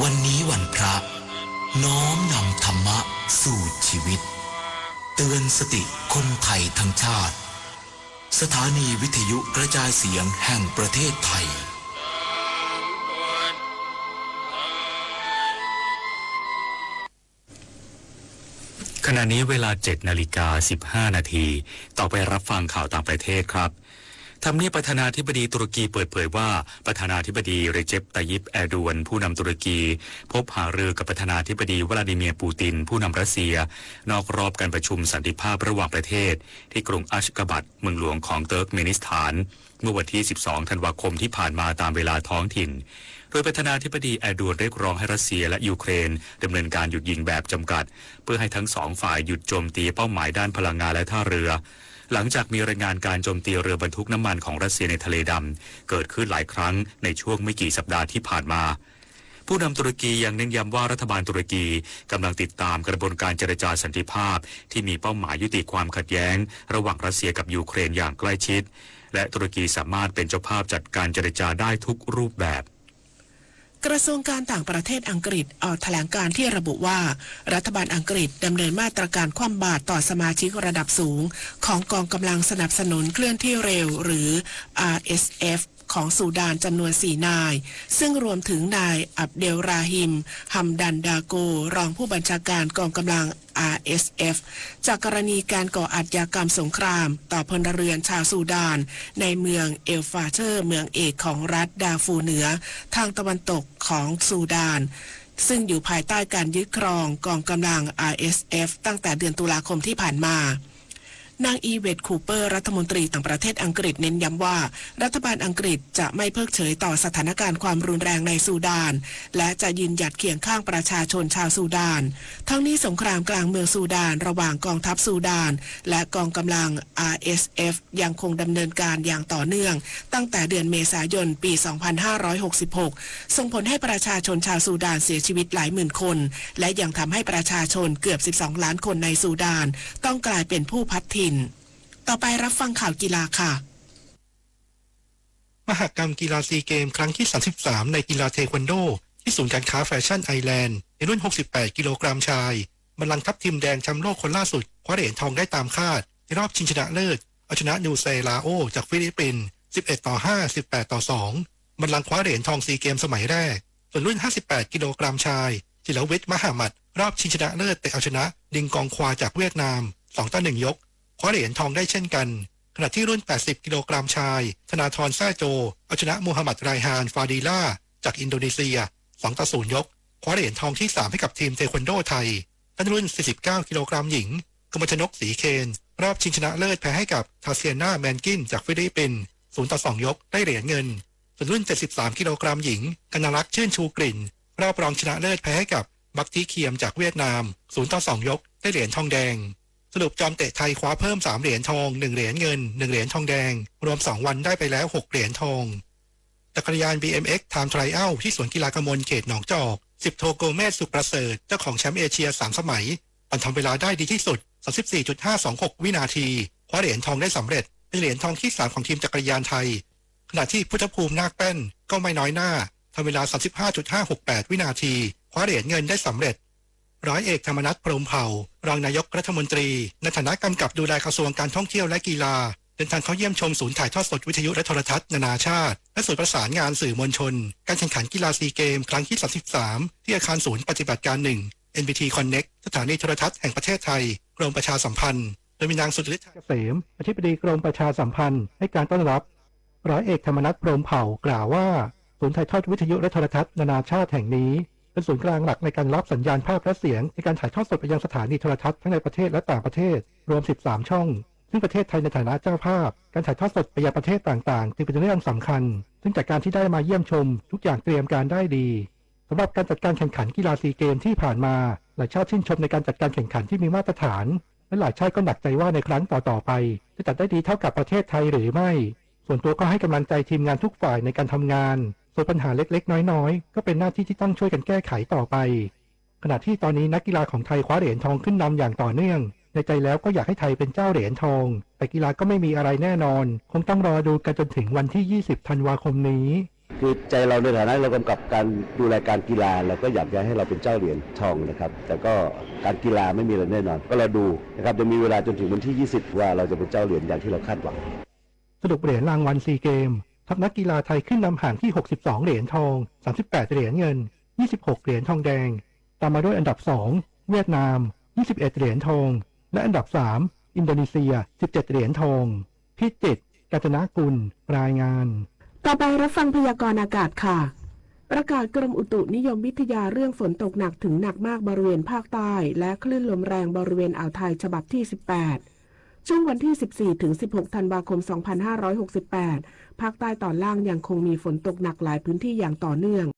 R: วันนี้วันพระน้อมนำธรรมะสู่ชีวิตเตือนสติคนไทยทั้งชาติสถานีวิทยุกระจายเสียงแห่งประเทศไทย
I: ขณะนี้เวลา 7:15 นาทีต่อไปรับฟังข่าวต่างประเทศครับทำเนียบประธานาธิบดีตุรกีเปิดเผยว่าประธานาธิบดีเรเจป ตัยยิป แอร์โดวนผู้นำตุรกีพบหารือกับประธานาธิบดีวลาดิเมียร์ ปูตินผู้นำรัสเซียนอกรอบการประชุมสันติภาพระหว่างประเทศที่กรุงอัชกาบัดเมืองหลวงของเติร์กเมนิสถานเมื่อวันที่ 12 ธันวาคมที่ผ่านมาตามเวลาท้องถิ่นโดยประธานาธิบดีแอร์โดวนเรียกร้องให้รัสเซียและยูเครนดำเนินการหยุดยิงแบบจำกัดเพื่อให้ทั้งสองฝ่ายหยุดโจมตีเป้าหมายด้านพลังงานและท่าเรือหลังจากมีรายงานการโจมตีเรือบรรทุกน้ำมันของรัสเซียในทะเลดำเกิดขึ้นหลายครั้งในช่วงไม่กี่สัปดาห์ที่ผ่านมา ผู้นำตุรกียังเน้นย้ำว่ารัฐบาลตุรกีกำลังติดตามกระบวนการเจรจาสันติภาพที่มีเป้าหมายยุติความขัดแย้งระหว่างรัสเซียกับยูเครนอย่างใกล้ชิดและตุรกีสามารถเป็นเจ้าภาพจัดการเจรจาได้ทุกรูปแบบ
O: กระทรวงการต่างประเทศอังกฤษออกแถลงการที่ระบุว่ารัฐบาลอังกฤษดำเนินมาตรการคว่ำบาตรต่อสมาชิกระดับสูงของกองกำลังสนับสนุนเคลื่อนที่เร็วหรือ RSF ของซูดานจำนวน4นายซึ่งรวมถึงนายอับเดลราฮิมฮัมดันดาโกรองผู้บัญชาการกองกำลัง RSF จากกรณีการก่ออาชญากรรมสงครามต่อพลเรือนชาวซูดานในเมืองเอลฟาเชอร์เมืองเอกของรัฐดาฟูเหนือทางตะวันตกของซูดานซึ่งอยู่ภายใต้การยึดครองกองกำลัง RSF ตั้งแต่เดือนตุลาคมที่ผ่านมานางอีเวตคูเปอร์รัฐมนตรีต่างประเทศอังกฤษเน้นย้ำว่ารัฐบาลอังกฤษจะไม่เพิกเฉยต่อสถานการณ์ความรุนแรงในซูดานและจะยืนหยัดเคียงข้างประชาชนชาวซูดานทั้งนี้สงครามกลางเมืองซูดานระหว่างกองทัพซูดานและกองกำลัง RSF ยังคงดำเนินการอย่างต่อเนื่องตั้งแต่เดือนเมษายนปี 2566 ส่งผลให้ประชาชนชาวซูดานเสียชีวิตหลายหมื่นคนและยังทำให้ประชาชนเกือบ 12 ล้านคนในซูดานต้องกลายเป็นผู้พัดถิ่นต่อไปรับฟังข่าวกีฬาค่ะ
N: มหกรรมกีฬาซีเกมครั้งที่ 33 ในกีฬาเทควันโดที่ศูนย์การค้าแฟชั่นไอแลนด์ในรุ่น 68 กิโลกรัมชายบัลลังก์ทัพทีมแดงแชมป์โลกคนล่าสุดคว้าเหรียญทองได้ตามคาดในรอบชิงชนะเลิศเอาชนะนูเซลาโอจากฟิลิปปินส์ 11-5 18-2 บัลลังก์คว้าเหรียญทองซีเกมสมัยแรกส่วนรุ่น 58 กิโลกรัมชายจิรวิทย์มหามัดรอบชิงชนะเลิศแต่เอาชนะดิงกองควาจากเวียดนาม 2-1 ยกคว้าเหรียญทองได้เช่นกันขณะที่รุ่น 80 กิโลกรัมชายธนาธรแซ่โจเอาชนะมูฮัมหมัดไรฮานฟาดีล่าจากอินโดนีเซีย 2-0 ยกคว้าเหรียญทองที่ 3 ให้กับทีมเทควันโดไทยและรุ่น 49 กิโลกรัมหญิงกมลชนกศรีเคนรอบชิงชนะเลิศแพ้ให้กับทาเซียนาแมนกินจากฟิลิปปินส์ 0-2 ยกได้เหรียญเงินส่วนรุ่น 73 กิโลกรัมหญิงกนรักษ์ชื่นชูกลิ่นรอบรองชนะเลิศแพ้ให้กับบักตี้เคียมจากเวียดนาม 0-2 ยกได้เหรียญทองแดงสรุปจอมเตะไทยคว้าเพิ่ม3เหรียญทอง1เหรียญเงิน1เหรียญทองแดงรวม2วันได้ไปแล้ว6เหรียญทองจักรยาน BMX Time Trial ที่สวนกีฬากมลเขตหนองจอก10โทโกเมสสุประเสริฐเจ้าของแชมป์เอเชีย3สมัยปั่นทำเวลาได้ดีที่สุด 34.526 วินาทีคว้าเหรียญทองได้สำเร็จเป็นเหรียญทองที่3ของทีมจักรยานไทยขณะที่พุทธภูมินาคแป้นก็ไม่น้อยหน้าทำเวลา 35.568 วินาทีคว้าเหรียญเงินได้สำเร็จร้อยเอกธรรมนัสพรหมเผ่ารองนายกรัฐมนตรีในฐานะกำกับดูแลกระทรวงการท่องเที่ยวและกีฬาเดินทางเข้าเยี่ยมชมศูนย์ถ่ายทอดสดวิทยุและโทรทัศน์นานาชาติและศูนย์ประสานงานสื่อมวลชนการแข่งขันกีฬาซีเกมครั้งที่ 33 ที่อาคารศูนย์ปฏิบัติการ 1 NBT Connect สถานีโทรทัศน์แห่งประเทศไทยกรมประชาสัมพันธ์โดยมีนางสุทธิเกษมอธิบดีกรมประชาสัมพันธ์ให้การต้อนรับร้อยเอกธรรมนัสพรหมเผ่ากล่าวว่าศูนย์ถ่ายทอดวิทยุและโทรทัศน์นานาชาติแห่งนี้เป็นศูนย์กลางหลักในการรับสัญญาณภาพและเสียงในการถ่ายทอดสดไปยังสถานีโทรทัศน์ทั้งในประเทศและต่างประเทศรวม13ช่องซึ่งประเทศไทยในฐานะเจ้าภาพการถ่ายทอดสดไปยังประเทศต่างๆจึงเป็นเรื่องสำคัญซึ่งจากการที่ได้มาเยี่ยมชมทุกอย่างเตรียมการได้ดีสำหรับการจัดการแข่งขันกีฬาซีเกมที่ผ่านมาหลายชาติชื่นชมในการจัดการแข่งขันที่มีมาตรฐานและหลายชาติก็หนักใจว่าในครั้งต่อๆไปจะจัดได้ดีเท่ากับประเทศไทยหรือไม่ส่วนตัวก็ให้กำลังใจทีมงานทุกฝ่ายในการทำงานส่วนปัญหาเล็กๆน้อยๆก็เป็นหน้าที่ที่ต้องช่วยกันแก้ไขต่อไปขณะที่ตอนนี้นักกีฬาของไทยคว้าเหรียญทองขึ้นนำอย่างต่อเนื่องในใจแล้วก็อยากให้ไทยเป็นเจ้าเหรียญทองแต่กีฬาก็ไม่มีอะไรแน่นอนคงต้องรอดูกันจนถึงวันที่ 20 ธันวาคมนี้
S: คือใจเราในฐานะเรากำกับการดูแลการกีฬาเราก็อยากจะให้เราเป็นเจ้าเหรียญทองนะครับแต่ก็การกีฬาไม่มีอะไรแน่นอนก็เราดูนะครับจะมีเวลาจนถึงวันที่ 20 ว่าเราจะเป็นเจ้าเหรียญอย่างที่เราคาดหวัง
N: สรุปเหรียญรางวัลซีเกมทัพนักกีฬาไทยขึ้นนำห่างที่62เหรียญทอง38เหรียญเงิน26เหรียญทองแดงตามมาด้วยอันดับ2เวียดนาม21เหรียญทองและอันดับ3อินโดนีเซีย17เหรียญทองพิจิตรกาญจนกุลรายงาน
O: ต่อไปรับฟังพยากรณ์อากาศค่ะประกาศกรมอุตุนิยมวิทยาเรื่องฝนตกหนักถึงหนักมากบริเวณภาคใต้และคลื่นลมแรงบริเวณอ่าวไทยฉบับที่18ช่วงวันที่ 14 ถึง 16 ธันวาคม 2568 ภาคใต้ตอนล่างยังคงมีฝนตกหนักหลายพื้นที่อย่างต่อเนื่อง